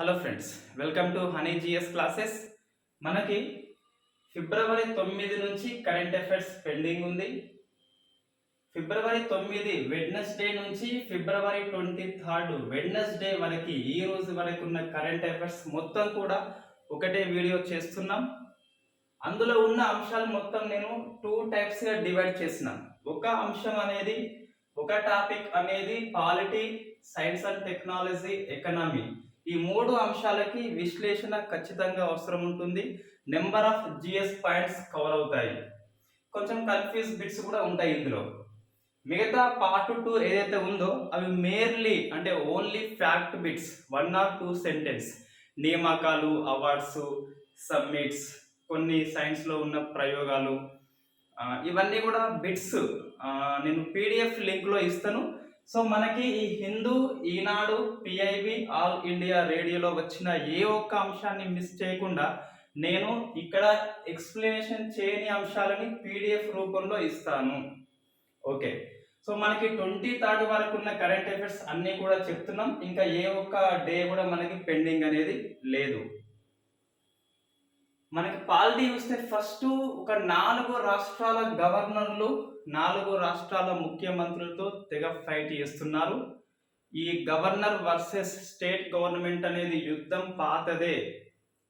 Hello friends, welcome to Honey GS classes. మనకి ఫిబ్రవరి 9 నుంచి కరెంట్ అఫైర్స్ పెండింగ్ ఉంది. ఫిబ్రవరి 9 వెడ్నెస్డే నుంచి ఫిబ్రవరి 23 వెడ్నెస్డే వరకు ఈ రోజు వరకు ఉన్న కరెంట్ అఫైర్స్ మొత్తం కూడా ఒకటే వీడియో చేస్తున్నాం. అందులో ఉన్న అంశాలు మొత్తం నేను 2 టైప్స్గా డివైడ్ చేసిన. ఒక అంశం అనేది ఒక టాపిక్ అనేది polity, science and technology, economy. ఈ 3 అంశాలకి విశ్లేషణ ఖచ్చితంగా అవసరం ఉంటుంది. Number of GS points cover అవుతాయి. కొంచెం కన్ఫ్యూజ్ బిట్స్ కూడా ఉంటాయి ఇందులో. మిగతా పార్ట్ 2 ఏదైతే ఉందో అవి మేర్లీ అంటే only fact bits, 1 or 2 sentence, నియామకాలు, అవార్డ్స్, సబ్మిట్స్, కొన్ని సైన్స్లో ఉన్న ప్రయోగాలు, ఇవన్నీ కూడా బిట్స్ నేను పీడిఎఫ్ లింక్లో ఇస్తాను. సో మనకి ఈ హిందూ, ఈనాడు, పిఐబి, ఆల్ ఇండియా రేడియోలో వచ్చిన ఏ ఒక్క అంశాన్ని మిస్ చేయకుండా నేను ఇక్కడ ఎక్స్ప్లెనేషన్ చేయని అంశాలని పీడిఎఫ్ రూపంలో ఇస్తాను. ఓకే, సో మనకి 23 వరకు ఉన్న కరెంట్ అఫైర్స్ అన్నీ కూడా చెప్తున్నాం. ఇంకా ఏ ఒక్క డే కూడా మనకి పెండింగ్ అనేది లేదు. మనకి పాలిటీ చూస్తే ఫస్ట్ ఒక 4 రాష్ట్రాల గవర్నర్లు 4 రాష్ట్రాల ముఖ్యమంత్రులతో తెగ ఫైట్ చేస్తున్నారు. ఈ గవర్నర్ వర్సెస్ స్టేట్ గవర్నమెంట్ అనేది యుద్ధం పాతదే.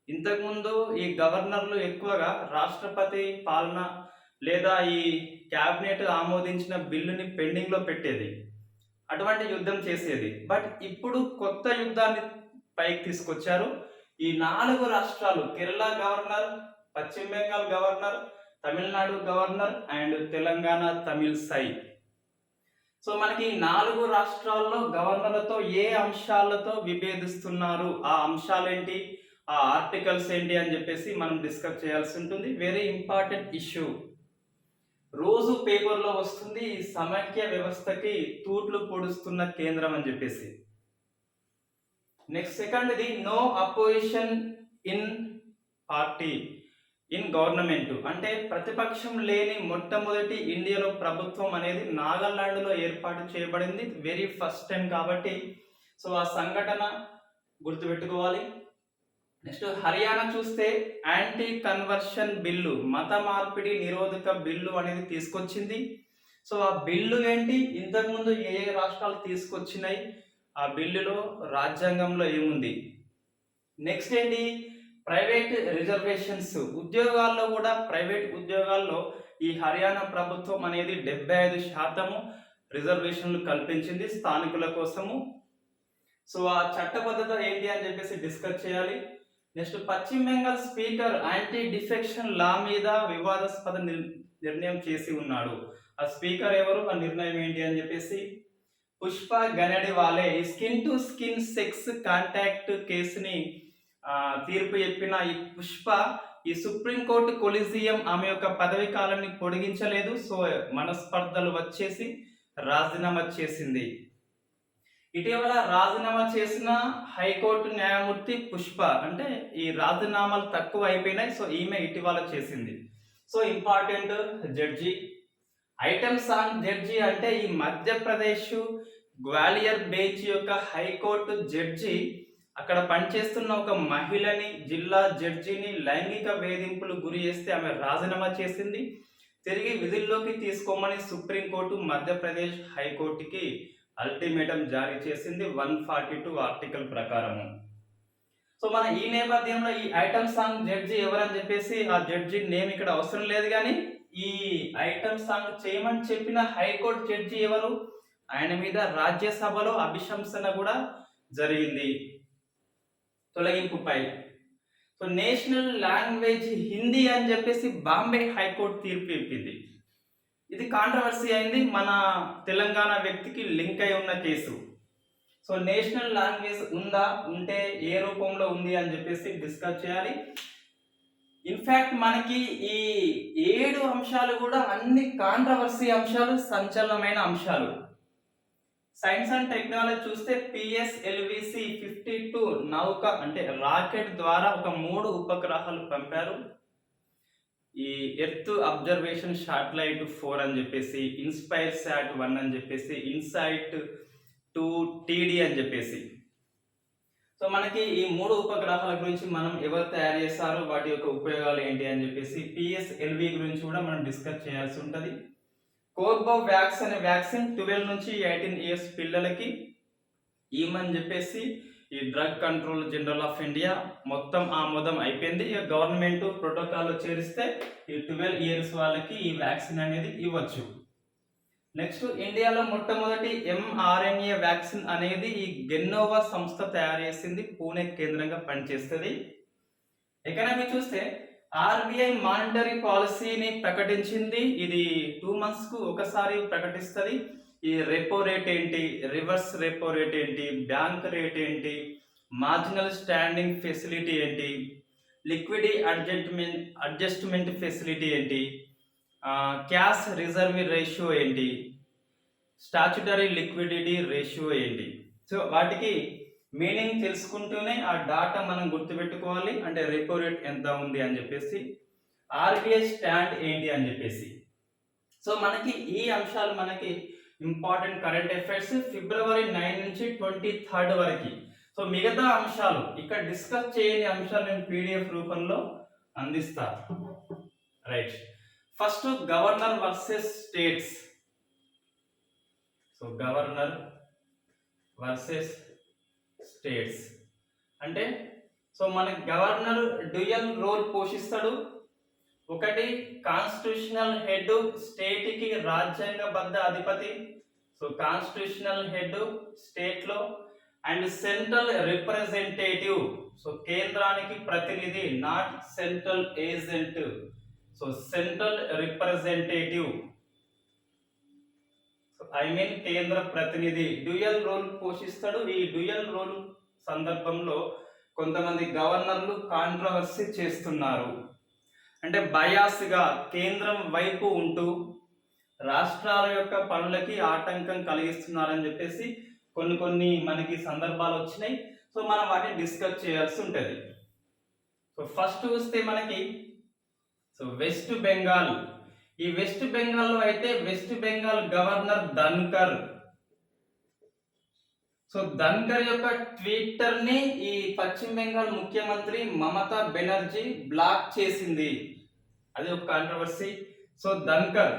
ఇంతకుముందు ఈ గవర్నర్లు ఎక్కువగా రాష్ట్రపతి పాలన లేదా ఈ క్యాబినెట్ ఆమోదించిన బిల్లుని పెండింగ్లో పెట్టేది, అటువంటి యుద్ధం చేసేది. బట్ ఇప్పుడు కొత్త యుద్ధాన్ని పైకి తీసుకొచ్చారు. ఈ 4 రాష్ట్రాలు, Kerala governor, Paschim Bengal governor, Tamil Nadu governor and Telangana Tamilisai. So మనకి 4 రాష్ట్రాల్లో గవర్నర్లతో ఏ అంశాలతో విభేదిస్తున్నారు, ఆ అంశాలేంటి, ఆ ఆర్టికల్స్ ఏంటి అని చెప్పేసి మనం డిస్కస్ చేయాల్సి ఉంటుంది. Very important issue. రోజు పేపర్లో వస్తుంది, ఈ సమైక్య వ్యవస్థకి తూట్లు పొడుస్తున్న కేంద్రం అని చెప్పేసి. నెక్స్ట్ సెకండ్ ఇది no opposition in party in government. అంటే ప్రతిపక్షం లేని మొట్టమొదటి ఇండియాలో ప్రభుత్వం అనేది నాగాలాండ్లో ఏర్పాటు చేయబడింది. వెరీ ఫస్ట్ టైం కాబట్టి సో ఆ సంఘటన గుర్తుపెట్టుకోవాలి. నెక్స్ట్ హర్యానా చూస్తే యాంటీ కన్వర్షన్ బిల్లు, మత మార్పిడి నిరోధక బిల్లు అనేది తీసుకొచ్చింది. సో ఆ బిల్లు ఏంటి, ఇంతకుముందు ఏ రాష్ట్రాలు తీసుకొచ్చినాయి, ఆ బిల్లులో రాజ్యాంగంలో ఏముంది. నెక్స్ట్ ఏంటి, ప్రైవేట్ రిజర్వేషన్స్. ఉద్యోగాల్లో కూడా ప్రైవేట్ ఉద్యోగాల్లో ఈ హర్యానా ప్రభుత్వం అనేది 75% రిజర్వేషన్లు కల్పించింది స్థానికుల కోసము. సో ఆ చట్టబద్ధత ఏంటి అని చెప్పేసి డిస్కస్ చేయాలి. నెక్స్ట్ పశ్చిమ Bengal speaker anti defection law మీద వివాదాస్పద నిర్ణయం చేసి ఉన్నాడు. ఆ స్పీకర్ ఎవరు, ఆ నిర్ణయం ఏంటి అని చెప్పేసి. పుష్ప గనడివాలే ఈ skin to skin sex contact కేసుని తీర్పు చెప్పిన ఈ పుష్ప ఈ సుప్రీంకోర్టు కొలిజియం ఆమె యొక్క పదవి కాలాన్ని పొడిగించలేదు. సో మనస్పర్ధలు వచ్చేసి రాజీనామా చేసింది. ఇటీవల రాజీనామా చేసిన హైకోర్టు న్యాయమూర్తి పుష్ప, అంటే ఈ రాజీనామాలు తక్కువ అయిపోయినాయి. సో ఈమె ఇటీవల చేసింది. So important judge. Item song judge అంటే ఈ మధ్యప్రదేశ్ గ్వాలియర్ బెంచ్ యొక్క హైకోర్టు జడ్జి అక్కడ పనిచేస్తున్న ఒక మహిళని, జిల్లా జడ్జిని లైంగిక వేధింపులు గురి చేస్తే ఆమె రాజీనామా చేసింది. తిరిగి విధుల్లోకి తీసుకోమని సుప్రీంకోర్టు మధ్యప్రదేశ్ హైకోర్టుకి అల్టిమేటం జారీ చేసింది 142 ఆర్టికల్ ప్రకారము. సో మన ఈ నేపథ్యంలో ఈ ఐటమ్ సాంగ్ జడ్జి ఎవరని చెప్పేసి ఆ జడ్జి నేమ్ ఇక్కడ అవసరం లేదు, కానీ ఈ ఐటమ్ సాంగ్ చేయమని చెప్పిన హైకోర్టు జడ్జి ఎవరు, ఆయన మీద రాజ్యసభలో అభిశంసన కూడా జరిగింది తొలగింపుపై. సో నేషనల్ లాంగ్వేజ్ హిందీ అని చెప్పేసి బాంబే హైకోర్టు తీర్పు ఇప్పింది. ఇది కాంట్రవర్సీ అయింది, మన తెలంగాణ వ్యక్తికి లింక్ అయి ఉన్న కేసు. సో నేషనల్ లాంగ్వేజ్ ఉందా, ఉంటే ఏ రూపంలో ఉంది అని చెప్పేసి డిస్కస్ చేయాలి. ఇన్ఫ్యాక్ట్ మనకి ఈ 7 అంశాలు కూడా అన్ని కాంట్రవర్సీ అంశాలు, సంచలనమైన అంశాలు. సైన్స్ అండ్ టెక్నాలజీ చూస్తే పిఎస్ఎల్విసి 52 నౌక అంటే రాకెట్ ద్వారా ఒక 3 ఉపగ్రహాలు పంపారు. ఈ ఎర్త్ అబ్జర్వేషన్ శాటిలైట్ 4 అని చెప్పేసి, ఇన్స్పైర్ శాట్ 1 అని చెప్పేసి, ఇన్సైట్ 2 టీడీ అని చెప్పేసి. సో మనకి ఈ 3 ఉపగ్రహాల గురించి మనం ఎవరు తయారు చేస్తారో వాటి యొక్క ఉపయోగాలు ఏంటి అని చెప్పేసి పిఎస్ఎల్వి గురించి కూడా మనం డిస్కస్ చేయాల్సి ఉంటుంది. కోర్బోవాక్స్ అనే వ్యాక్సిన్ 12 నుంచి 18 ఇయర్స్ పిల్లలకి ఈమని చెప్పేసి ఈ drug control general of India మొత్తం ఆమోదం అయిపోయింది. ఇక గవర్నమెంట్ ప్రోటోకాల్లో చేరిస్తే ఈ 12 ఇయర్స్ వాళ్ళకి ఈ వ్యాక్సిన్ అనేది ఇవ్వచ్చు. నెక్స్ట్ ఇండియాలో మొట్టమొదటి ఎంఆర్ఎన్ఏ వ్యాక్సిన్ అనేది ఈ గెన్నోవా సంస్థ తయారు చేసింది, పూణే కేంద్రంగా పనిచేస్తుంది. ఎకనామీ చూస్తే ఆర్బీఐ మానిటరీ పాలసీని ప్రకటించింది. ఇది 2 months కు ఒకసారి ప్రకటిస్తుంది. ఈ రెపో రేట్ ఏంటి, రివర్స్ రెపో రేట్ ఏంటి, బ్యాంక్ రేట్ ఏంటి, మార్జినల్ స్టాండింగ్ ఫెసిలిటీ ఏంటి, లిక్విడిటీ అడ్జస్ట్మెంట్ ఫెసిలిటీ ఏంటి, క్యాష్ రిజర్వ్ రేషియో ఏంటి, స్టాచ్యుటరీ లిక్విడిటీ రేషియో ఏంటి. సో వాటికి మీనింగ్ తెలుసుకుంటూనే ఆ డాటా మనం గుర్తుపెట్టుకోవాలి. అంటే రెపో రేట్ ఎంత ఉంది అని చెప్పేసి, ఆర్బీఐ స్టాండ్ ఏంటి అని చెప్పేసి. సో మనకి ఈ అంశాలు మనకి ఇంపార్టెంట్ కరెంట్ అఫైర్స్ ఫిబ్రవరి 9 నుంచి 23 వరకు. సో మిగతా అంశాలు ఇక్కడ డిస్కస్ చేయని అంశాలు నేను పీడిఎఫ్ రూపంలో అందిస్తా. Right, first governor versus states. So governor versus states అంటే సో మనకి గవర్నర్ డ్యూయల్ రోల్ పోషిస్తాడు. ఒకటి కాన్స్టిట్యూషనల్ హెడ్, స్టేట్ కి రాజ్యాంగబద్ధ అధిపతి. సో కాన్స్టిట్యూషనల్ హెడ్ స్టేట్ లో, అండ్ సెంట్రల్ రిప్రజెంటేటివ్. సో కేంద్రానికి ప్రతినిధి, not central agent. So central representative, I mean కేంద్ర ప్రతినిధి డ్యూయల్ రోల్ పోషిస్తాడు. ఈ డ్యూయల్ రోల్ సందర్భంలో కొంతమంది గవర్నర్లు కాంట్రవర్సీ చేస్తున్నారు. అంటే బయాస్ గా కేంద్రం వైపు ఉంటూ రాష్ట్రాల యొక్క పనులకి ఆటంకం కలిగిస్తున్నారని చెప్పేసి కొన్ని మనకి సందర్భాలు వచ్చినాయి. సో మనం వాటిని డిస్కస్ చేయాల్సి ఉంటుంది. సో ఫస్ట్ చూస్తే మనకి సో వెస్ట్ బెంగాల్. ఈ వెస్ట్ బెంగాల్లో అయితే west Bengal governor Dhankhar. So Dhankhar యొక్క ట్విట్టర్ ని ఈ పశ్చిమ బెంగాల్ ముఖ్యమంత్రి మమతా బెనర్జీ బ్లాక్ చేసింది. అది ఒక కాంట్రవర్సీ. సో ధన్కర్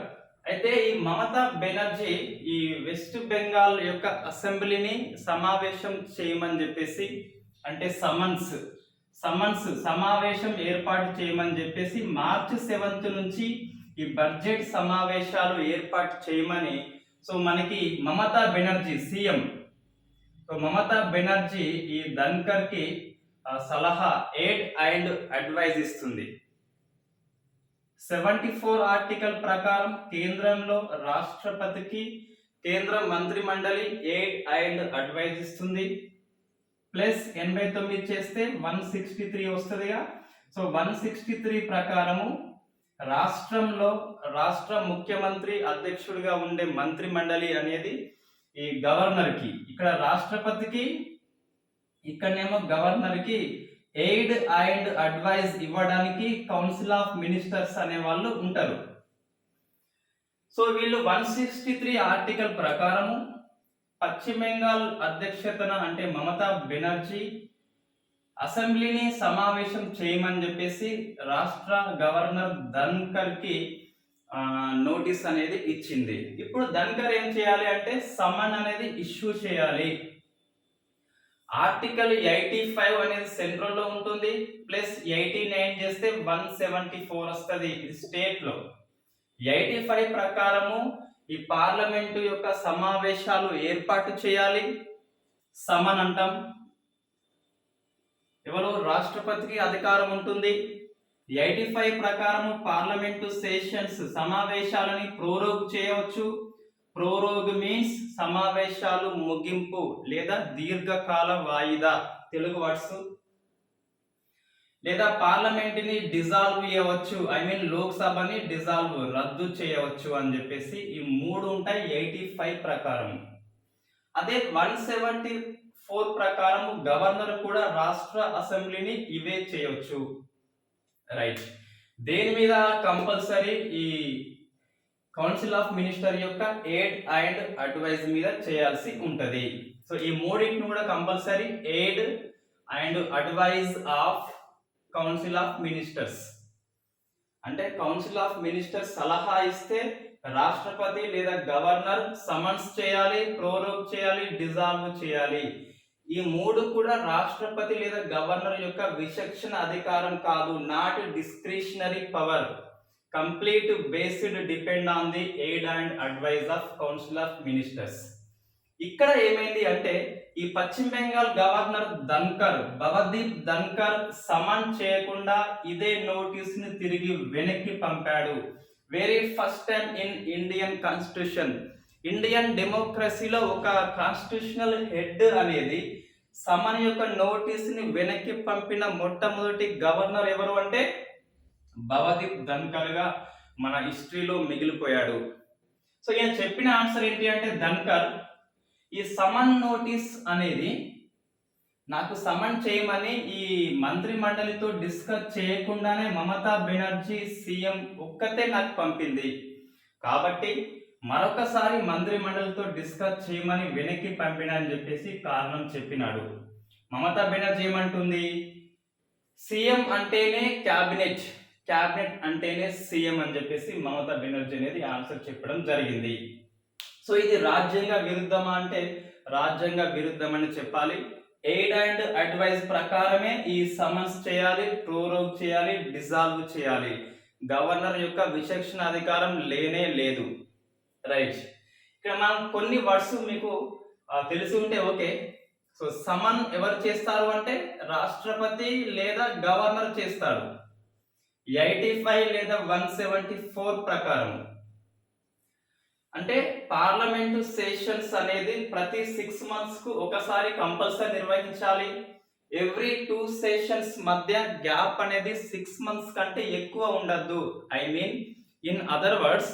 అయితే ఈ మమతా బెనర్జీ ఈ వెస్ట్ బెంగాల్ యొక్క అసెంబ్లీని సమావేశం చేయమని చెప్పేసి, అంటే సమన్స్ సమావేశం ఏర్పాటు చేయమని చెప్పేసి మార్చి 7 నుంచి ఈ బడ్జెట్ సమావేశాలు ఏర్పాటు చేయమని సో మనకి మమతా బెనర్జీ సీఎం, సో మమతా బెనర్జీ ఈ ధన్కర్ కి సలహా, ఎయిడ్ అండ్ అడ్వైజ్ ఇస్తుంది. 74 ఆర్టికల్ ప్రకారం కేంద్రంలో రాష్ట్రపతికి కేంద్ర మంత్రి మండలి ఎయిడ్ అండ్ అడ్వైజ్ ఇస్తుంది. ప్లస్ 89 చేస్తే 163 వస్తుందిగా. సో 163 ప్రకారము రాష్ట్రంలో రాష్ట్ర ముఖ్యమంత్రి అధ్యక్షుడిగా ఉండే మంత్రి మండలి అనేది ఈ గవర్నర్ కి, ఇక్కడ రాష్ట్రపతికి, ఇక్కడనేమో గవర్నర్ కి ఎయిడ్ అండ్ అడ్వైజ్ ఇవ్వడానికి కౌన్సిల్ ఆఫ్ మినిస్టర్స్ అనే వాళ్ళు ఉంటారు. సో వీళ్ళు 163 ఆర్టికల్ ప్రకారము పశ్చిమ బెంగాల్ అధ్యక్షతన అంటే మమతా బెనర్జీ అసెంబ్లీని సమావేశం చేయమని చెప్పేసి రాష్ట్ర గవర్నర్ ధన్కర్ కి నోటీస్ అనేది ఇచ్చింది. ఇప్పుడు ధన్కర్ ఏం చేయాలి అంటే సమన్ అనేది ఇష్యూ చేయాలి. ఆర్టికల్ 85 అనేది సెంట్రల్ లో ఉంటుంది, ప్లస్ 89 చేస్తే 174 వస్తుంది ఇది స్టేట్ లో. 85 ప్రకారము ఈ పార్లమెంటు యొక్క సమావేశాలు ఏర్పాటు చేయాలి, సమన్ అంటాం. ఎవరు రాష్ట్రపతికి అధికారం ఉంటుంది. 85 ప్రకారము పార్లమెంటు సెషన్స్ సమావేశాలని ప్రోరోగ్ చేయవచ్చు. ప్రోరోగ్ మీన్స్ సమావేశాలు ముగింపు లేదా దీర్ఘకాల వాయిదా, తెలుగు వర్డ్స్. లేదా పార్లమెంట్ని డిజాల్వ్ చేయవచ్చు, ఐ మీన్ లోక్సభని డిజాల్వ్ రద్దు చేయవచ్చు అని చెప్పేసి ఈ 3 ఉంటాయి 85 ప్రకారం. అదే 174 ప్రకారం గవర్నర్ కూడా రాష్ట్ర అసెంబ్లీని ఇవే చేయవచ్చు. రైట్, దేని మీద కంపల్సరీ ఈ కౌన్సిల్ ఆఫ్ మినిస్టర్ యొక్క ఎయిడ్ అండ్ అడ్వైజ్ మీద చేయాల్సి ఉంటది. సో ఈ మూడింటిని కూడా compulsory aid and advise of council of ministers. అంటే కౌన్సిల్ ఆఫ్ మినిస్టర్స్ సలహా ఇస్తే రాష్ట్రపతి లేదా గవర్నర్ సమన్స్ చేయాలి, ప్రోరోగ్ చేయాలి, డిజాల్వ్ చేయాలి. ఈ మూడు కూడా రాష్ట్రపతి లేదా గవర్నర్ యొక్క విచక్షణ అధికారం కాదు, not discretionary power, complete based depend on the aid and advise of council of ministers. ఇక్కడ ఏమైంది అంటే ఈ పశ్చిమ బెంగాల్ గవర్నర్ భవదీప్ ధన్కర్ సమన్ చేయకుండా ఇదే నోటీస్ ని తిరిగి వెనక్కి పంపాడు. Very first time in Indian constitution, Indian డెమోక్రసీలో ఒక కాన్స్టిట్యూషనల్ హెడ్ అనేది సమన్ యొక్క నోటీస్ ని వెనక్కి పంపిన మొట్టమొదటి గవర్నర్ ఎవరు అంటే భవదీప్ ధన్కర్ గా మన హిస్టరీలో మిగిలిపోయాడు. సో ఈయన చెప్పిన ఆన్సర్ ఏంటి అంటే ధన్కర్, ఈ సమన్ నోటీస్ అనేది నాకు సమన్ చేయమని ఈ మంత్రి మండలితో డిస్కస్ చేయకుండానే మమతా బెనర్జీ సీఎం ఒక్కతే నాకు పంపింది, కాబట్టి మరొకసారి మంత్రి మండలితో డిస్కస్ చేయమని వెనక్కి పంపినా అని చెప్పేసి కారణం చెప్పినాడు. మమతా బెనర్జీ ఏమంటుంది, సీఎం అంటేనే క్యాబినెట్, క్యాబినెట్ అంటేనే సీఎం అని చెప్పేసి మమతా బెనర్జీ అనేది ఆన్సర్ చెప్పడం జరిగింది. సో ఇది రాజ్యాంగ విరుద్ధమా అంటే రాజ్యాంగ విరుద్ధం అని చెప్పాలి. ఎయిడ్ అండ్ అడ్వైజ్ ప్రకారమే ఈ సమన్స్ చేయాలి, ప్రోరోగ్ చేయాలి, డిజాల్వ్ చేయాలి. గవర్నర్ యొక్క విచక్షణ అధికారం లేనే లేదు. రైట్, ఇక్కడ మనం కొన్ని వర్డ్స్ మీకు తెలిసి ఉంటే ఓకే. సో సమన్ ఎవరు చేస్తారు అంటే రాష్ట్రపతి లేదా గవర్నర్ చేస్తాడు. 85 లేదా 174 ప్రకారం అంటే పార్లమెంటు సెషన్స్ అనేది ప్రతి 6 months కు ఒకసారి కంపల్సరీ నిర్వహించాలి. ఎవ్రీ 2 sessions మధ్య గ్యాప్ అనేది 6 months కంటే ఎక్కువ ఉండద్దు. I mean in other words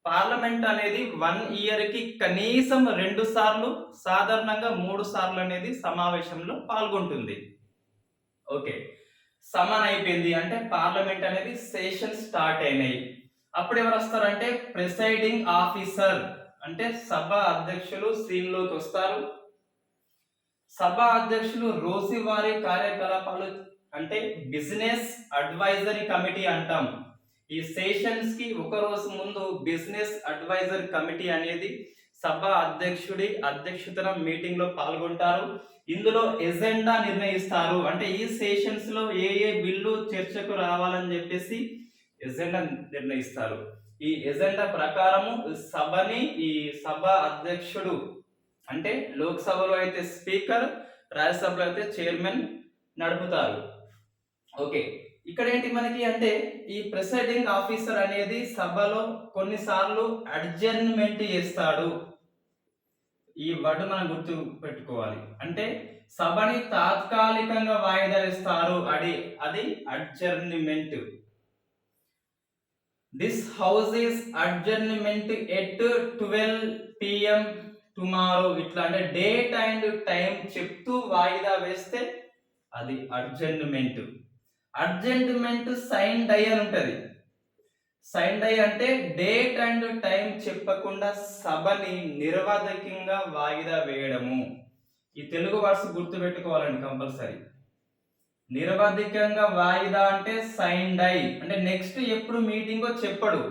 parliament అనేది 1 year కి కనీసం 2 సార్లు, సాధారణంగా 3 సార్లు అనేది సమావేశంలో పాల్గొంటుంది. ఓకే, సమన్ అయిపోయింది అంటే పార్లమెంట్ అనేది సెషన్ స్టార్ట్ అయినాయి. అప్పుడు ఎవరు వస్తారంటే ప్రిసైడింగ్ ఆఫీసర్ అంటే సభ అధ్యక్షులు సీన్ లోకి వస్తారు. సభ అధ్యక్షులు రోజువారీ కార్యకలాపాలు అంటే బిజినెస్ అడ్వైజరీ కమిటీ అంటాం. ఈ సెషన్స్ కి ఒక రోజు ముందు బిజినెస్ అడ్వైజరీ కమిటీ అనేది సభ అధ్యక్షుడి అధ్యక్షతన మీటింగ్ లో పాల్గొంటారు. ఇందులో ఎజెండా నిర్ణయిస్తారు. అంటే ఈ సెషన్స్ లో ఏ బిల్లు చర్చకు రావాలని చెప్పేసి ఎజెండా నిర్ణయిస్తారు. ఈ ఎజెండా ప్రకారము సభని ఈ సభ అధ్యక్షుడు అంటే లోక్సభలో అయితే స్పీకర్, రాజ్యసభలో అయితే చైర్మన్ నడుపుతారు. ఓకే, ఇక్కడ ఏంటి మనకి అంటే ఈ ప్రిసైడింగ్ ఆఫీసర్ అనేది సభలో కొన్నిసార్లు అడ్జర్న్మెంట్ చేస్తాడు. ఈ వర్డ్ మనం గుర్తు పెట్టుకోవాలి. అంటే సభని తాత్కాలికంగా వాయిదా వేస్తారు. అది adjournment. This house is adjournment at 12 PM tomorrow. ఇట్లా అంటే డేట్ అండ్ టైం చెప్తూ వాయిదా వేస్తే అది అడ్జర్న్మెంట్. అడ్జర్న్మెంట్ సైన్ డై అని ఉంటది. సైన్ డై అంటే డేట్ అండ్ టైం చెప్పకుండా సభని నిరవధికంగా వాయిదా వేయడము. ఈ తెలుగు వర్డ్స్ గుర్తు పెట్టుకోవాలండి కంపల్సరీ. నిరవధికంగా వాయిదా అంటే సైన్ డై అంటే నెక్స్ట్ ఎప్పుడు మీటింగో చెప్పడు.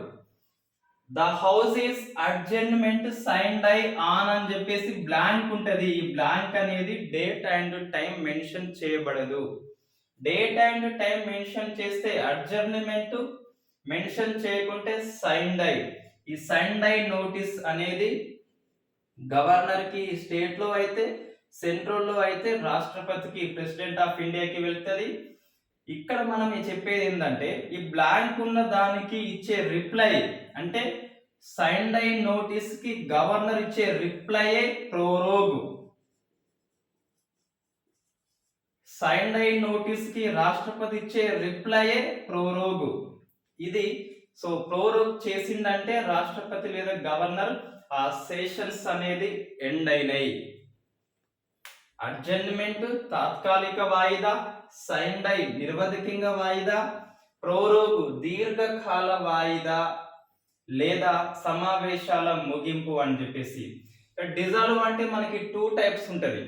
The house is adjournment sine die ఆన్ అని చెప్పేసి బ్లాంక్ ఉంటది. ఈ బ్లాంక్ అనేది డేట్ అండ్ టైం మెన్షన్ చేయబడదు. డేట్ అండ్ టైం మెన్షన్ చేస్తే అడ్జర్న్మెంట్, మెన్షన్ చేయకుంటే సైన్ డై. ఈ సైన్ డై నోటీస్ అనేది గవర్నర్ కి స్టేట్ లో అయితే, సెంట్రల్ లో అయితే రాష్ట్రపతికి, ప్రెసిడెంట్ ఆఫ్ ఇండియాకి వెళ్తుంది. ఇక్కడ మనం చెప్పేది ఏంటంటే ఈ బ్లాంక్ ఉన్న దానికి ఇచ్చే రిప్లై అంటే సైన్ డై నోటీస్ కి గవర్నర్ ఇచ్చే రిప్లైయే ప్రోరోగ్. సైన్ డై నోటీస్ కి రాష్ట్రపతి ఇచ్చే రిప్లైయే ప్రోరోగ్. ఇది సో ప్రోరోగ్ చేసిందంటే రాష్ట్రపతి లేదా గవర్నర్ ఆ సెషన్స్ అనేది ఎండ్ అయినాయి. అడ్జర్న్మెంట్ తాత్కాలిక వాయిదా, సైన్ డై నిరవధికంగా వాయిదా, ప్రోరోగ్ దీర్ఘకాల వాయిదా లేదా సమావేశాల ముగింపు అని చెప్పేసి. డిజాల్వ్ అంటే మనకి 2 types ఉంటది.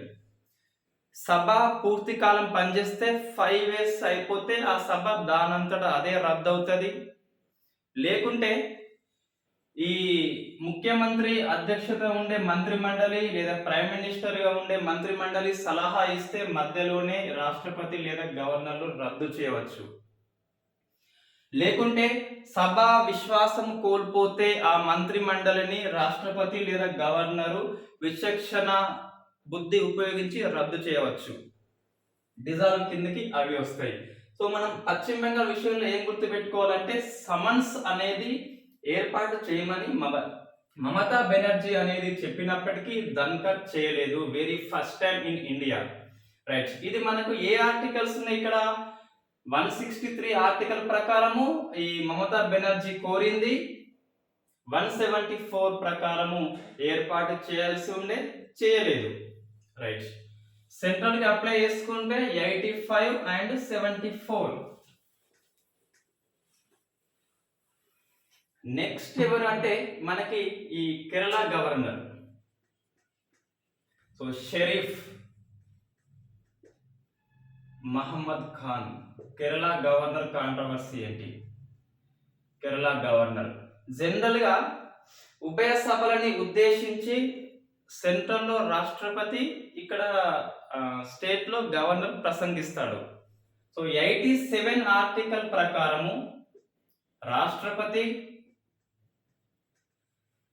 సభ పూర్తి కాలం పనిచేస్తే 5 ఇయర్స్ అయిపోతే ఆ సభ దానంతట అదే రద్దవుతుంది. లేకుంటే ఈ ముఖ్యమంత్రి అధ్యక్షత ఉండే మంత్రి మండలి లేదా ప్రైమ్ మినిస్టర్గా ఉండే మంత్రి మండలి సలహా ఇస్తే మధ్యలోనే రాష్ట్రపతి లేదా గవర్నర్లు రద్దు చేయవచ్చు. లేకుంటే సభ విశ్వాసం కోల్పోతే ఆ మంత్రి మండలిని రాష్ట్రపతి లేదా గవర్నరు విచక్షణ బుద్ధి ఉపయోగించి రద్దు చేయవచ్చు. డిజాల్వ్ కిందకి అవి వస్తాయి. సో మనం పశ్చిమ బెంగాల్ విషయంలో ఏం గుర్తుపెట్టుకోవాలంటే సమన్స్ అనేది ఏర్పాటు చేయమని మమతా బెనర్జీ అనేది చెప్పినప్పటికీ ధన్కర్ చేయలేదు. Very first time in India. Right, ఇది మనకు ఏ ఆర్టికల్స్ ఉన్నాయి ఇక్కడ? 163 ఆర్టికల్ ప్రకారము ఈ మమతా బెనర్జీ కోరింది, 174 ప్రకారము ఏర్పాటు చేయాల్సి ఉండే, చేయలేదు. రైట్, సెంట్రల్ కి అప్లై చేసుకుంటే 85 అండ్ 74. నెక్స్ట్ ఎవరు అంటే మనకి ఈ Kerala governor. So Sharif Mohammad Khan. Kerala governor controversy ఏంటి? కేరళ గవర్నర్ జనరల్ గా ఉభయ సభలని ఉద్దేశించి సెంట్రల్లో రాష్ట్రపతి, ఇక్కడ స్టేట్ లో గవర్నర్ ప్రసంగిస్తాడు. సో 87 ఆర్టికల్ ప్రకారము రాష్ట్రపతి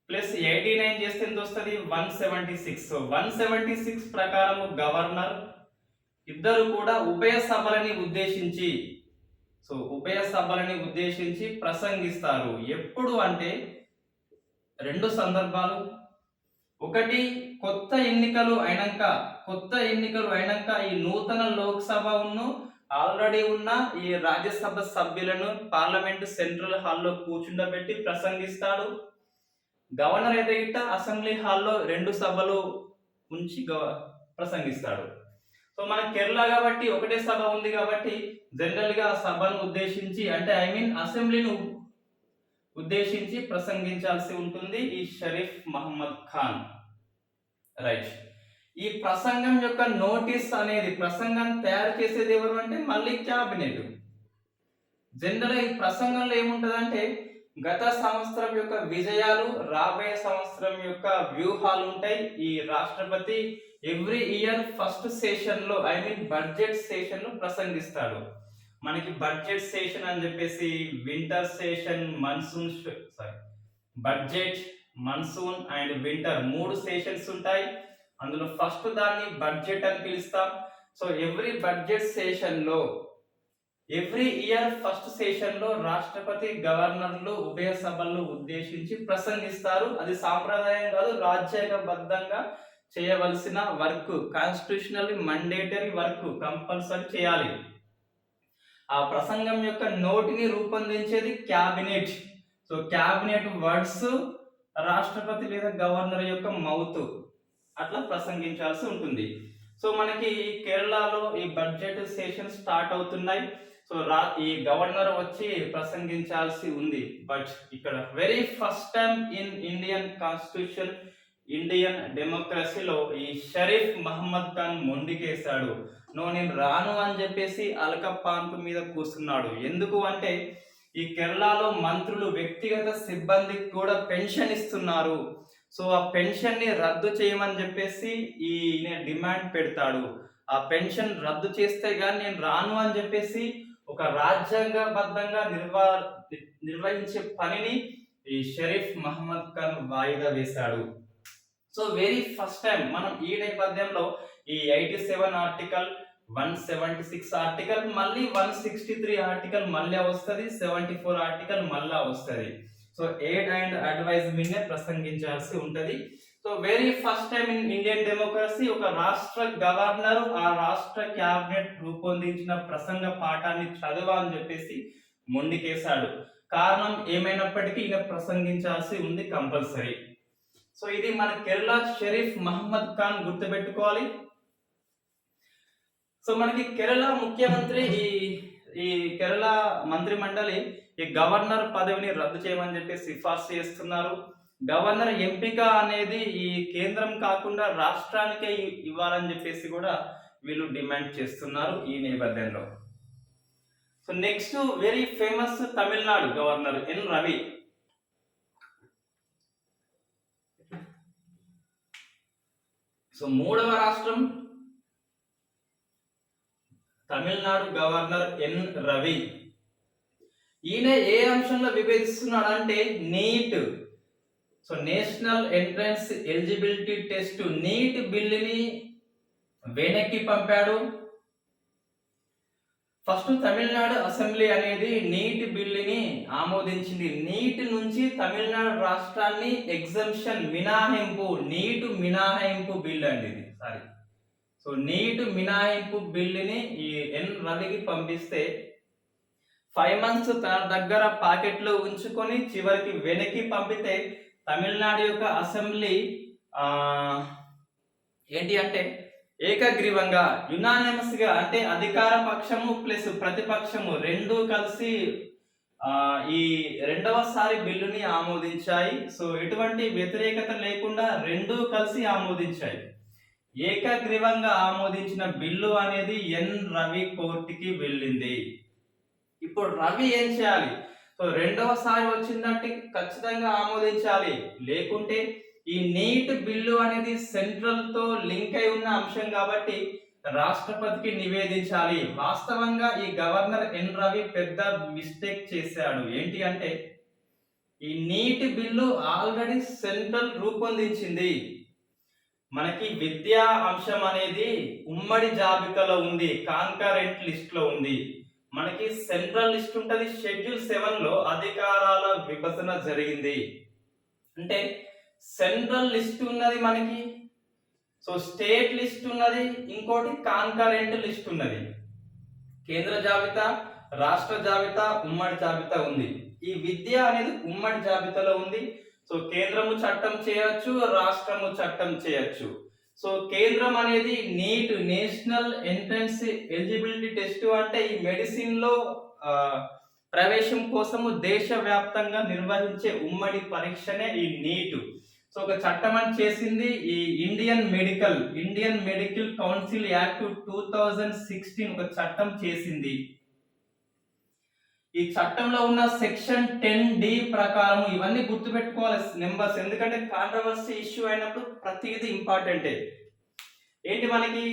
ప్లస్ 89 చేస్తే ఎంత వస్తుంది? 176. సో 176 ప్రకారము గవర్నర్ ఇద్దరు కూడా ఉభయ సభలని ఉద్దేశించి ప్రసంగిస్తారు. ఎప్పుడు అంటే 2 సందర్భాలు. ఒకటి, కొత్త ఎన్నికలు అయినాక ఈ నూతన లోక్సభను ఆల్రెడీ ఉన్న ఈ రాజ్యసభ సభ్యులను పార్లమెంట్ సెంట్రల్ హాల్లో కూర్చుండబెట్టి ప్రసంగిస్తాడు. గవర్నర్ అయితే గిట్ట అసెంబ్లీ హాల్లో 2 సభలు ఉంచి ప్రసంగిస్తాడు. సో మన కేరళ కాబట్టి ఒకటే సభ ఉంది కాబట్టి జనరల్ గా సభను ఉద్దేశించి అంటే అసెంబ్లీని ఉద్దేశించి ప్రసంగించాల్సి ఉంటుంది ఈ షరీఫ్ మహమ్మద్ ఖాన్. రైట్, ఈ ప్రసంగం యొక్క నోటీస్ అనేది ప్రసంగం తయారు చేసేది ఎవరు అంటే మళ్ళీ క్యాబినెట్. జనరల్ ఈ ప్రసంగంలో ఏముంటదంటే గత సంవత్సరం యొక్క విజయాలు, రాబోయే సంవత్సరం యొక్క వ్యూహాలు ఉంటాయి. ఈ రాష్ట్రపతి ఎవ్రీ ఇయర్ ఫస్ట్ సెషన్ లో బడ్జెట్ సెషన్ లో ప్రసంగిస్తాడు. మనకి బడ్జెట్ సెషన్ అని చెప్పేసి winter session, budget, monsoon and winter 3 sessions ఉంటాయి. అందులో ఫస్ట్ దాన్ని బడ్జెట్ అని పిలుస్తాం. సో ఎవ్రీ బడ్జెట్ సెషన్ లో ఎవ్రీ ఇయర్ ఫస్ట్ సెషన్ లో రాష్ట్రపతి, గవర్నర్లు ఉభయ సభలను ఉద్దేశించి ప్రసంగిస్తారు. అది సాంప్రదాయం కాదు, రాజ్యాంగబద్ధంగా చేయవలసిన work, constitutional mandatory work, compulsory చేయాలి. ఆ ప్రసంగం యొక్క నోటిని రూపొందించేది క్యాబినెట్. సో క్యాబినెట్ వర్డ్స్ రాష్ట్రపతి లేదా గవర్నర్ యొక్క మౌత్ అట్లా ప్రసంగించాల్సి ఉంటుంది. సో మనకి కేరళలో ఈ బడ్జెట్ సెషన్ స్టార్ట్ అవుతున్నాయి. సో ఈ గవర్నర్ వచ్చి ప్రసంగించాల్సి ఉంది. బట్ ఇక్కడ very first time in Indian constitution, Indian డెమోక్రసీలో ఈ షరీఫ్ మహమ్మద్ ఖాన్ మొండికేశాడు. నేను రాను అని చెప్పేసి అల్కపాంతు మీద కూర్చున్నాడు. ఎందుకు అంటే ఈ కేరళలో మంత్రులు వ్యక్తిగత సిబ్బందికి కూడా పెన్షన్ ఇస్తున్నారు. సో ఆ పెన్షన్ ని రద్దు చేయమని చెప్పేసి ఈయన డిమాండ్ పెడతాడు. ఆ పెన్షన్ రద్దు చేస్తే గానీ నేను రాను అని చెప్పేసి ఒక రాజ్యాంగబద్ధంగా నిర్వహించే పనిని ఈ షరీఫ్ మహమ్మద్ ఖాన్ వాయిదా వేశాడు. సో వెరీ ఫస్ట్ టైం మనం ఈ నేపథ్యంలో ఈ 87 ఆర్టికల్, 176 ఆర్టికల్, మళ్ళీ 163 ఆర్టికల్ మళ్ళీ వస్తుంది, 74 ఆర్టికల్ మళ్ళా వస్తుంది. సో ఎయిడ్ అండ్ అడ్వైజ్ మీదే ప్రసంగించాల్సి ఉంటది. So very first time in Indian democracy ఒక రాష్ట్ర గవర్నర్ ఆ రాష్ట్ర క్యాబినెట్ రూపొందించిన ప్రసంగ పాఠాన్ని చదవాలని చెప్పేసి మొండికేశాడు. కారణం ఏమైనప్పటికీ ఈయన ప్రసంగించాల్సి ఉంది కంపల్సరీ. సో ఇది మన కేరళ షరీఫ్ మహమ్మద్ ఖాన్ గుర్తుపెట్టుకోవాలి. సో మనకి కేరళ ముఖ్యమంత్రి ఈ కేరళ మంత్రి మండలి ఈ గవర్నర్ పదవిని రద్దు చేయమని చెప్పి సిఫార్సు చేస్తున్నారు. గవర్నర్ ఎంపిక అనేది ఈ కేంద్రం కాకుండా రాష్ట్రానికే ఇవ్వాలని చెప్పేసి కూడా వీళ్ళు డిమాండ్ చేస్తున్నారు ఈ నేపథ్యంలో. So next very famous Tamil Nadu governor N Ravi. So మూడవ రాష్ట్రం తమిళనాడు గవర్నర్ ఎన్ రవి. ఈయన ఏ అంశంలో విభేదిస్తున్నాడు అంటే NEET. So national entrance eligibility test NEET బిల్లుని వెనక్కి పంపాడు. ఫస్ట్ తమిళనాడు అసెంబ్లీ అనేది నీట్ బిల్లుని ఆమోదించింది. నీట్ నుంచి తమిళనాడు రాష్ట్రాన్ని ఎగ్జంప్షన్ మినహాయింపు, నీట్ మినహాయింపు బిల్లు అండి ఇది. సారీ, సో నీట్ మినహాయింపు బిల్లుని ఈ ఎన్ రవికి పంపిస్తే 5 months తన దగ్గర పాకెట్లో ఉంచుకొని చివరికి వెనక్కి పంపితే తమిళనాడు యొక్క అసెంబ్లీ ఏంటి అంటే ఏకగ్రీవంగా యునానిమస్ గా, అంటే అధికార పక్షము ప్లస్ ప్రతిపక్షము రెండు కలిసి ఈ రెండవసారి బిల్లుని ఆమోదించాయి. సో ఎటువంటి వ్యతిరేకత లేకుండా రెండు కలిసి ఆమోదించాయి. ఏకగ్రీవంగా ఆమోదించిన బిల్లు అనేది ఎన్ రవి కోర్టుకి వెళ్ళింది. ఇప్పుడు రవి ఏం చేయాలి? సో రెండవసారి వచ్చిందంటే ఖచ్చితంగా ఆమోదించాలి, లేకుంటే ఈ నీట్ బిల్లు అనేది సెంట్రల్ తో లింక్ అయి ఉన్న అంశం కాబట్టి రాష్ట్రపతికి నివేదించాలి. వాస్తవంగా ఈ గవర్నర్ ఎన్ రవి పెద్ద మిస్టేక్ చేశాడు. ఏంటి అంటే ఈ నీట్ బిల్లు ఆల్రెడీ సెంట్రల్ రూపొందించింది. మనకి విద్యా అంశం అనేది ఉమ్మడి జాబితాలో ఉంది, కాన్కరెంట్ లిస్ట్ లో ఉంది. మనకి సెంట్రల్ లిస్ట్ ఉంటది, షెడ్యూల్ 7 లో అధికారాల విభజన జరిగింది. అంటే సెంట్రల్ లిస్ట్ ఉన్నది మనకి, సో స్టేట్ లిస్ట్ ఉన్నది, ఇంకోటి కాన్కరెంట్ లిస్ట్ ఉన్నది. కేంద్ర జాబితా, రాష్ట్ర జాబితా, ఉమ్మడి జాబితా ఉంది. ఈ విద్య అనేది ఉమ్మడి జాబితాలో ఉంది. సో కేంద్రము చట్టం చేయొచ్చు, రాష్ట్రము చట్టం చేయొచ్చు. సో కేంద్రం అనేది neat national entrance eligibility test, అంటే ఈ మెడిసిన్ లో ప్రవేశం కోసము దేశవ్యాప్తంగా నిర్వహించే ఉమ్మడి పరీక్షనే ఈ నీట్. సో ఒక చట్టం అని చేసింది ఈ ఇండియన్ మెడికల్ కౌన్సిల్ యాక్ట్ 2016 ఒక చట్టం చేసింది. ఈ చట్టంలో ఉన్న సెక్షన్ 10D ప్రకారం ఇవన్నీ గుర్తుపెట్టుకోవాలి నెంబర్స్, ఎందుకంటే కాంట్రవర్సీ ఇష్యూ అయినప్పుడు ప్రతిదీ ఇంపార్టెంటే. ఏంటి మనకి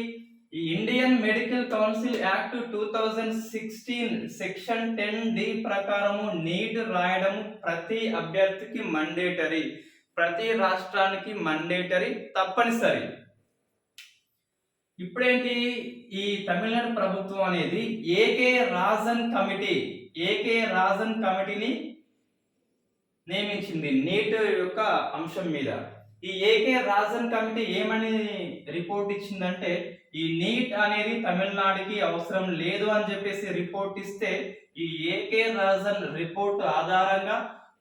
ఈ Indian medical council act 2016 section 10D ప్రకారము నీట్ రాయడం ప్రతి అభ్యర్థికి మండేటరీ, ప్రతి రాష్ట్రానికి మండేటరీ, తప్పనిసరి. ఇప్పుడేంటి ఈ తమిళనాడు ప్రభుత్వం అనేది ఏకే రాజన్ కమిటీని నియమించింది నీట్ యొక్క అంశం మీద. ఈ ఏకే రాజన్ కమిటీ ఏమని రిపోర్ట్ ఇచ్చిందంటే ఈ నీట్ అనేది తమిళనాడుకి అవసరం లేదు అని చెప్పేసి రిపోర్ట్ ఇస్తే ఈ ఏకే రాజన్ రిపోర్ట్ ఆధారంగా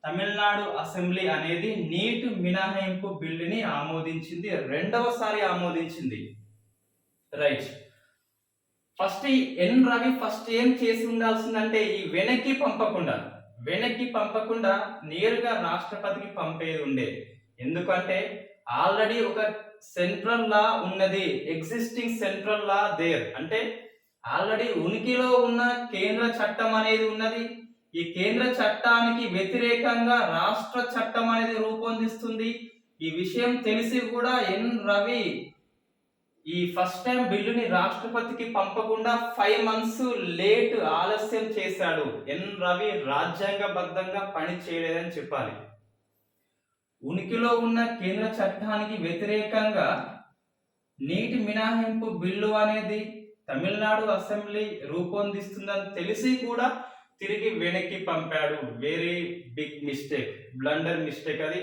తమిళనాడు అసెంబ్లీ అనేది నీట్ మినహాయింపు బిల్లుని ఆమోదించింది, రెండవసారి ఆమోదించింది. రైట్. ఫస్ట్ ఎన్ రవి ఫస్ట్ ఏం చేసి ఉండాల్సిందంటే ఈ వెనక్కి పంపకుండా నేరుగా రాష్ట్రపతికి పంపేది ఉండే. ఎందుకంటే ఆల్రెడీ ఒక సెంట్రల్ లా ఉన్నది, ఎగ్జిస్టింగ్ సెంట్రల్ లా దేర్, అంటే ఆల్రెడీ ఉనికిలో ఉన్న కేంద్ర చట్టం అనేది ఉన్నది. ఈ కేంద్ర చట్టానికి వ్యతిరేకంగా రాష్ట్ర చట్టం అనేది రూపొందిస్తుంది. ఈ విషయం తెలిసి కూడా ఎన్ రవి ఈ ఫస్ట్ టైం బిల్లుని రాష్ట్రపతికి పంపకుండా 5 months లేట్ ఆలస్యం చేశాడు. ఎన్ రవి రాజ్యాంగబద్ధంగా పని చేయలేదని చెప్పాలి. ఉనికిలో ఉన్న కేంద్ర చట్టానికి వ్యతిరేకంగా నీటి మినహాయింపు బిల్లు అనేది తమిళనాడు అసెంబ్లీ రూపొందిస్తుందని తెలిసి కూడా తిరిగి వెనక్కి పంపాడు. Very big mistake, blunder mistake అది.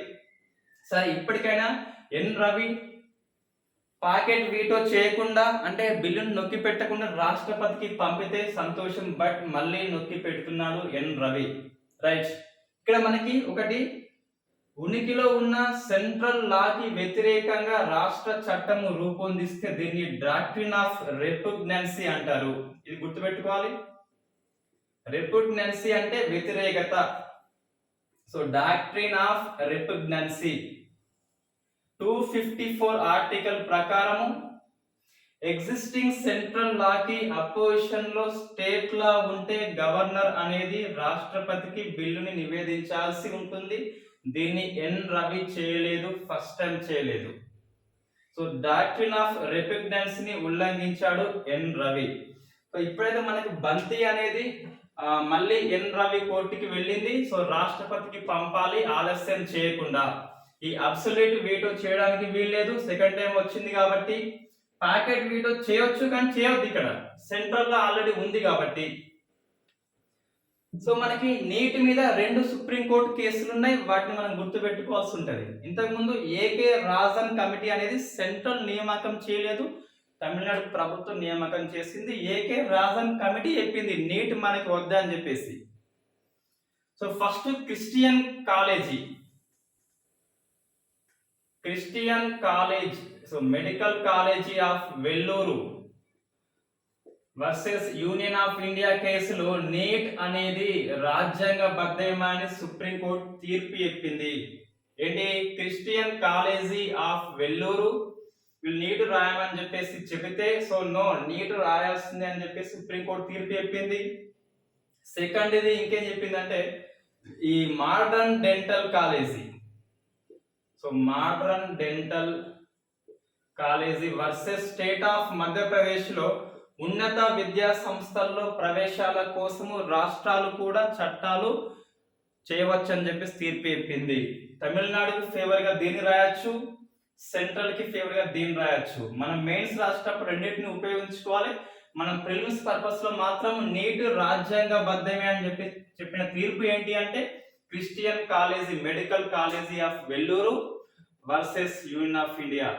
సరే, ఇప్పటికైనా ఎన్ రవి పాకెట్ వీటో చేయకుండా, అంటే బిల్లును నొక్కి పెట్టకుండా రాష్ట్రపతికి పంపితే సంతోషం, బట్ మళ్ళీ నొక్కి పెడుతున్నాడు ఎన్ రవి. రైట్. ఇక్కడ మనకి ఒకటి ఉనికిలో ఉన్న సెంట్రల్ లాకి వ్యతిరేకంగా రాష్ట్ర చట్టము రూపొందిస్తే దీన్ని డాక్ట్రిన్ ఆఫ్ రెపుగ్నెన్సీ అంటారు. ఇది గుర్తుపెట్టుకోవాలి. రెపుగ్నెన్సీ అంటే వ్యతిరేకత. సో డాక్ట్రిన్ ఆఫ్ రెపుగ్నెన్సీ 254 ఆర్టికల్ ప్రకారము ఎగ్జిస్టింగ్ సెంట్రల్ లాకి అపోజిషన్ లో స్టేట్ లా ఉంటే గవర్నర్ అనేది రాష్ట్రపతికి బిల్లుని నివేదించాల్సి ఉంటుంది. దీన్ని ఎన్ రవి చేయలేదు, ఫస్ట్ టైం చేయలేదు. సో డాక్ట్రిన్ ఆఫ్ రిపగ్నెన్స్ ని ఉల్లంఘించాడు ఎన్ రవి. సో ఇప్పుడైతే మనకి బంతి అనేది మళ్ళీ ఎన్ రవి కోర్టుకి వెళ్ళింది. సో రాష్ట్రపతికి పంపాలి ఆలస్యం చేయకుండా. ఈ అబ్సల్యూట్ వీటో చేయడానికి వీల్లేదు, సెకండ్ టైం వచ్చింది కాబట్టి. ప్యాకెట్ వీటో చేయొచ్చు కానీ చేయొద్దు, ఇక్కడ సెంట్రల్ గా ఆల్రెడీ ఉంది కాబట్టి. సో మనకి నీట్ మీద 2 సుప్రీంకోర్టు కేసులు ఉన్నాయి, వాటిని మనం గుర్తుపెట్టుకోవాల్సి ఉంటుంది. ఇంతకుముందు ఏకే రాజన్ కమిటీ అనేది సెంట్రల్ నియామకం చేయలేదు, తమిళనాడు ప్రభుత్వం నియామకం చేసింది. ఏకే రాజన్ కమిటీ చెప్పింది నీట్ మనకి వద్దా అని చెప్పేసి. So first Christian college, so medical college of Vellore versus union of India కేసులో నీట్ అనేది రాజ్యాంగబద్ధమని సుప్రీంకోర్టు తీర్పు చెప్పింది. ఏంటి? క్రిస్టియన్ కాలేజీ ఆఫ్ వెల్లూరు వీళ్ళు నీట్ రాయమని చెప్పేసి చెబితే, సో నో నీట్ రాయాల్సిందే అని చెప్పేసి సుప్రీంకోర్టు తీర్పు చెప్పింది. సెకండ్ ఇది ఇంకేం చెప్పిందంటే, ఈ modern dental college, so modern dental college versus state of Madhya Pradesh లో ఉన్నత విద్యా సంస్థల్లో ప్రవేశాల కోసము రాష్ట్రాలు కూడా చట్టాలు చేయవచ్చు అని చెప్పేసి తీర్పు చెప్పింది. తమిళనాడుకి ఫేవర్ గా దీన్ని రాయొచ్చు, సెంట్రల్ కి ఫేవర్ గా దీన్ని రాయొచ్చు. మనం మెయిన్స్ రాసేటప్పుడు రెండింటిని ఉపయోగించుకోవాలి. మనం ప్రిలిమ్స్ పర్పస్ లో మాత్రం నీట్ రాజ్యాంగబద్ధమే అని చెప్పిన తీర్పు ఏంటి అంటే, Christian college medical college of Vellore versus union of India.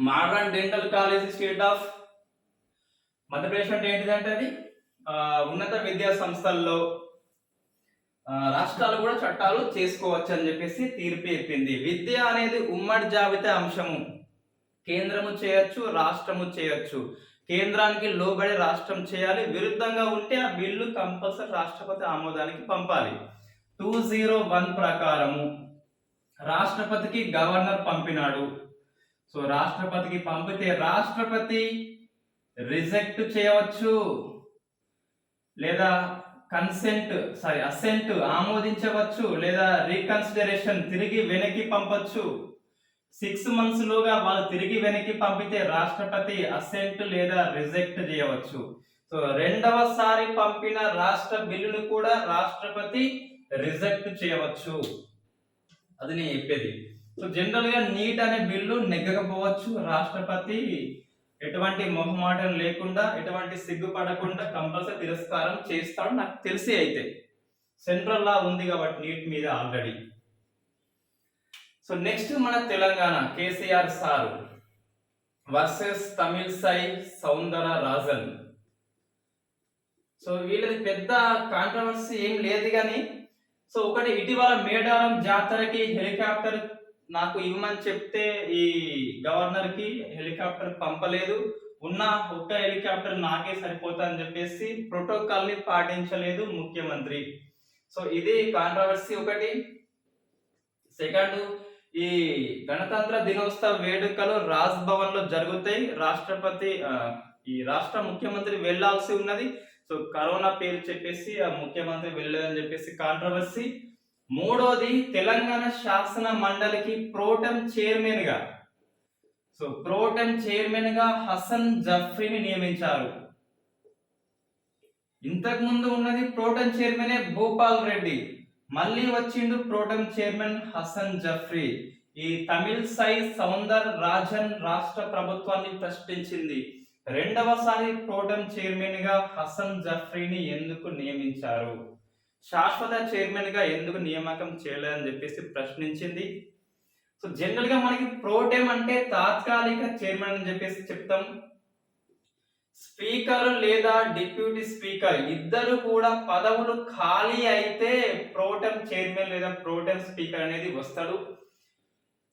Modern dental college state of Madhya Pradesh అంటే ఏంటిదంటే, అది ఉన్నత విద్యా సంస్థల్లో రాష్ట్రాలు కూడా చట్టాలు చేసుకోవచ్చు అని చెప్పేసి తీర్పు చెప్పింది. విద్య అనేది ఉమ్మడి జాబితా అంశము, కేంద్రము చేయొచ్చు, రాష్ట్రము చేయొచ్చు. కేంద్రానికి లోబడి రాష్ట్రం చేయాలి, విరుద్ధంగా ఉంటే ఆ బిల్లు కంపల్సరీ రాష్ట్రపతి ఆమోదానికి పంపాలి. 201 ప్రకారము రాష్ట్రపతికి గవర్నర్ పంపినాడు. సో రాష్ట్రపతికి పంపితే రాష్ట్రపతి రిజెక్ట్ చేయవచ్చు, లేదా అసెంట్ ఆమోదించవచ్చు, లేదా రీకన్సిడరేషన్ తిరిగి వెనక్కి పంపొచ్చు. 6 months లోగా వాళ్ళు తిరిగి వెనక్కి పంపితే రాష్ట్రపతి అసెంట్ లేదా రిజెక్ట్ చేయవచ్చు. సో రెండవసారి పంపిన రాష్ట్ర బిల్లును కూడా రాష్ట్రపతి రిజెక్ట్ చేయవచ్చు, అది నేను చెప్పేది. సో జనరల్ గా నీట్ అనే బిల్లు నెగ్గకపోవచ్చు, రాష్ట్రపతి ఎటువంటి మొహమాటం లేకుండా, ఎటువంటి సిగ్గుపడకుండా కంపల్సరీ తిరస్కారం చేస్తాడు నాకు తెలిసి. అయితే సెంట్రల్ లా ఉంది కాబట్టి నీట్ మీద ఆల్రెడీ. సో నెక్స్ట్ మన Telangana KCR sir versus Tamilisai Soundararajan. So వీళ్ళది పెద్ద కాంట్రవర్సీ ఏం లేదు కానీ, సో ఒకటి ఇటీవల మేడారం జాతరకి హెలికాప్టర్ నాకు ఇవ్వమని చెప్తే ఈ గవర్నర్ కి హెలికాప్టర్ పంపలేదు, ఉన్న ఒక్క హెలికాప్టర్ నాకే సరిపోతా అని చెప్పేసి ప్రోటోకాల్ ని పాటించలేదు ముఖ్యమంత్రి. సో ఇది కాంట్రవర్సీ ఒకటి. సెకండ్, ఈ గణతంత్ర దినోత్సవ వేడుకలు రాజ్ భవన్ లో జరుగుతాయి, ఈ రాష్ట్ర ముఖ్యమంత్రి వెళ్లాల్సి ఉన్నది. సో కరోనా పేరు చెప్పేసి ఆ ముఖ్యమంత్రి వెళ్ళలేదని చెప్పేసి కాంట్రవర్సీ. మూడోది, తెలంగాణ శాసన మండలికి ప్రోటెం చైర్మన్ గా హసన్ జఫ్రీని నియమించారు. ఇంతకు ముందు ఉన్నది ప్రోటెం చైర్మనే భూపాల్ రెడ్డి, మళ్ళీ వచ్చిండు ప్రోటెం చైర్మన్ హసన్ జఫ్రీ. ఈ తమిళసై సౌందరరాజన్ రాష్ట్ర ప్రభుత్వాన్ని ప్రశ్నించింది, రెండవసారి ప్రోటెం చైర్మన్ గా హసన్ జఫ్రీని ఎందుకు నియమించారు, శాశ్వత చైర్మన్ గా ఎందుకు నియామకం చేయలేదని చెప్పేసి ప్రశ్నించింది. సో జనరల్ గా మనకి ప్రోటెం అంటే తాత్కాలిక చైర్మన్ అని చెప్పేసి చెప్తాం. స్పీకర్ లేదా డిప్యూటీ స్పీకర్ ఇద్దరు కూడా పదవులు ఖాళీ అయితే ప్రోటెం చైర్మన్ లేదా ప్రోటెం స్పీకర్ అనేది వస్తాడు.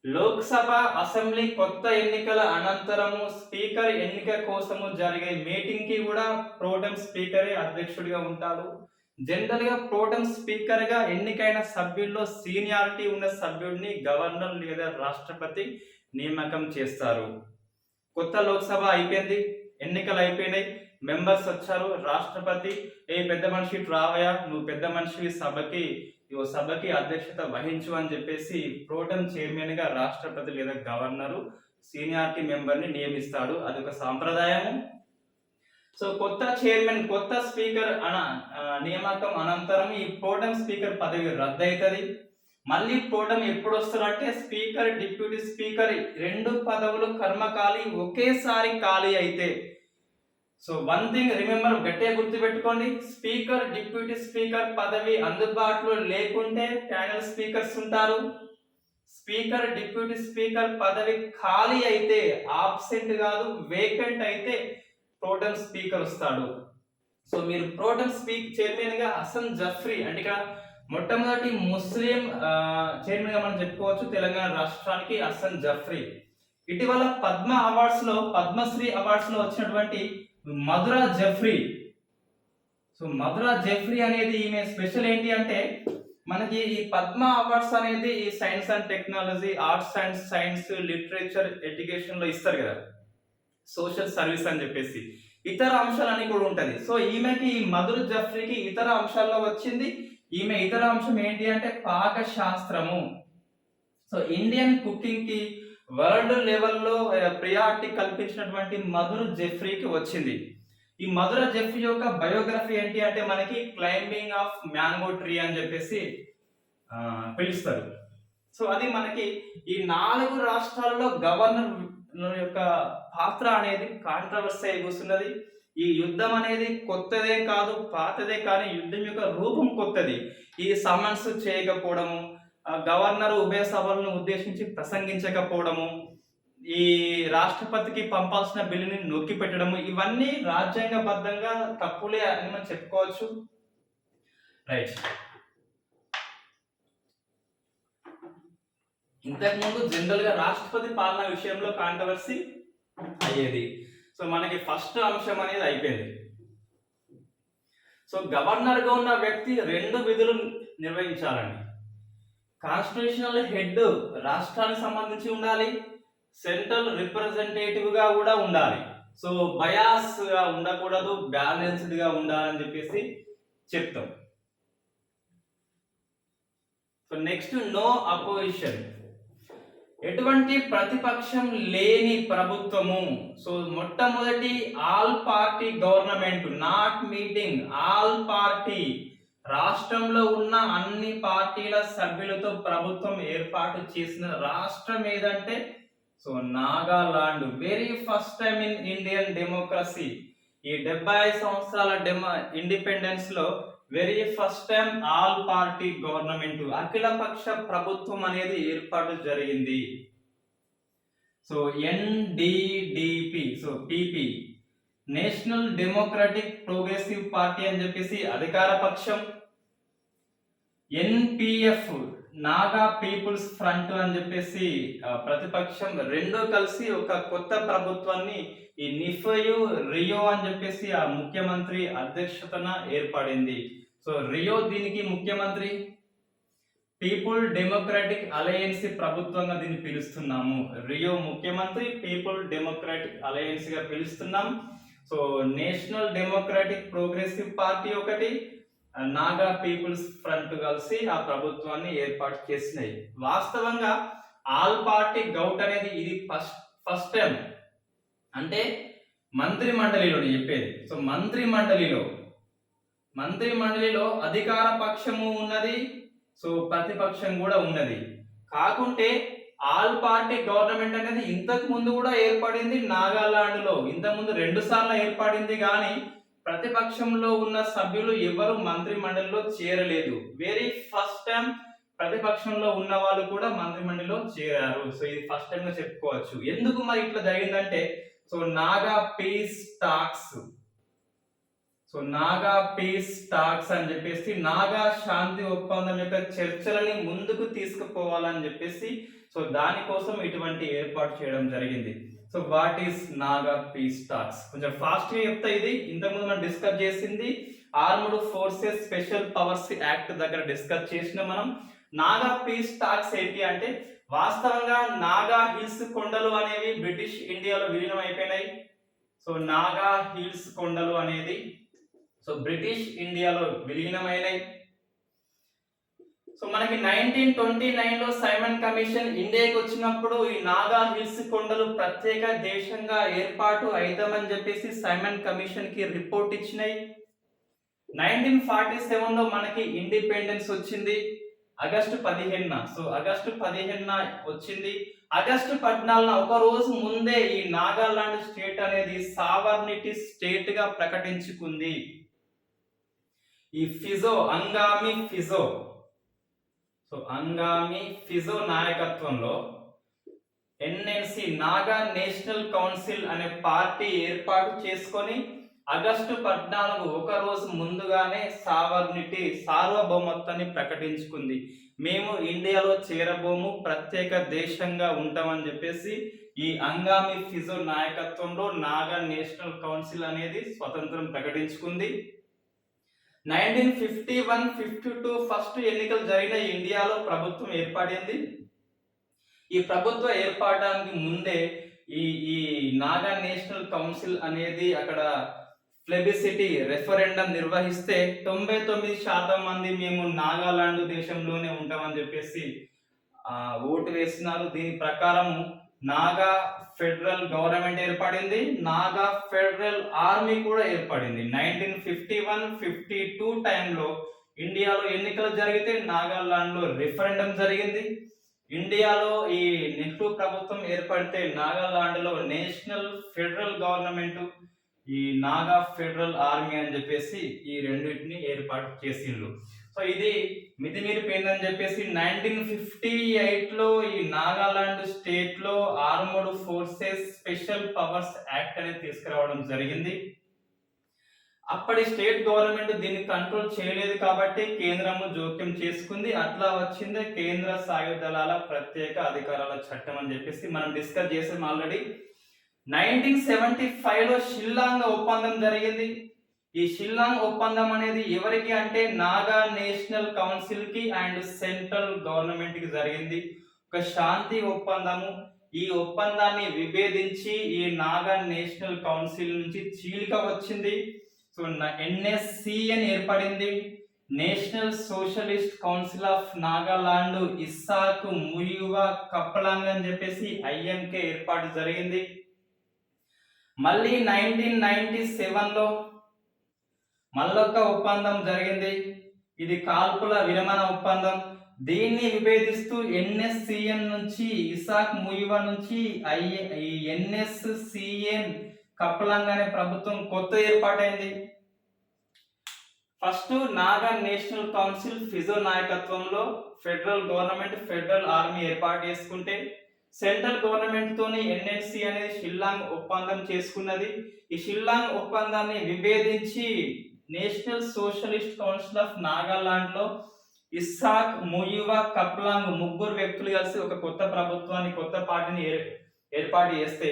లోక్సభ అసెంబ్లీ కొత్త ఎన్నికల అనంతరము స్పీకర్ ఎన్నిక కోసము జరిగే మీటింగ్ కి కూడా ప్రోటెం స్పీకరే అధ్యక్షుడిగా ఉంటాడు. జనరల్ గా ప్రోటెం స్పీకర్ గా ఎన్నికైన సభ్యుల్లో సీనియారిటీ ఉన్న సభ్యుడిని గవర్నర్ లేదా రాష్ట్రపతి నియామకం చేస్తారు. కొత్త లోక్సభ అయిపోయింది, ఎన్నికలు అయిపోయినాయి, మెంబర్స్ వచ్చారు. రాష్ట్రపతి ఏ పెద్ద మనిషి రావయా, నువ్వు పెద్ద మనిషివి, సభకి అధ్యక్షత వహించు అని చెప్పేసి ప్రోటెం చైర్మన్ గా రాష్ట్రపతి లేదా గవర్నరు సీనియారిటీ మెంబర్ ని నియమిస్తాడు. అదొక సాంప్రదాయము. సో కొత్త చైర్మన్, కొత్త స్పీకర్ నియామకం అనంతరం ఈ ప్రోటెం స్పీకర్ పదవి రద్దవుతుంది. మళ్ళీ ప్రోటెం ఎప్పుడు వస్తారంటే స్పీకర్, డిప్యూటీ స్పీకర్ రెండు పదవులు కర్మకాలి ఒకేసారి ఖాళీ అయితే. సో వన్ థింగ్ రిమెంబర్, గట్టిగా గుర్తుపెట్టుకోండి, స్పీకర్, డిప్యూటీ స్పీకర్ పదవి అందుబాటులో లేకుంటే ప్యానెల్ స్పీకర్స్ ఉంటారు. స్పీకర్, డిప్యూటీ స్పీకర్ పదవి ఖాళీ అయితే, ఆబ్సెంట్ కాదు వేకెంట్ అయితే ప్రోటెం స్పీకర్ వస్తాడు. సో మీరు ప్రోటెం చైర్మన్ గా హసన్ జఫ్రీ, అంటే ఇక్కడ మొట్టమొదటి ముస్లిం చైర్మన్ గా మనం చెప్పుకోవచ్చు తెలంగాణ రాష్ట్రానికి హసన్ జఫ్రీ. ఇటీవల పద్మశ్రీ అవార్డ్స్ లో వచ్చినటువంటి Madhur Jaffrey. So Madhur Jaffrey అనేది ఈమె స్పెషల్ ఏంటి అంటే, మనకి ఈ పద్మ అవార్డ్స్ అనేది ఈ science and technology, arts and science, literature, education లో ఇస్తారు కదా, సోషల్ సర్వీస్ అని చెప్పేసి ఇతర అంశాలన్నీ కూడా ఉంటది. సో ఈమెకి, ఈ మధుర జఫ్రీకి ఇతర అంశాల్లో వచ్చింది. ఈమె ఇతర అంశం ఏంటి అంటే పాకశాస్త్రము. సో ఇండియన్ కుకింగ్ కి వరల్డ్ లెవెల్లో ప్రియారిటీ కల్పించినటువంటి మధుర జెఫ్రీకి వచ్చింది. ఈ మధుర జెఫ్రీ యొక్క బయోగ్రఫీ ఏంటి అంటే మనకి క్లైంబింగ్ ఆఫ్ మ్యాంగో ట్రీ అని చెప్పేసి పిలుస్తారు. సో అది మనకి ఈ 4 రాష్ట్రాలలో గవర్నర్ యొక్క పాత్ర అనేది కాంట్రవర్సీ అయి కూర్చున్నది. ఈ యుద్ధం అనేది కొత్తదే కాదు, పాతదే, కానీ యుద్ధం యొక్క రూపం కొత్తది. ఈ సమన్స్ చేయకపోవడము, గవర్నర్ ఉభయ సభలను ఉద్దేశించి ప్రసంగించకపోవడము, ఈ రాష్ట్రపతికి పంపాల్సిన బిల్లుని నొక్కి పెట్టడము, ఇవన్నీ రాజ్యాంగబద్ధంగా తప్పులే అని మనం చెప్పుకోవచ్చు. రైట్. ఇంతకుముందు జనరల్ గా రాష్ట్రపతి పాలన విషయంలో కాంట్రవర్సీ అయ్యేది. సో మనకి ఫస్ట్ అంశం అనేది అయిపోయింది. సో గవర్నర్ గా ఉన్న వ్యక్తి 2 విధులు నిర్వహించాలండి. కాన్స్టిట్యూషనల్ హెడ్ రాష్ట్రానికి సంబంధించి ఉండాలి, సెంట్రల్ రిప్రజెంటేటివ్ గా కూడా ఉండాలి. సో బయాస్ గా ఉండకూడదు, బ్యాలెన్స్డ్ గా ఉండాలని చెప్పేసి చెప్తాం. సో నెక్స్ట్, నో అపోజిషన్, ఎటువంటి ప్రతిపక్షం లేని ప్రభుత్వము. సో మొట్టమొదటి all party government, not meeting, all party, రాష్ట్రంలో ఉన్న అన్ని పార్టీల సభ్యులతో ప్రభుత్వం ఏర్పాటు చేసిన రాష్ట్రం ఏదంటే so Nagaland. Very first time in Indian democracy, ఈ 75 సంవత్సరాల ఇండిపెండెన్స్ లో very first time all party government, అఖిలపక్ష ప్రభుత్వం అనేది ఏర్పాటు జరిగింది. So NDDP, so PP, national democratic progressive party అని చెప్పేసి అధికార పక్షం, ఎన్పిఎఫ్, నాగా పీపుల్స్ ఫ్రంట్ అని చెప్పేసి ప్రతిపక్షం. రెండో కలిసి ఒక కొత్త ప్రభుత్వాన్ని, ఈ నిఫయు రియో అని చెప్పేసి ఆ ముఖ్యమంత్రి అధ్యక్షతన ఏర్పడింది. సో రియో దీనికి ముఖ్యమంత్రి, పీపుల్ డెమోక్రాటిక్ అలయన్స్ ప్రభుత్వంగా దీన్ని పిలుస్తున్నాము. రియో ముఖ్యమంత్రి, పీపుల్ డెమోక్రాటిక్ అలయన్స్ గా పిలుస్తున్నాం. So national democratic progressive party ఒకటి, నాగా పీపుల్స్ ఫ్రంట్ కలిసి ఆ ప్రభుత్వాన్ని ఏర్పాటు చేసినాయి. వాస్తవంగా ఆల్ పార్టీ గౌట్ అనేది ఇది ఫస్ట్ టైం, అంటే మంత్రి మండలిలో చెప్పేది. సో మంత్రి మండలిలో అధికార పక్షము ఉన్నది, సో ప్రతిపక్షం కూడా ఉన్నది. కాకుంటే ఆల్ పార్టీ గవర్నమెంట్ అనేది ఇంతకు ముందు కూడా ఏర్పడింది నాగాలాండ్ లో. ఇంతకు ముందు 2 సార్లు ఏర్పడింది, కానీ ప్రతిపక్షంలో ఉన్న సభ్యులు ఎవరు మంత్రి మండలిలో చేరలేదు. వెరీ ఫస్ట్ టైం ప్రతిపక్షంలో ఉన్న వాళ్ళు కూడా మంత్రి మండలిలో చేరారు. సో ఇది ఫస్ట్ టైం గా చెప్పుకోవచ్చు. ఎందుకు మరి ఇట్లా జరిగిందంటే, so Naga piece talks, so Naga piece talks అని చెప్పేసి నాగా శాంతి ఒప్పందం యొక్క చర్చలని ముందుకు తీసుకుపోవాలని చెప్పేసి, సో దానికోసం ఇటువంటి ఏర్పాటు చేయడం జరిగింది. So what is Naga piece talks? కొంచెం ఫాస్ట్ గా చెప్తా. ఇది ఇంతకుముందు మనం డిస్కస్ చేసింది armed forces special powers act దగ్గర డిస్కస్ చేసిన మనం. నాగా పీస్ టాక్స్ ఏంటి అంటే, వాస్తవంగా నాగా హిల్స్ కొండలు అనేవి బ్రిటిష్ ఇండియాలో విలీనం అయిపోయినాయి. సో నాగా హిల్స్ కొండలు అనేది సో బ్రిటిష్ ఇండియాలో విలీనమైనాయి. సో మనకి 1929లో సైమన్ కమిషన్ ఇండియాకి వచ్చినప్పుడు ఈ నాగా హిల్స్ కొండలు ప్రత్యేక దేశంగా ఏర్పాటు అవుతామని చెప్పేసి సైమన్ కమిషన్ కి రిపోర్ట్ ఇచ్చినాయి. 1947లో మనకి ఇండిపెండెన్స్ వచ్చింది ఆగస్టు 15న. సో ఆగస్టు 15న వచ్చింది. ఆగస్టు 14న ఒక రోజు ముందే ఈ నాగాలాండ్ స్టేట్ అనేది సావర్నిటీ స్టేట్ గా ప్రకటించుకుంది. ఈ అంగామి ఫిజో నాయకత్వంలో ఎన్ఎన్సి నాగా నేషనల్ కౌన్సిల్ అనే పార్టీ ఏర్పాటు చేసుకొని ఆగస్టు 14 ఒక రోజు ముందుగానే సార్వభౌమత్వాన్ని ప్రకటించుకుంది. మేము ఇండియాలో చేరబోము, ప్రత్యేక దేశంగా ఉంటామని చెప్పేసి ఈ అంగామి ఫిజో నాయకత్వంలో నాగా నేషనల్ కౌన్సిల్ అనేది స్వతంత్రం ప్రకటించుకుంది. 1951-52 ఫస్ట్ ఎన్నికలు జరిగిన ఇండియాలో ప్రభుత్వం ఏర్పడింది. ఈ ప్రభుత్వ ఏర్పడడానికి ముందే ఈ నాగా నేషనల్ కౌన్సిల్ అనేది అక్కడ ప్లెబిసిటీ రెఫరెండం నిర్వహిస్తే 99% మంది మేము నాగాలాండ్ దేశంలోనే ఉంటామని చెప్పేసి ఓటు వేస్తున్నారు. దీని ప్రకారం నాగా ఫెడరల్ గవర్నమెంట్ ఏర్పడింది, నాగా ఫెడరల్ ఆర్మీ కూడా ఏర్పడింది. 1951-52 టైంలో ఇండియాలో ఎన్నికలు జరిగితే నాగాలాండ్ లో రిఫరెండం జరిగింది. ఇండియాలో ఈ నెహ్రూ ప్రభుత్వం ఏర్పడితే నాగాలాండ్ లో నేషనల్ ఫెడరల్ గవర్నమెంట్, ఈ నాగా ఫెడరల్ ఆర్మీ అని చెప్పేసి ఈ రెండింటిని ఏర్పాటు చేసిండ్రు. సో ఇది మితిమీరిపోయిందని చెప్పేసి 1958లో ఈ నాగాలాండ్ స్టేట్ లో armed forces special powers act అనేది తీసుకురావడం జరిగింది. అప్పటి స్టేట్ గవర్నమెంట్ దీన్ని కంట్రోల్ చేయలేదు కాబట్టి కేంద్రము జోక్యం చేసుకుంది. అట్లా వచ్చిందే కేంద్ర సాయుధ దళాల ప్రత్యేక అధికారాల చట్టం అని చెప్పేసి మనం డిస్కస్ చేసాం ఆల్రెడీ. 1975లో షిల్లాంగ్ ఒప్పందం జరిగింది. ఈ షిల్లాంగ్ ఒప్పందం అనేది ఎవరికి అంటే నాగా నేషనల్ కౌన్సిల్ కి అండ్ సెంట్రల్ గవర్నమెంట్ కి జరిగింది. ఒక శాంతి ఒప్పందము. ఈ ఒప్పందాన్ని విభేదించి ఈ నాగా నేషనల్ కౌన్సిల్ నుంచి చీలిక వచ్చింది. సో ఎన్ఎస్సిఎన్ ఏర్పడింది. National socialist council of Nagaland Isak Muivah Khaplang అని చెప్పేసి ఐఎంకే ఏర్పాటు జరిగింది. మళ్ళీ 1997లో మళ్ళొక్క ఒప్పందం జరిగింది. ఇది కాల్పుల విరమణ ఒప్పందం. దీన్ని విభేదిస్తూ ఎన్ఎస్సిఎన్ నుంచి ఇసాక్ ముయివా నుంచి ఎన్ఎస్సిఎన్ కప్లాంగ్ అనే ప్రభుత్వం కొత్త ఏర్పాటైంది. First Naga national council Phizo నాయకత్వంలో ఫెడరల్ గవర్నమెంట్ ఫెడరల్ ఆర్మీ ఏర్పాటు చేసుకుంటే సెంట్రల్ గవర్నమెంట్ తోని ఎన్ఎన్సి అనేది షిల్లాంగ్ ఒప్పందం చేసుకున్నది. ఈ షిల్లాంగ్ ఒప్పందాన్ని విభేదించి national socialist council of Nagaland లో ఇస్సాక్ ముయువా కప్లాంగ్ ముగ్గురు వ్యక్తులు కలిసి ఒక కొత్త ప్రభుత్వాన్ని కొత్త పార్టీని ఏర్పాటు చేస్తే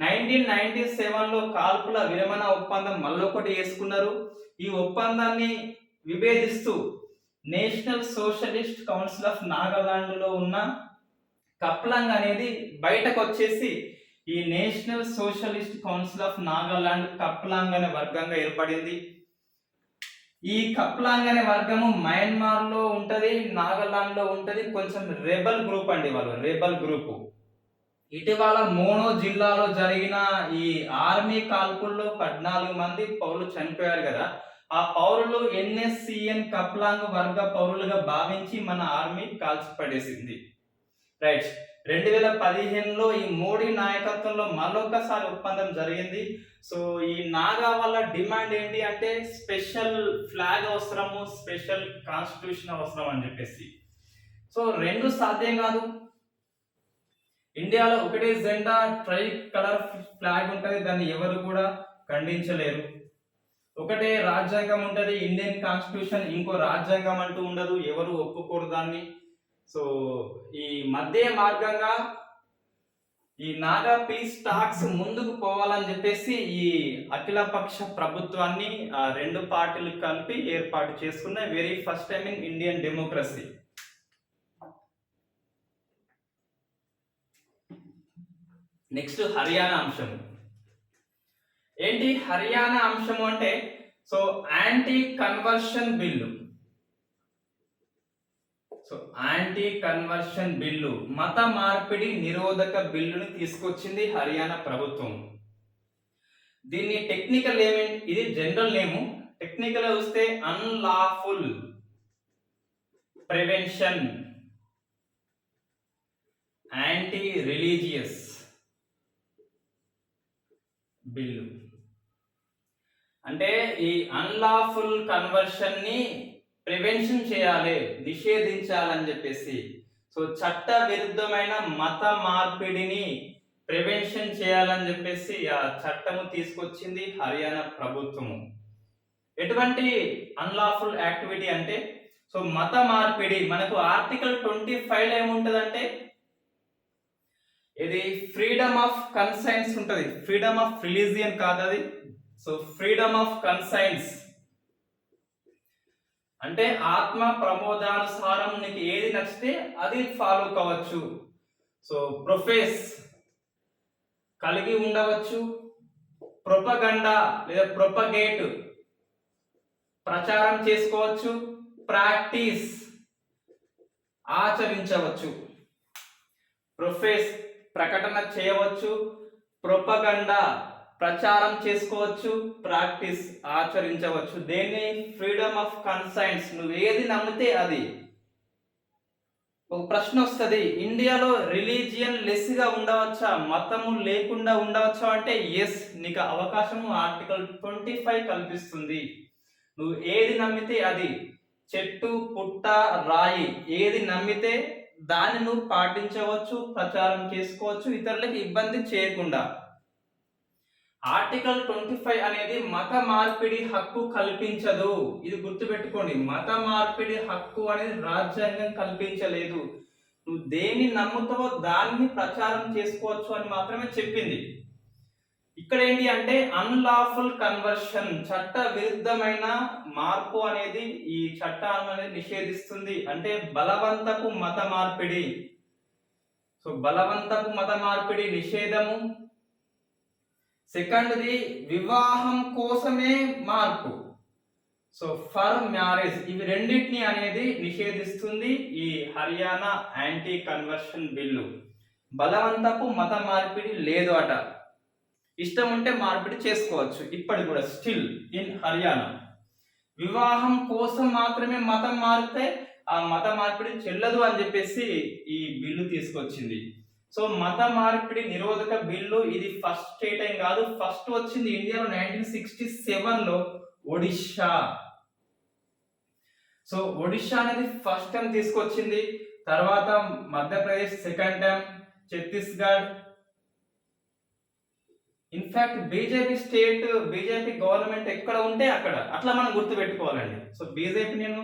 1997లో కాల్పుల విరమణ ఒప్పందం మళ్ళొకటి వేసుకున్నారు. ఈ ఒప్పందాన్ని విభేదిస్తూ national socialist council of Nagaland లో ఉన్న కప్లాంగ్ అనేది బయటకు వచ్చేసి ఈ national socialist council of Nagaland Khaplang అనే వర్గంగా ఏర్పడింది. ఈ కప్లాంగ్ అనే వర్గము మయన్మార్ లో ఉంటది, నాగాలాండ్ లో ఉంటది. కొంచెం రెబల్ గ్రూప్ అండి, వాళ్ళు రెబల్ గ్రూప్. ఇటీవల మోనో జిల్లాలో జరిగిన ఈ ఆర్మీ కాల్పుల్లో 14 మంది పౌరులు చనిపోయారు కదా. ఆ పౌరులు ఎన్ఎస్సిఎన్ కప్లాంగ్ వర్గ పౌరులుగా భావించి మన ఆర్మీ కాల్చిపడేసింది. రైట్. 2015లో ఈ మోడీ నాయకత్వంలో మరొకసారి ఒప్పందం జరిగింది. సో ఈ నాగా వాళ్ళ డిమాండ్ ఏంటి అంటే స్పెషల్ ఫ్లాగ్ అవసరము, స్పెషల్ కాన్స్టిట్యూషన్ అవసరం అని చెప్పేసి. సో రెండు సాధ్యం కాదు. ఇండియాలో ఒకటే జెండా ట్రై కలర్ ఫ్లాగ్ ఉంటది, దాన్ని ఎవరు కూడా ఖండించలేరు. ఒకటే రాజ్యాంగం ఉంటది, ఇండియన్ కాన్స్టిట్యూషన్. ఇంకో రాజ్యాంగం అంటూ ఉండదు, ఎవరు ఒప్పుకోరు దాన్ని. సో ఈ మధ్య మార్గంగా ఈ నాగా పీస్ టాక్స్ ముందుకు పోవాలని చెప్పేసి ఈ అఖిలపక్ష ప్రభుత్వాన్ని రెండు పార్టీలు కలిపి ఏర్పాటు చేసుకున్న very first time in Indian democracy. Next Haryana అంశం. ఏంటి హర్యానా అంశము అంటే so anti conversion bill. So anti conversion bill, మత మార్పిడి నిరోధక బిల్లుని తీసుకొచ్చింది హర్యానా ప్రభుత్వం. దీన్ని టెక్నికల్ ఏమేంటి, ఇది జనరల్ నేము, టెక్నికల్ వస్తే unlawful prevention anti religious bill. అంటే ఈ అన్లాఫుల్ కన్వర్షన్ ని ప్రివెన్షన్ చేయాలి, నిషేధించాలని చెప్పేసి, సో చట్ట విరుద్ధమైన మత మార్పిడిని ప్రివెన్షన్ చేయాలని చెప్పేసి ఆ చట్టము తీసుకొచ్చింది హర్యానా ప్రభుత్వము. ఎటువంటి అన్లాఫుల్ యాక్టివిటీ అంటే సో మత మార్పిడి, మనకు ఆర్టికల్ 25 ఏముంటదంటే ఇది ఫ్రీడమ్ ఆఫ్ కన్సైన్స్ ఉంటది, ఫ్రీడమ్ ఆఫ్ రిలీజియన్ కాదు అది. సో ఫ్రీడమ్ ఆఫ్ కన్సైన్స్ అంటే ఆత్మ ప్రమోదానుసారం నీకు ఏది నచ్చితే అది ఫాలో కావచ్చు. సో ప్రొఫెస్ కలిగి ఉండవచ్చు, ప్రొపగండా లేదా ప్రొపగేట్ ప్రచారం చేసుకోవచ్చు, ప్రాక్టీస్ ఆచరించవచ్చు. ప్రొఫెస్ ప్రకటన చేయవచ్చు, ప్రొపగండా ప్రచారం చేసుకోవచ్చు, ప్రాక్టీస్ ఆచరించవచ్చు. దేన్ని ఫ్రీడమ్ ఆఫ్ కన్సైన్స్, నువ్వు ఏది నమ్మితే అది. ఒక ప్రశ్న వస్తుంది, ఇండియాలో రిలీజియన్ లెస్ గా ఉండవచ్చా, మతము లేకుండా ఉండవచ్చా అంటే ఎస్, నీకు అవకాశము ఆర్టికల్ 25 కల్పిస్తుంది. నువ్వు ఏది నమ్మితే అది, చెట్టు పుట్ట రాయి ఏది నమ్మితే దాన్ని నువ్వు పాటించవచ్చు, ప్రచారం చేసుకోవచ్చు, ఇతరులకు ఇబ్బంది చేయకుండా. ఆర్టికల్ 25 అనేది మత మార్పిడి హక్కు కల్పించదు, ఇది గుర్తుపెట్టుకోండి. మత మార్పిడి హక్కు అనేది రాజ్యాంగం కల్పించలేదు. నువ్వు దేన్ని నమ్ముతావో దాన్ని ప్రచారం చేసుకోవచ్చు అని మాత్రమే చెప్పింది. ఇక్కడ ఏంటి అంటే అన్లాఫుల్ కన్వర్షన్, చట్ట విరుద్ధమైన మార్పు అనేది ఈ చట్టాలను అనేది నిషేధిస్తుంది. అంటే బలవంతపు మత మార్పిడి, సో బలవంతపు మత మార్పిడి నిషేధము. సెకండ్ది వివాహం కోసమే మార్పు, సో ఫర్ మ్యారేజ్, ఇవి రెండింటిని అనేది నిషేధిస్తుంది ఈ హర్యానా యాంటీ కన్వర్షన్ బిల్లు. బలవంతపు మత మార్పిడి లేదు అట, ఇష్టం ఉంటే మార్పిడి చేసుకోవచ్చు. ఇప్పటి కూడా స్టిల్ ఇన్ హర్యానా వివాహం కోసం మాత్రమే మతం మారితే ఆ మత మార్పిడి చెల్లదు అని చెప్పేసి ఈ బిల్లు తీసుకొచ్చింది. సో మత మార్పిడి నిరోధక బిల్లు ఇది ఫస్ట్ స్టేట్ ఏం కాదు, ఫస్ట్ వచ్చింది ఇండియాలో 1967లో ఒడిషా. సో ఒడిషా అనేది ఫస్ట్ టైం తీసుకొచ్చింది, తర్వాత Madhya Pradesh second time, Chhattisgarh. In fact BJP government ఎక్కడ ఉంటే అక్కడ, అట్లా మనం గుర్తు పెట్టుకోవాలండి. సో బీజేపీ నేను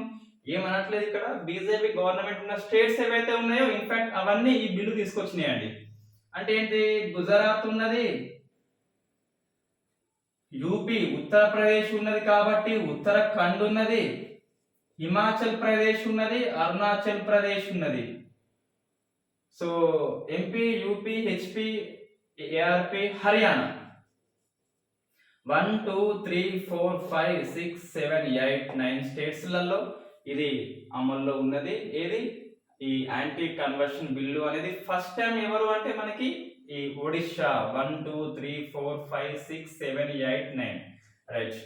ఏమనట్లేదు, ఇక్కడ బీజేపీ గవర్నమెంట్ ఉన్న స్టేట్స్ ఏవైతే ఉన్నాయో ఇన్ఫాక్ట్ అవన్నీ ఈ బిల్లు తీసుకొచ్చినాయండి. అంటే ఏంటి, గుజరాత్ ఉన్నది, యూపీ ఉత్తరప్రదేశ్ ఉన్నది కాబట్టి ఉత్తరాఖండ్ ఉన్నది, హిమాచల్ ప్రదేశ్ ఉన్నది, అరుణాచల్ ప్రదేశ్ ఉన్నది. So MP, UP, HP, ARP, Haryana 1 2 3 4 5 6 7 8 9 స్టేట్స్లలో ఇది అమల్లో ఉన్నది. ఏది ఈ యాంటీ కన్వర్షన్ బిల్లు అనేది ఫస్ట్ టైం ఎవరు అంటే మనకి ఈ ఒడిషా. 1 2 3 4 5 6 7 8 9 రైట్.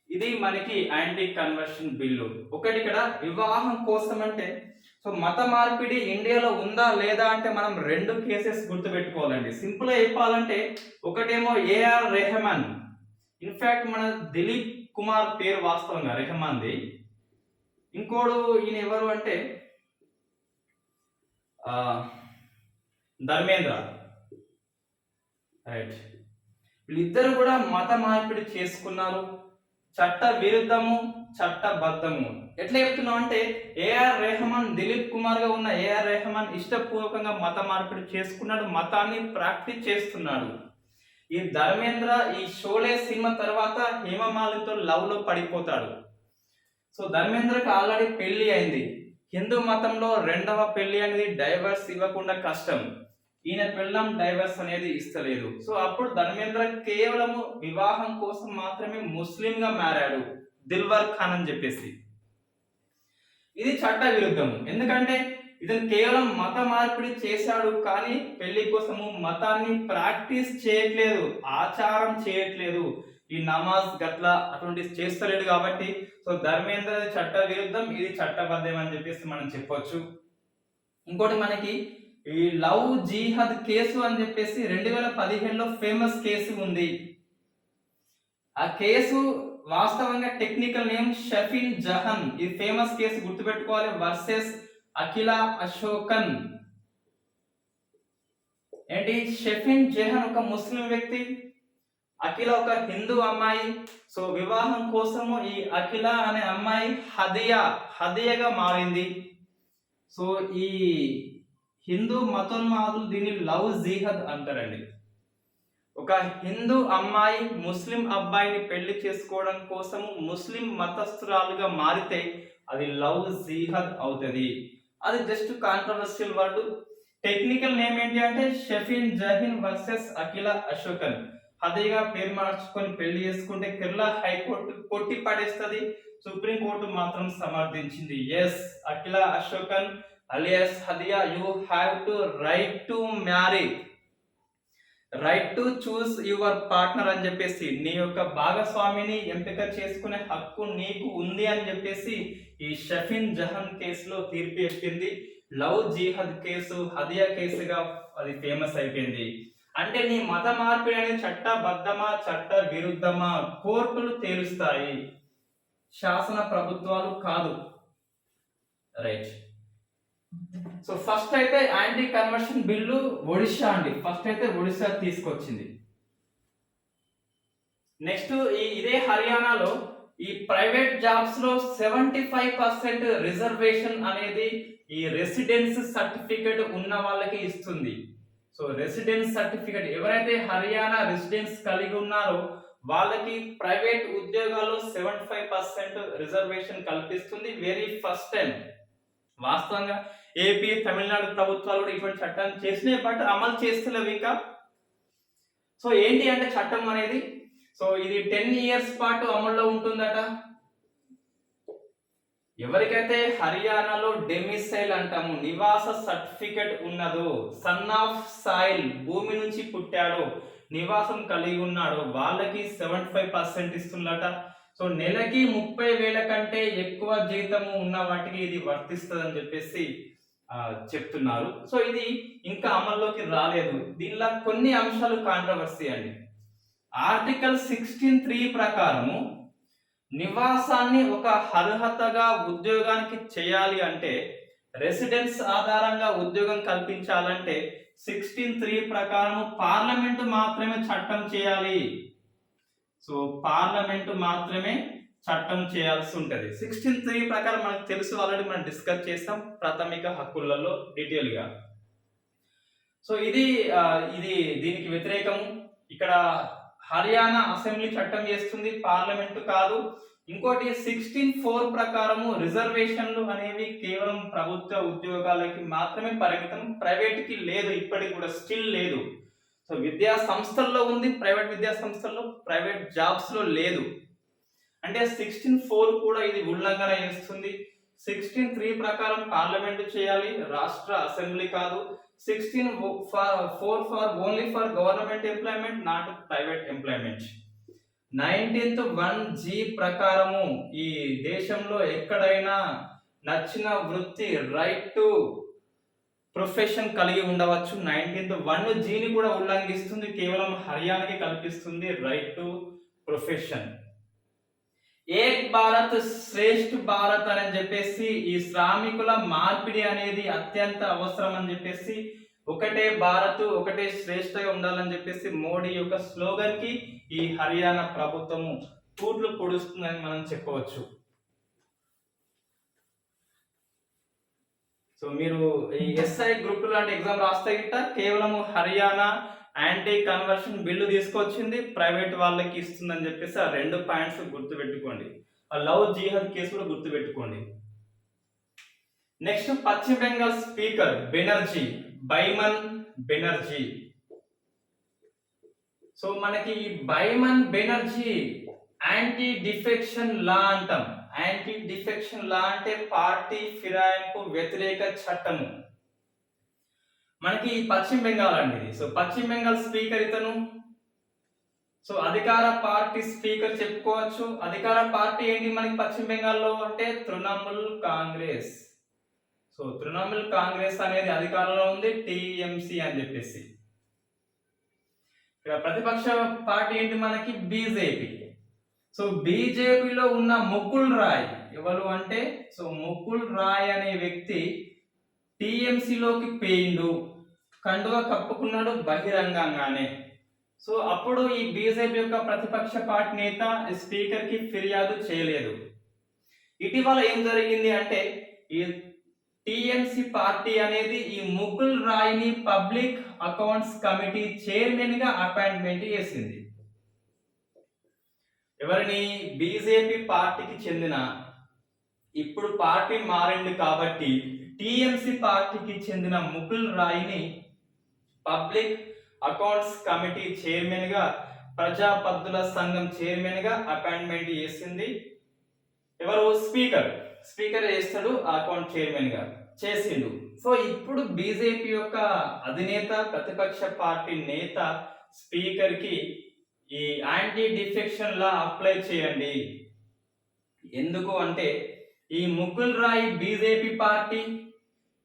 ఇది మనకి యాంటీ కన్వర్షన్ బిల్లు. ఒకటి ఇక్కడ వివాహం కోసం అంటే సో మత మార్పిడి ఇండియాలో ఉందా లేదా అంటే మనం రెండు కేసెస్ గుర్తుపెట్టుకోవాలండి. సింపుల్ గా చెప్పాలంటే ఒకటేమో ఏఆర్ రెహమాన్, ఇన్ఫాక్ట్ మన దిలీప్ కుమార్ పేరు వాస్తవంగా రెహమాన్ది. ఇంకోడు ఈయన ఎవరు అంటే ధర్మేంద్ర రైట్. వీళ్ళిద్దరు కూడా మత మార్పిడి చేసుకున్నారు, చట్ట విరుద్ధము చట్టబద్ధము. ఎట్లా చెప్తున్నాం అంటే ఏఆర్ రెహమాన్ దిలీప్ కుమార్ గా ఉన్న ఏఆర్ రెహమాన్ ఇష్టపూర్వకంగా మత మార్పిడి చేసుకున్నాడు, మతాన్ని ప్రాక్టీస్ చేస్తున్నాడు. ఈ ధర్మేంద్ర ఈ షోలే సినిమా తర్వాత హేమమాలినితో లవ్ లో పడిపోతాడు. సో ధర్మేంద్రకి ఆల్రెడీ పెళ్లి అయింది. హిందూ మతంలో రెండవ పెళ్లి అనేది డైవర్స్ ఇవ్వకుండా కష్టం. ఈయన పెళ్ళాం డైవర్స్ అనేది ఇస్తలేదు. సో అప్పుడు ధర్మేంద్ర కేవలము వివాహం కోసం మాత్రమే ముస్లిం గా మారాడు, దిల్వర్ ఖాన్ అని చెప్పేసి. ఇది చట్ట విరుద్ధము. ఎందుకంటే ఇతను కేవలం మత మార్పిడి చేశాడు, కానీ పెళ్లి కోసము మతాన్ని ప్రాక్టీస్ చేయట్లేదు, ఆచారం చేయట్లేదు, ఈ నమాజ్ గట్ల అటువంటి చేస్తలేడు. కాబట్టి సో ధర్మేంద్ర చట్ట విరుద్ధం, ఇది చట్టబద్ధం అని చెప్పేసి మనం చెప్పొచ్చు. ఇంకోటి మనకి ఈ లవ్ జిహాద్ కేసు అని చెప్పేసి 2015లో ఫేమస్ కేసు ఉంది. ఆ కేసు వాస్తవంగా టెక్నికల్ నేమ్ షఫీన్ జహన్. ఈ ఫేమస్ కేసు గుర్తుపెట్టుకోవాలి, వర్సెస్ అఖిల అశోకన్. ఏంటి, షఫీన్ జహన్ ఒక ముస్లిం వ్యక్తి, అఖిల ఒక హిందూ అమ్మాయి. సో వివాహం కోసము ఈ అఖిల అనే అమ్మాయి హదియాగా మారింది. సో ఈ హిందూ మతోన్మాదులు దీన్ని లవ్ జిహాద్ అంటారండి. ఒక హిందూ అమ్మాయి ముస్లిం అబ్బాయిని పెళ్లి చేసుకోవడం కోసము ముస్లిం మతస్థురాలుగా మారితే అది లవ్ జిహాద్ అవుతుంది. అది just controversial word. Technical name ఏంటి అంటే షఫీన్ జహీన్ వర్సెస్ అఖిల అశోకన్. హదిగా పేరు మార్చుకొని పెళ్లి చేసుకుంటే కేరళ హైకోర్టు కొట్టి పడేస్తుంది, సుప్రీంకోర్టు మాత్రం సమర్థించింది. Yes, Akhila Asokan alias Hadia, you have to right to marry, right to choose your partner అని చెప్పేసి, నీ యొక్క భాగస్వామిని ఎంపిక చేసుకునే హక్కు నీకు ఉంది అని చెప్పేసి ఈ షఫీన్ జహన్ కేసులో తీర్పు చెప్పింది. లవ్ జిహాద్ కేసు హదియా కేసుగా అది ఫేమస్ అయిపోయింది. అంటే నీ మత మార్పిడి అనేది చట్టబద్ధమా చట్ట విరుద్ధమా కోర్టులు తేలుస్తాయి, శాసన ప్రభుత్వాలు కాదు. రైట్. సో ఫస్ట్ అయితే యాంటీ కన్వర్షన్ బిల్లు ఒడిశా అండి, ఫస్ట్ అయితే ఒడిశా తీసుకొచ్చింది. నెక్స్ట్ ఇదే హర్యానాలో ఈ ప్రైవేట్ జాబ్స్ లో 75% రిజర్వేషన్ అనేది ఈ రెసిడెన్స్ సర్టిఫికెట్ ఉన్న వాళ్ళకి ఇస్తుంది. సో రెసిడెన్స్ సర్టిఫికెట్ ఎవరైతే హర్యానా రెసిడెన్స్ కలిగి ఉన్నారో వాళ్ళకి ప్రైవేట్ ఉద్యోగాల్లో 75% రిజర్వేషన్ కల్పిస్తుంది. Very first time. వాస్తవంగా ఏపీ తమిళనాడు ప్రభుత్వాలు కూడా ఇటువంటి చట్టాన్ని చేసినాయి, బట్ అమలు చేస్తలేవు ఇంకా. సో ఏంటి అంటే చట్టం అనేది, సో ఇది 10 years పాటు అమల్లో ఉంటుందట. ఎవరికైతే హర్యానాలో డెమిసైల్ అంటాము, నివాస సర్టిఫికెట్ ఉన్నదో, సన్ ఆఫ్ సాయిల్ భూమి నుంచి పుట్టాడో, నివాసం కలిగి ఉన్నాడో వాళ్ళకి 75% ఇస్తుందట. సో నెలకి 30,000 కంటే ఎక్కువ జీతము ఉన్న వాటికి ఇది వర్తిస్తుంది అని చెప్పేసి చెప్తున్నారు. సో ఇది ఇంకా అమల్లోకి రాలేదు. దీనిలో కొన్ని అంశాలు కాంట్రవర్సీ అండి. ఆర్టికల్ 16(3) ప్రకారము నివాసాన్ని ఒక అర్హతగా ఉద్యోగానికి చేయాలి అంటే, రెసిడెన్స్ ఆధారంగా ఉద్యోగం కల్పించాలంటే 16(3) ప్రకారం పార్లమెంటు మాత్రమే చట్టం చేయాలి. సో పార్లమెంటు మాత్రమే చట్టం చేయాల్సి ఉంటది. 16(3) ప్రకారం మనకు తెలుసు, ఆల్రెడీ మనం డిస్కస్ చేస్తాం ప్రాథమిక హక్కులలో డీటెయిల్ గా. సో ఇది దీనికి వ్యతిరేకము. ఇక్కడ హర్యానా అసెంబ్లీ చట్టం చేస్తుంది, పార్లమెంటు కాదు. ఇంకోటి 16(4) ప్రకారము రిజర్వేషన్లు అనేవి కేవలం ప్రభుత్వ ఉద్యోగాలకి మాత్రమే పరిమితం, ప్రైవేట్ కి లేదు, ఇప్పటికి కూడా స్టిల్ లేదు. సో విద్యా సంస్థల్లో ఉంది, ప్రైవేట్ విద్యా సంస్థల్లో, ప్రైవేట్ జాబ్స్ లో లేదు. అంటే 16(4) కూడా ఇది ఉల్లంఘన చేస్తుంది. 16(3) ప్రకారం పార్లమెంటు చేయాలి, రాష్ట్ర అసెంబ్లీ కాదు. 16(4) for only for government employment, not private employment. 19th 1G ప్రకారము ఈ దేశంలో ఎక్కడైనా నచ్చిన వృత్తి రైట్ టు ప్రొఫెషన్ కలిగి ఉండవచ్చు. 19th 1Gని కూడా ఉల్లంఘిస్తుంది, కేవలం హర్యానాకి కల్పిస్తుంది రైట్ టు ప్రొఫెషన్. ఏక్ భారత్ శ్రేష్ఠ భారత్ అని చెప్పేసి, ఈ శ్రామికుల మార్పిడి అనేది అత్యంత అవసరం అని చెప్పేసి, ఒకటే భారత్ ఒకటే శ్రేష్ఠగా ఉండాలని చెప్పేసి మోడీ యొక్క స్లోగన్ కి ఈ హర్యానా ప్రభుత్వము తూట్లు పొడుస్తుందని మనం చెప్పవచ్చు. సో మీరు ఈ ఎస్ఐ గ్రూప్ లాంటి ఎగ్జామ్ రాస్తే గిట్ట కేవలం హర్యానా యాంటీ కన్వర్షన్ బిల్లు తీసుకొచ్చింది, ప్రైవేట్ వాళ్ళకి ఇస్తుందని చెప్పేసి ఆ 2 పాయింట్స్ గుర్తుపెట్టుకోండి. ఆ లవ్ జిహాద్ కేసు కూడా గుర్తుపెట్టుకోండి. నెక్స్ట్ పశ్చిమ బెంగాల్ స్పీకర్ బెనర్జీ బైమన్ బెనర్జీ. సో మనకి ఈ బైమన్ బెనర్జీ యాంటీ డిఫెక్షన్ లా అంటాం. యాంటీ డిఫెక్షన్ లా అంటే పార్టీ ఫిరాయింపు వ్యతిరేక చట్టము. మనకి పశ్చిమ బెంగాల్ అండి ఇది. సో పశ్చిమ బెంగాల్ స్పీకర్ ఇతను. సో అధికార పార్టీ స్పీకర్ చెప్పుకోవచ్చు. అధికార పార్టీ ఏంటి మనకి పశ్చిమ బెంగాల్లో అంటే తృణమూల్ కాంగ్రెస్. సో తృణమూల్ కాంగ్రెస్ అనేది అధికారంలో ఉంది, టిఎంసి అని చెప్పేసి. ఇక్కడ ప్రతిపక్ష పార్టీ ఏంటి మనకి బీజేపీ. సో బీజేపీలో ఉన్న ముకుల్ రాయ్ ఎవరు అంటే, సో ముకుల్ రాయ్ అనే వ్యక్తి టిఎంసిలోకి పోయిండు, కండువా కప్పుకున్నాడు బహిరంగంగానే. సో అప్పుడు ఈ బీజేపీ యొక్క ప్రతిపక్ష పార్టీ నేత స్పీకర్ కి ఫిర్యాదు చేయలేదు. ఇటీవల ఏం జరిగింది అంటే ఈ టిఎంసి పార్టీ అనేది ఈ ముకుల్ రాయ్ ని పబ్లిక్ అకౌంట్స్ కమిటీ చైర్మన్ గా అపాయింట్మెంట్ చేసింది. ఎవరిని? బీజేపీ పార్టీకి చెందిన, ఇప్పుడు పార్టీ మారింది కాబట్టి టిఎంసి పార్టీకి చెందిన ముకుల్ రాయ్ ని పబ్లిక్ అకౌంట్స్ కమిటీ చైర్మన్ గా, ప్రజాపద్దుల సంఘం చైర్మన్ గా అపాయింట్మెంట్ చేసింది. ఎవరు? స్పీకర్. స్పీకర్ చేస్తాడు, అకౌంట్ చైర్మన్ గా చేసిండు. సో ఇప్పుడు బీజేపీ యొక్క అధినేత, ప్రతిపక్ష పార్టీ నేత స్పీకర్ కి ఈ యాంటీ డిఫెక్షన్ లా అప్లై చేయండి. ఎందుకు అంటే ఈ ముకుల్ రాయ్ బీజేపీ పార్టీ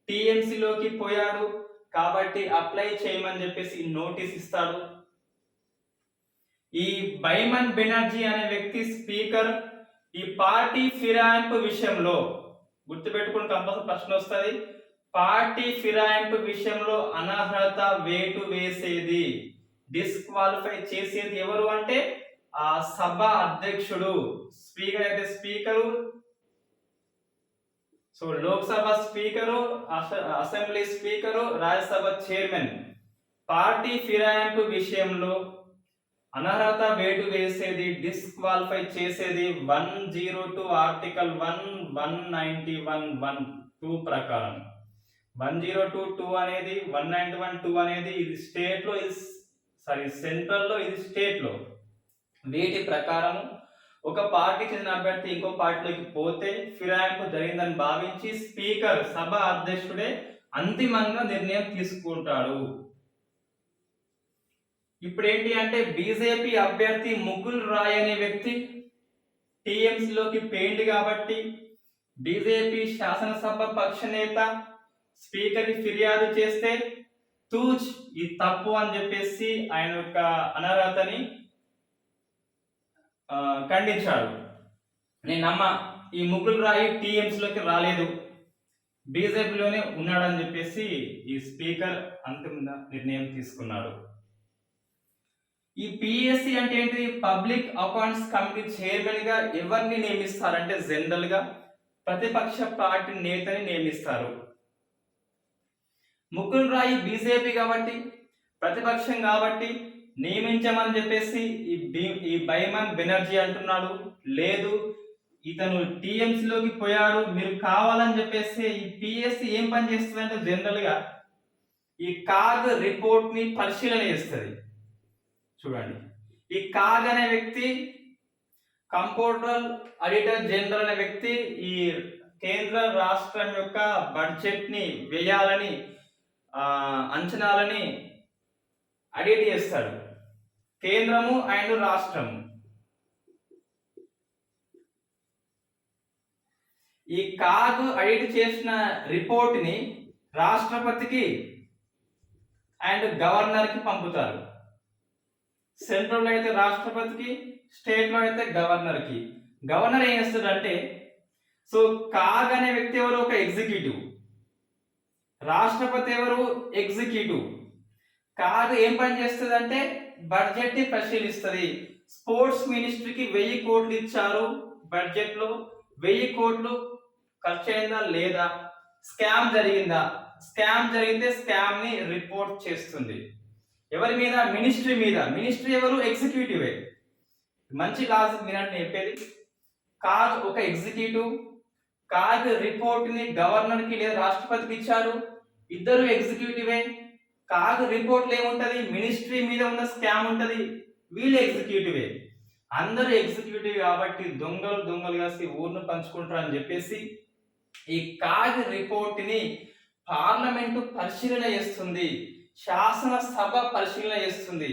టిఎంసిలోకి పోయాడు కాబట్టి అప్లై చేయమని చెప్పేసి నోటీస్ ఇస్తాడు. ఈ బైమన్ బెనర్జీ అనే వ్యక్తి స్పీకర్. ఈ పార్టీ ఫిరాయింపు విషయంలో గుర్తుపెట్టుకుని కంపల్సరీ ప్రశ్న వస్తుంది. పార్టీ ఫిరాయింపు విషయంలో అనర్హత వేటు వేసేది, డిస్క్వాలిఫై చేసేది ఎవరు అంటే ఆ సభ అధ్యక్షుడు. స్పీకర్ అయితే speaker, so Lok Sabha speaker, assembly speaker, Rajya Sabha chairman. Party ఫిరాయింపు విషయంలో అనర్హత వేటు వేసేది, డిస్క్వాలిఫై చేసేది 102 ఆర్టికల్ 191(1) ప్రకారం. 102(2) అనేది 191(2) అనేది ఇది స్టేట్ లో, ఇది సెంట్రల్ లో, ఇది స్టేట్ లో. వీటి ప్రకారం ఒక పార్టీ చెందిన అభ్యర్థి ఇంకో పార్టీలోకి పోతే ఫిరాయింపు జరిగిందని భావించి స్పీకర్, సభ అధ్యక్షుడే అంతిమంగా నిర్ణయం తీసుకుంటాడు. ఇప్పుడు ఏంటి అంటే బీజేపీ అభ్యర్థి ముకుల్ రాయ్ అనే వ్యక్తి టిఎంసిలోకి పోయింది కాబట్టి బీజేపీ శాసనసభ పక్ష నేత స్పీకర్ కి ఫిర్యాదు చేస్తే తూచ్ ఇది తప్పు అని చెప్పేసి ఆయన యొక్క అనర్హతని ఖండించాడు. నేను ఈ ముకుల్ రాయ్ టిఎంసిలోకి రాలేదు, బీజేపీలోనే ఉన్నాడని చెప్పేసి ఈ స్పీకర్ అంతిమ నిర్ణయం తీసుకున్నాడు. ఈ పిఎస్సి అంటే ఏంటి? పబ్లిక్ అకౌంట్స్ కమిటీ చైర్మన్ గా ఎవరిని నియమిస్తారంటే జనరల్ గా ప్రతిపక్ష పార్టీ నేతని నియమిస్తారు. ముకుల్ రాయ్ బీజేపీ కాబట్టి, ప్రతిపక్షం కాబట్టి నియమించమని చెప్పేసి ఈ బైమన్ బెనర్జీ అంటున్నాడు. లేదు, ఇతను టిఎంసిలోకి పోయాడు, మీరు కావాలని చెప్పేసి ఈ పిఎస్సి ఏం పని చేస్తుంది అంటే జనరల్ గా ఈ కాగ్ రిపోర్ట్ ని పరిశీలన చేస్తుంది. చూడండి, ఈ కాగ్ అనే వ్యక్తి కంప్యూటర్ ఆడిటర్ జనరల్ అనే వ్యక్తి ఈ కేంద్ర రాష్ట్రం యొక్క బడ్జెట్ ని, వ్యయాలని, అంచనాలని ఆడిట్ చేస్తాడు. కేంద్రము అండ్ రాష్ట్రము. ఈ కాగ్ ఆడిట్ చేసిన రిపోర్ట్ ని రాష్ట్రపతికి అండ్ గవర్నర్ కి పంపుతారు. సెంట్రల్ లో అయితే రాష్ట్రపతికి, స్టేట్ లో అయితే గవర్నర్ కి. గవర్నర్ ఏం చేస్తాడంటే, సో కాగ్ అనే వ్యక్తి ఎవరు? ఒక ఎగ్జిక్యూటివ్. రాష్ట్రపతి ఎవరు? ఎగ్జిక్యూటివ్. కాగ్ ఏం పని చేస్తుంది అంటే బడ్జెట్ ని పరిశీలిస్తుంది. స్పోర్ట్స్ మినిస్ట్రీకి 1000 కోట్లు ఇచ్చారు, బడ్జెట్ లో 1000 కోట్లు ఖర్చు అయిందా లేదా, స్కామ్ జరిగిందా, స్కామ్ జరిగితే స్కామ్ ని రిపోర్ట్ చేస్తుంది. ఎవరి మీద? మినిస్ట్రీ మీద. మినిస్ట్రీ ఎవరు? ఎగ్జిక్యూటివే. మంచి లాజిక్ వినండి చెప్పేది. కాగ్ ఒక ఎగ్జిక్యూటివ్. కాగ్ రిపోర్ట్ ని గవర్నర్ కి లేదా రాష్ట్రపతికి ఇచ్చారు. ఇద్దరు ఎగ్జిక్యూటివే. కాగ్ రిపోర్ట్లో ఏముంటది, మినిస్ట్రీ మీద ఉన్న స్కామ్ ఉంటది, వీళ్ళు ఎగ్జిక్యూటివే. అందరూ ఎగ్జిక్యూటివ్ కాబట్టి దొంగలు దొంగలు కాసి ఊర్ను పంచుకుంటారు అని చెప్పేసి ఈ కాగ్ రిపోర్ట్ ని పార్లమెంటు పరిశీలన చేస్తుంది, శాసనసభ పరిశీలన చేస్తుంది.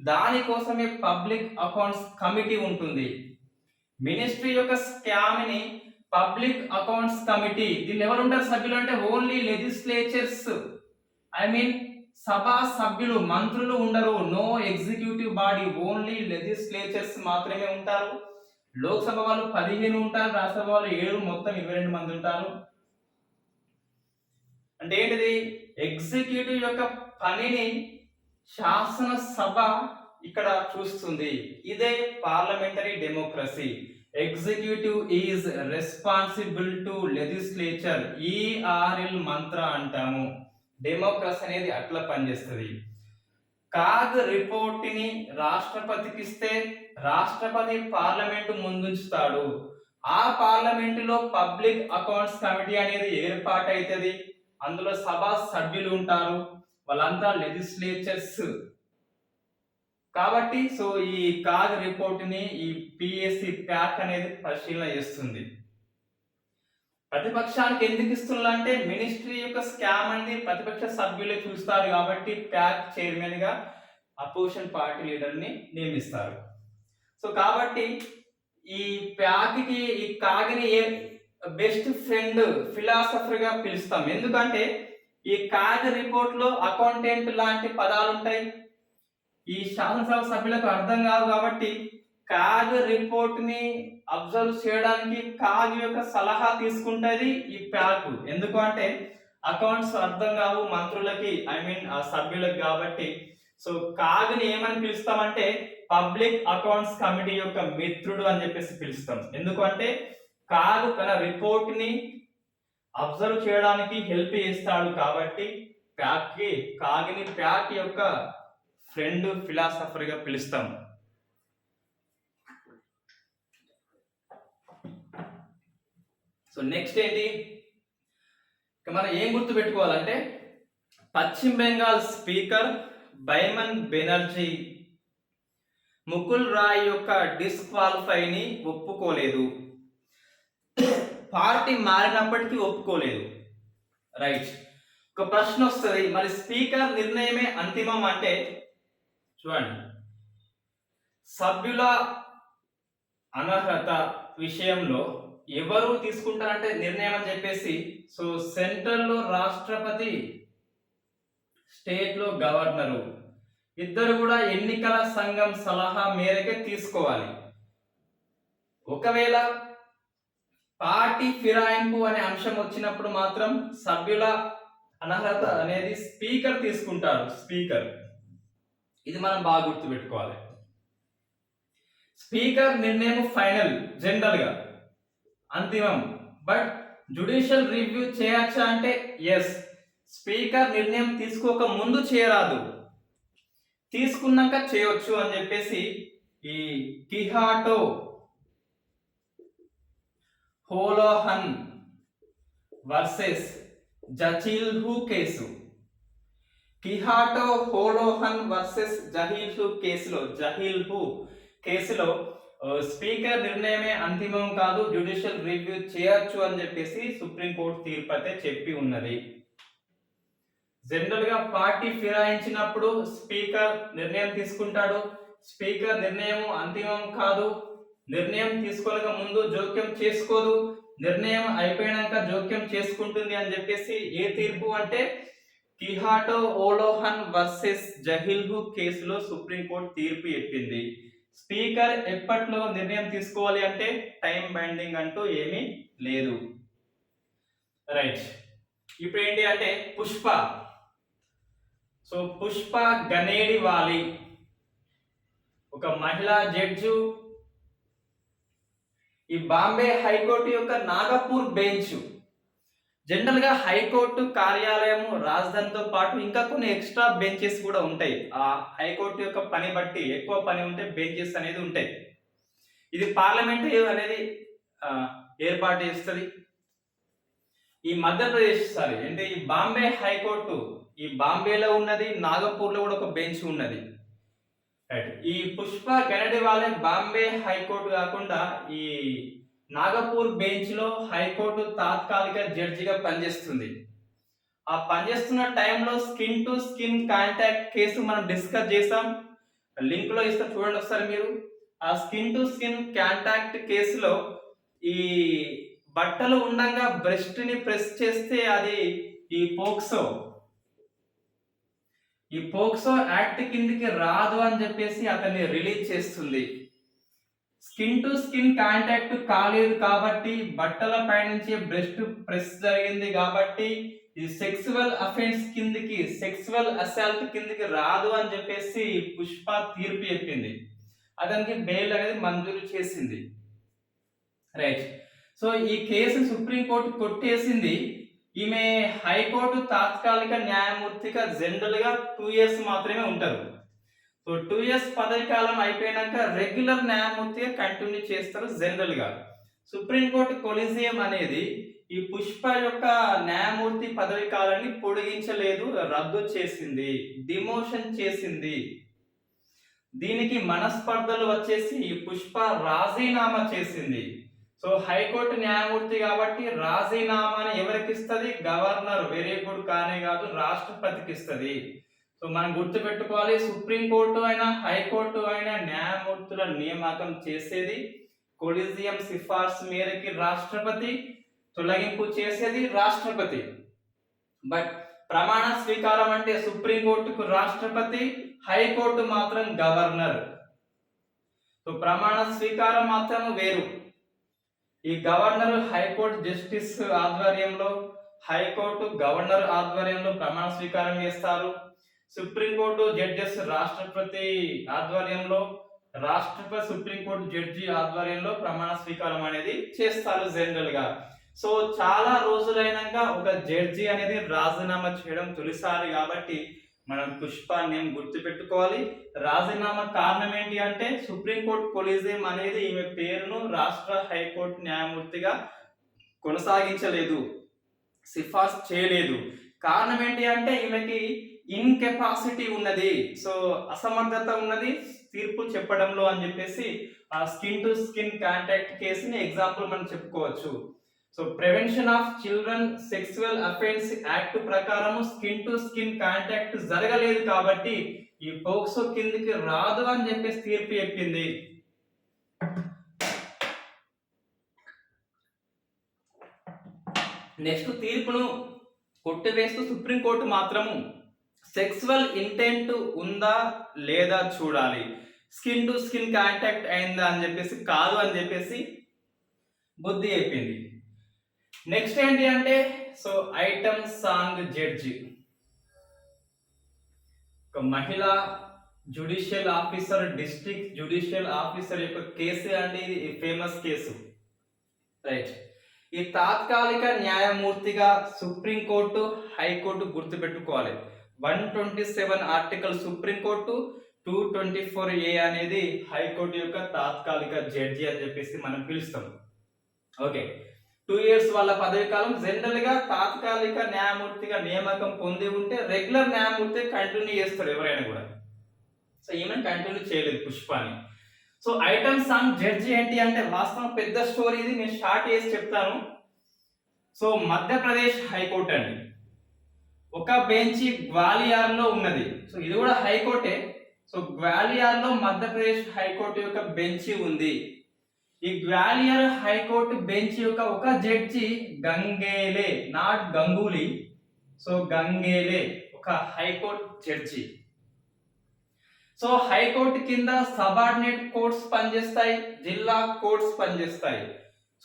దానికోసమే పబ్లిక్ అకౌంట్స్ కమిటీ ఉంటుంది. మినిస్ట్రీ యొక్క స్కామ్ ని పబ్లిక్ అకౌంట్స్ కమిటీ, దీన్ని ఎవరు ఉంటారు సభ్యులు అంటే ఓన్లీ లెజిస్లేచర్స్, ఐ మీన్ సభా సభ్యులు, మంత్రులు ఉండరు. No executive body, only legislatures మాత్రమే ఉంటారు. లోక్సభ వాళ్ళు 15 ఉంటారు, రాజ్యసభ వాళ్ళు 7, మొత్తం 22 మంది ఉంటారు. అంటే ఏంటిది, ఎగ్జిక్యూటివ్ యొక్క పనిని శాసనసభ ఇక్కడ చూస్తుంది. ఇదే parliamentary democracy. Executive is responsible to legislature, ఈఆర్ఎల్ మంత్ర అంటాము. డెమోక్రసీ అనేది అట్లా పనిచేస్తుంది. కాగ్ రిపోర్ట్ ని రాష్ట్రపతికి ఇస్తే రాష్ట్రపతి పార్లమెంటు ముందుంచుతాడు. ఆ పార్లమెంటులో పబ్లిక్ అకౌంట్స్ కమిటీ అనేది ఏర్పాటైతది. అందులో సభా సభ్యులు ఉంటారు, వాళ్ళంతా లెజిస్లేచర్స్. కాబట్టి సో ఈ కాగ్ రిపోర్ట్ ని ఈ పిఎస్సి ప్యాక్ అనేది పరిశీలన చేస్తుంది. ప్రతిపక్షానికి ఎందుకు ఇస్తున్నా అంటే మినిస్ట్రీ యొక్క స్కామ్ అనేది ప్రతిపక్ష సభ్యులే చూస్తారు కాబట్టి ప్యాక్ చైర్మన్ గా అపోజిషన్ పార్టీ లీడర్ ని నియమిస్తారు. సో కాబట్టి ఈ ప్యాక్ కి ఈ కాగ్ని బెస్ట్ ఫ్రెండ్ ఫిలాసఫర్ గా పిలుస్తాం. ఎందుకంటే ఈ కాగ్ రిపోర్ట్ లో అకౌంటెంట్ లాంటి పదాలు ఉంటాయి, ఈ శాసనసభ సభ్యులకు అర్థం కాదు. కాబట్టి కాగ్ రిపోర్ట్ ని అబ్జర్వ్ చేయడానికి కాగ్ యొక్క సలహా తీసుకుంటది ఈ ప్యాక్. ఎందుకు అంటే అకౌంట్స్ అర్థం కావు మంత్రులకి, ఐ మీన్ ఆ సభ్యులకు. కాబట్టి సో కాగ్ ని ఏమని పిలుస్తామంటే పబ్లిక్ అకౌంట్స్ కమిటీ యొక్క మిత్రుడు అని చెప్పేసి పిలుస్తాం. ఎందుకంటే కాగ్ తన రిపోర్ట్ ని అబ్జర్వ్ చేయడానికి హెల్ప్ చేస్తాడు కాబట్టి కాగ్ని ప్యాక్ యొక్క ఫ్రెండ్ ఫిలాసఫర్ గా పిలుస్తాం. సో నెక్స్ట్ ఏంటి, మనం ఏం గుర్తు పెట్టుకోవాలంటే పశ్చిమ బెంగాల్ స్పీకర్ బైమన్ బెనర్జీ ముకుల్ రాయ్ యొక్క డిస్క్వాలిఫైని ఒప్పుకోలేదు. పార్టీ మారినప్పటికీ ఒప్పుకోలేదు. రైట్, ఒక ప్రశ్న వస్తుంది, మరి స్పీకర్ నిర్ణయమే అంతిమం అంటే చూడండి, సభ్యుల అనర్హత విషయంలో ఎవరు తీసుకుంటారంటే నిర్ణయం అని చెప్పేసి, సో సెంట్రల్ లో రాష్ట్రపతి, స్టేట్ లో గవర్నరు, ఇద్దరు కూడా ఎన్నికల సంఘం సలహా మేరకే తీసుకోవాలి. ఒకవేళ పార్టీ ఫిరాయింపు అనే అంశం వచ్చినప్పుడు మాత్రం సభ్యుల అనర్హత అనేది స్పీకర్ తీసుకుంటారు. స్పీకర్, ఇది మనం బాగా గుర్తు పెట్టుకోవాలి. స్పీకర్ నిర్ణయం ఫైనల్, జనరల్ గా అంతిమం. బట్ జ్యుడిషియల్ రివ్యూ చేయొచ్చా అంటే ఎస్, స్పీకర్ నిర్ణయం తీసుకోక ముందు చేయరాదు, తీసుకున్నాక చేయొచ్చు అని చెప్పేసి ఈ కిహాటో హోలోహన్ వర్సెస్ జచిల్హు కేసు, కిహాటో హోలోహన్ వర్సెస్ జహిల్హు కేసులో స్పీకర్ నిర్ణయమే అంతిమం కాదు, జ్యుడిషియల్ రివ్యూ చేయొచ్చు అని చెప్పేసి సుప్రీంకోర్టు తీర్పు అయితే చెప్పి ఉన్నది. జనరల్ గా పార్టీ ఫిరాయించినప్పుడు స్పీకర్ నిర్ణయం తీసుకుంటాడు. స్పీకర్ నిర్ణయం అంతిమం కాదు, నిర్ణయం తీసుకోలేక ముందు జోక్యం చేసుకోదు, నిర్ణయం అయిపోయినాక జోక్యం చేసుకుంటుంది అని చెప్పేసి ఏ తీర్పు అంటే కిహాటో ఓలోహన్ వర్సెస్ జహిల్హు కేసులో సుప్రీంకోర్టు తీర్పు చెప్పింది. స్పీకర్ ఎప్పట్లో నిర్ణయం తీసుకోవాలి అంటే టైం బైండింగ్ అంటూ ఏమీ లేదు. రైట్, ఇప్పుడు ఏంటి అంటే పుష్ప. సో పుష్ప గనేడివాలి ఒక మహిళా జడ్జు, ఈ బాంబే హైకోర్టు యొక్క నాగపూర్ బెంచ్. జనరల్ గా హైకోర్టు కార్యాలయం రాజధానితో పాటు ఇంకా కొన్ని ఎక్స్ట్రా బెంచెస్ కూడా ఉంటాయి. ఆ హైకోర్టు యొక్క పని బట్టి ఎక్కువ పని ఉంటే బెంచెస్ అనేది ఉంటాయి. ఇది పార్లమెంట్ అనేది ఏర్పాటు చేస్తుంది. ఈ మధ్యప్రదేశ్ ఈ బాంబే హైకోర్టు ఈ బాంబేలో ఉన్నది, నాగపూర్లో కూడా ఒక బెంచ్ ఉన్నది. రైట్. ఈ పుష్ప గనడివాలే బాంబే హైకోర్టు కాకుండా ఈ నాగపూర్ బెంచ్ లో హైకోర్టు తాత్కాలిక జడ్జిగా పనిచేస్తుంది. ఆ పనిచేస్తున్న టైంలో skin to skin contact case మనం డిస్కస్ చేసాం. లింక్ లో ఇస్తా చూడండి ఒకసారి మీరు. ఆ స్కిన్ టు స్కిన్ కాంటాక్ట్ కేసులో ఈ బట్టలు ఉండంగా బ్రెస్ట్ ని ప్రెస్ చేస్తే అది ఈ పోక్సో యాక్ట్ కిందికి రాదు అని చెప్పేసి అతన్ని రిలీజ్ చేస్తుంది. స్కిన్ టు స్కిన్ కాంటాక్ట్ కాలేదు కాబట్టి, బట్టల పైనుంచి బ్రెస్ట్ ప్రెస్ జరిగింది కాబట్టి ఈ సెక్సువల్ అఫెన్స్ కిందికి, సెక్సువల్ అసాల్ట్ కిందికి రాదు అని చెప్పేసి పుష్ప తీర్పు చెప్పింది. అతనికి బెయిల్ అనేది మంజూరు చేసింది. రైట్. సో ఈ కేసు సుప్రీంకోర్టు కొట్టేసింది. ఈమె హైకోర్టు తాత్కాలిక న్యాయమూర్తిగా జనరల్ గా 2 years మాత్రమే ఉంటారు. సో 2 years పదవి కాలం అయిపోయినాక రెగ్యులర్ న్యాయమూర్తిగా కంటిన్యూ చేస్తారు జనరల్ గా. సుప్రీంకోర్టు కొలీజియం అనేది ఈ పుష్ప యొక్క న్యాయమూర్తి పదవి కాలాన్ని పొడిగించలేదు, రద్దు చేసింది, డిమోషన్ చేసింది. దీనికి మనస్పర్ధలు వచ్చేసి ఈ పుష్ప రాజీనామా చేసింది. సో హైకోర్టు న్యాయమూర్తి కాబట్టి రాజీనామాని ఎవరికి ఇస్తుంది? గవర్నర్. Very good. కానే కాదు, రాష్ట్రపతికి ఇస్తుంది. సో మనం గుర్తుపెట్టుకోవాలి, సుప్రీంకోర్టు అయినా హైకోర్టు అయినా న్యాయమూర్తుల నియామకం చేసేది కొలీజియం సిఫార్సు మేరకి రాష్ట్రపతి, తొలగింపు చేసేది రాష్ట్రపతి. బట్ ప్రమాణ స్వీకారం అంటే సుప్రీంకోర్టుకు రాష్ట్రపతి, హైకోర్టు మాత్రం గవర్నర్. సో ప్రమాణ స్వీకారం మాత్రం వేరు. ఈ గవర్నర్ హైకోర్టు జస్టిస్ ఆధ్వర్యంలో, హైకోర్టు గవర్నర్ ఆధ్వర్యంలో ప్రమాణ స్వీకారం చేస్తారు. సుప్రీంకోర్టు జడ్జెస్ రాష్ట్రపతి ఆధ్వర్యంలో, రాష్ట్రపతి సుప్రీంకోర్టు జడ్జి ఆధ్వర్యంలో ప్రమాణ స్వీకారం అనేది చేస్తారు జనరల్ గా. సో చాలా రోజులైనాక ఒక జడ్జి అనేది రాజీనామా చేయడం తొలిసారి కాబట్టి మనం పుష్ప నేమ్ గుర్తుపెట్టుకోవాలి. రాజీనామా కారణం ఏంటి అంటే సుప్రీంకోర్టు కొలీజియం అనేది ఈమె పేరును రాష్ట్ర హైకోర్టు న్యాయమూర్తిగా కొనసాగించలేదు, సిఫార్సు చేయలేదు. కారణం ఏంటి అంటే ఈమెకి ఇన్కెపాసిటీ ఉన్నది, సో అసమర్థత ఉన్నది తీర్పు చెప్పడంలో అని చెప్పేసి ఆ స్కిన్ టు స్కిన్ కాంటాక్ట్ కేసుని ఎగ్జాంపుల్ మనం చెప్పుకోవచ్చు. So prevention of children sexual offence act ప్రకారం స్కిన్ టు స్కిన్ కాంటాక్ట్ జరగలేదు కాబట్టి ఈ పోక్సో కిందికి రాదు అని చెప్పేసి తీర్పు చెప్పింది. నెక్స్ట్ తీర్పును కొట్టివేస్తూ సుప్రీంకోర్టు మాత్రము సెక్సువల్ ఇంటెంట్ ఉందా లేదా చూడాలి, స్కిన్ టు స్కిన్ కాంటాక్ట్ అయిందా అని చెప్పేసి కాదు అని చెప్పేసి బుద్ధి చెప్పింది. నెక్స్ట్ ఏంటి అంటే సో ఐటమ్ సాంగ్ జడ్జి, ఒక మహిళా judicial officer, district judicial officer యొక్క కేసు అండి, ఇది ఫేమస్ కేసు. రైట్. ఈ తాత్కాలిక న్యాయమూర్తిగా సుప్రీంకోర్టు, హైకోర్టు గుర్తుపెట్టుకోవాలి. 127 ఆర్టికల్ సుప్రీంకోర్టు, 224A అనేది హైకోర్టు యొక్క తాత్కాలిక జడ్జి అని చెప్పేసి మనం పిలుస్తాం. ఓకే. 2 years వాళ్ళ పదవి కాలం. జనరల్ గా తాత్కాలిక న్యాయమూర్తిగా నియామకం పొంది ఉంటే రెగ్యులర్ న్యాయమూర్తి కంటిన్యూ చేస్తారు ఎవరైనా కూడా. సో ఈమె కంటిన్యూ చేయలేదు పుష్పాని. సో ఐటమ్ సాంగ్ జడ్జి ఏంటి అంటే వాస్తవం పెద్ద స్టోరీ, ఇది నేను షార్ట్ చేసి చెప్తాను. సో మధ్యప్రదేశ్ హైకోర్టు అండి, ఒక బెంచి గ్వాలియర్ లో ఉన్నది. సో ఇది కూడా హైకోర్టే. సో గ్వాలియర్ లో మధ్యప్రదేశ్ హైకోర్టు యొక్క బెంచి ఉంది. ఈ గ్వాలియర్ హైకోర్టు బెంచ్ యొక్క ఒక జడ్జి గంగేలే, నాట్ గంగూలీ, సో గంగేలే ఒక హైకోర్టు జడ్జి. సో హైకోర్టు కింద సబార్డినేట్ కోర్ట్స్ పనిచేస్తాయి, జిల్లా కోర్ట్స్ పనిచేస్తాయి.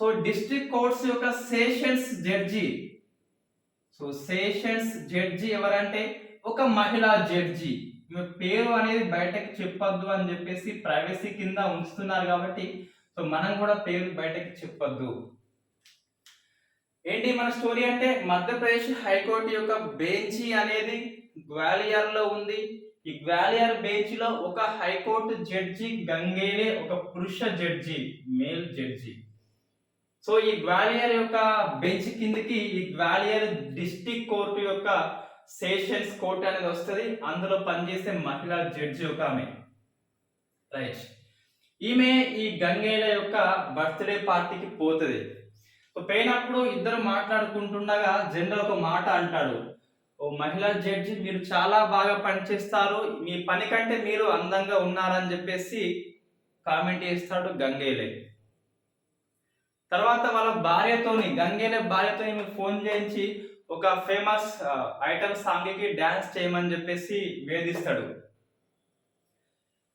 సో డిస్ట్రిక్ట్ కోర్ట్స్ యొక్క sessions judge. So sessions judge ఎవరంటే ఒక మహిళా జడ్జి. పేరు అనేది బయటకు చెప్పొద్దు అని చెప్పేసి ప్రైవసీ కింద ఉంచుతున్నారు కాబట్టి సో మనం కూడా పేరు బయటకి చెప్పొద్దు. ఏంటి మన స్టోరీ అంటే మధ్యప్రదేశ్ హైకోర్టు యొక్క బెంచి అనేది గ్వాలియర్ లో ఉంది. ఈ గ్వాలియర్ బెంచ్ లో ఒక హైకోర్టు జడ్జి గంగేలే, ఒక పురుష జడ్జి, మేల్ జడ్జి. సో ఈ గ్వాలియర్ యొక్క బెంచ్ కిందకి ఈ గ్వాలియర్ డిస్ట్రిక్ట్ కోర్టు యొక్క సెషన్స్ కోర్ట్ అనేది వస్తుంది. అందులో పనిచేసే మహిళా జడ్జి ఒక ఆమె. రైట్. ఈమె ఈ గంగేల యొక్క బర్త్డే పార్టీకి పోతుంది. పోయినప్పుడు ఇద్దరు మాట్లాడుకుంటుండగా జనరల్ ఒక మాట అంటాడు, ఓ మహిళా జడ్జి మీరు చాలా బాగా పనిచేస్తారు, మీ పని కంటే మీరు అందంగా ఉన్నారని చెప్పేసి కామెంట్ చేస్తాడు గంగేలే. తర్వాత వాళ్ళ గంగేలే భార్యతో ఫోన్ చేయించి ఒక ఫేమస్ ఐటమ్ సాంగ్కి డాన్స్ చేయమని చెప్పేసి వేధిస్తాడు.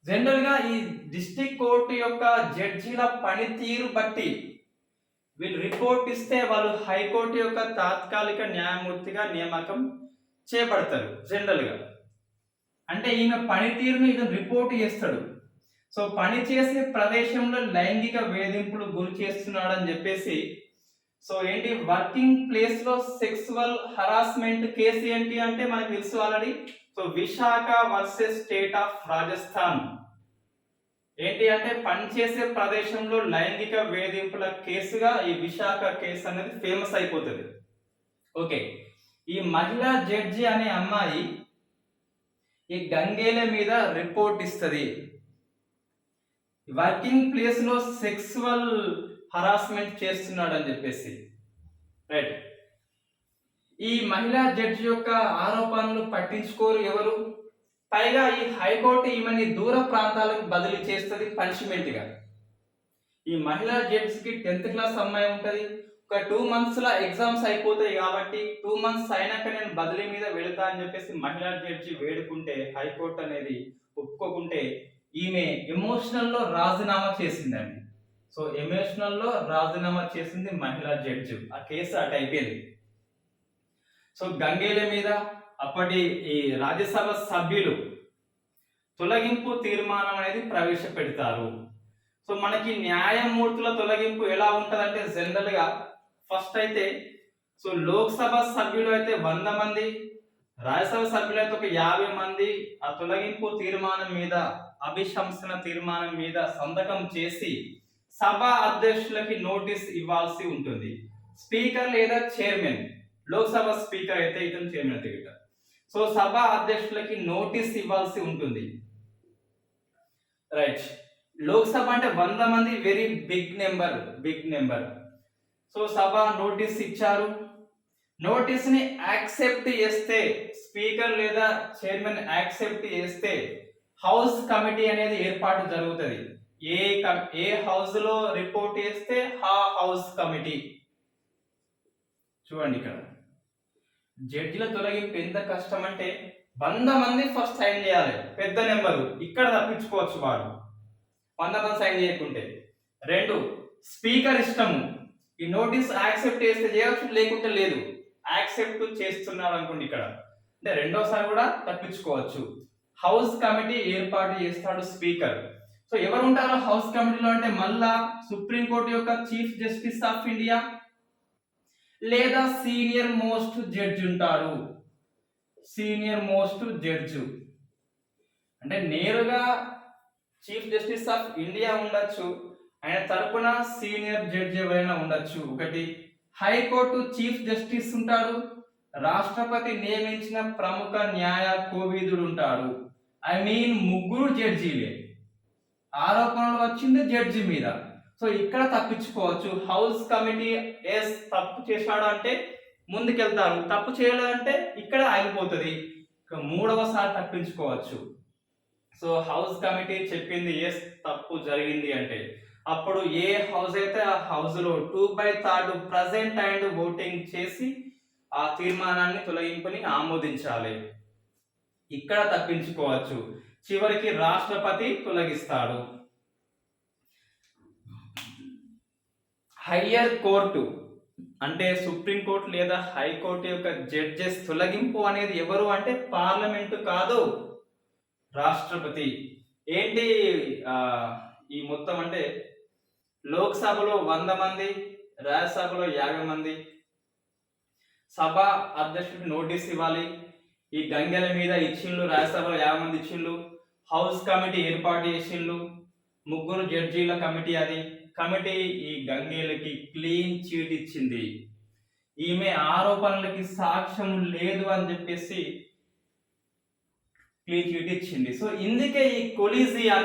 జనరల్ గా ఈ డిస్ట్రిక్ట్ కోర్టు యొక్క జడ్జీల పనితీరు బట్టి వీళ్ళు రిపోర్ట్ ఇస్తే వాళ్ళు హైకోర్టు యొక్క తాత్కాలిక న్యాయమూర్తిగా నియామకం చేయబడతారు. జనరల్ గా అంటే ఈమె పనితీరును ఇతను రిపోర్ట్ చేస్తాడు. సో పని చేసే ప్రదేశంలో లైంగిక వేధింపులు గురి చేస్తున్నాడని చెప్పేసి, సో ఏంటి వర్కింగ్ ప్లేస్ లో సెక్సువల్ హరాస్మెంట్ కేసు ఏంటి అంటే మనకు తెలుసు already. So Visakha versus state of Rajasthan ఏంటి అంటే పనిచేసే ప్రదేశంలో లైంగిక వేధింపుల కేసుగా ఈ విశాఖ కేసు అనేది ఫేమస్ అయిపోతుంది. ఓకే, ఈ మహిళా జడ్జి అనే అమ్మాయి ఈ గంగేల మీద రిపోర్ట్ ఇస్తుంది, వర్కింగ్ ప్లేస్ లో సెక్సువల్ హరాస్మెంట్ చేస్తున్నాడు అని చెప్పేసి. రైట్. ఈ మహిళా జడ్జి యొక్క ఆరోపణలు పట్టించుకోరు ఎవరు. పైగా ఈ హైకోర్టు ఈమెని దూర ప్రాంతాలకు బదిలీ చేస్తుంది పనిష్మెంట్ గా. ఈ మహిళా జడ్జికి 10th క్లాస్ అమ్మాయి ఉంటుంది. ఒక 2 months ల ఎగ్జామ్స్ అయిపోతాయి కాబట్టి 2 months అయినాక నేను బదిలీ మీద వెళుతా అని చెప్పేసి మహిళా జడ్జి వేడుకుంటే హైకోర్టు అనేది ఒప్పుకోకుంటే ఈమె ఎమోషనల్ లో రాజీనామా చేసిందండి. సో ఎమోషనల్ లో రాజీనామా చేసింది మహిళా జడ్జి. ఆ కేసు అటు అయిపోయింది. సో గంగేల మీద అప్పటి ఈ రాజ్యసభ సభ్యులు తొలగింపు తీర్మానం అనేది ప్రవేశపెడతారు. సో మనకి న్యాయమూర్తుల తొలగింపు ఎలా ఉంటదంటే జనరల్ గా ఫస్ట్ అయితే సో లోక్సభ సభ్యులు అయితే 100 మంది, రాజ్యసభ సభ్యులు అయితే ఒక 50 మంది ఆ తొలగింపు తీర్మానం మీద అభిశంసన తీర్మానం మీద సంతకం చేసి సభ అధ్యక్షులకి నోటీస్ ఇవ్వాల్సి ఉంటుంది. స్పీకర్ లేదా చైర్మన్, లోక్సభ స్పీకర్ అయితే ఇతను చైర్మన్ అయితే, సో సభ అధ్యక్షులకి నోటీస్ ఇవ్వాల్సి ఉంటుంది. రైట్. లోక్సభ అంటే 100 మంది, వెరీ బిగ్ నెంబర్. సో సభ నోటీస్ ఇచ్చారు. నోటీస్ ని యాక్సెప్ట్ చేస్తే స్పీకర్ లేదా చైర్మన్ యాక్సెప్ట్ చేస్తే హౌస్ కమిటీ అనేది ఏర్పాటు జరుగుతుంది. ఏ హౌస్ లో రిపోర్ట్ చేస్తే ఆ హౌస్ కమిటీ. చూడండి ఇక్కడ జడ్జిల తొలగింపు ఎంత కష్టం అంటే 100 మంది ఫస్ట్ సైన్ చేయాలి, పెద్ద నెంబరు. ఇక్కడ తప్పించుకోవచ్చు వాడు 100 మంది సైన్ చేయకుంటే. 2 స్పీకర్ ఇష్టము, ఈ నోటీస్ యాక్సెప్ట్ చేస్తే చేయవచ్చు, లేకుంటే లేదు. యాక్సెప్ట్ చేస్తున్నాడు అనుకోండి ఇక్కడ అంటే రెండోసారి కూడా తప్పించుకోవచ్చు. హౌస్ కమిటీ ఏర్పాటు చేస్తాడు స్పీకర్. సో ఎవరు ఉంటారో హౌస్ కమిటీలో అంటే మళ్ళా సుప్రీంకోర్టు యొక్క చీఫ్ జస్టిస్ ఆఫ్ ఇండియా లేదా సీనియర్ మోస్ట్ జడ్జి ఉంటాడు. సీనియర్ మోస్ట్ జడ్జి అంటే నేరుగా చీఫ్ జస్టిస్ ఆఫ్ ఇండియా ఉండొచ్చు, ఆయన తరపున సీనియర్ జడ్జి ఎవరైనా ఉండొచ్చు. ఒకటి హైకోర్టు చీఫ్ జస్టిస్ ఉంటాడు, రాష్ట్రపతి నియమించిన ప్రముఖ న్యాయ కోవిదుడు ఉంటాడు. ఐ మీన్ ముగ్గురు జడ్జీలే. ఆరోపణలు వచ్చింది జడ్జి మీద. సో ఇక్కడ తప్పించుకోవచ్చు. హౌస్ కమిటీ తప్పు చేశాడు అంటే ముందుకెళ్తారు, తప్పు చేయలేదంటే ఇక్కడ ఆగిపోతుంది. మూడవసారి తప్పించుకోవచ్చు. సో హౌస్ కమిటీ చెప్పింది తప్పు జరిగింది అంటే అప్పుడు ఏ హౌస్ అయితే ఆ హౌస్ లో 2/3 ప్రజెంట్ అండ్ ఓటింగ్ చేసి ఆ తీర్మానాన్ని తొలగింపుని ఆమోదించాలి. ఇక్కడ తప్పించుకోవచ్చు. చివరికి రాష్ట్రపతి తొలగిస్తాడు. హయ్యర్ కోర్టు అంటే సుప్రీంకోర్టు లేదా హైకోర్టు యొక్క జడ్జెస్ తొలగింపు అనేది ఎవరు అంటే పార్లమెంటు కాదు, రాష్ట్రపతి. ఏంటి ఈ మొత్తం అంటే లోక్సభలో 100 మంది, రాజ్యసభలో 50 మంది. సభ అధ్యక్షుడికి నోటీస్ ఇవ్వాలి. ఈ గంగెల మీద ఇచ్చిండ్లు, రాజ్యసభలో 50 మంది ఇచ్చిండ్లు. హౌస్ కమిటీ ఏర్పాటు చేసిండ్లు, 3 జడ్జీల కమిటీ. అది కమిటీ ఈ గంగేలకి క్లీన్ చీట్ ఇచ్చింది. ఈమె ఆరోపణలకి సాక్ష్యం లేదు అని చెప్పేసి క్లీన్ చిట్ ఇచ్చింది. సో ఇందుకే ఈ కొలీజియం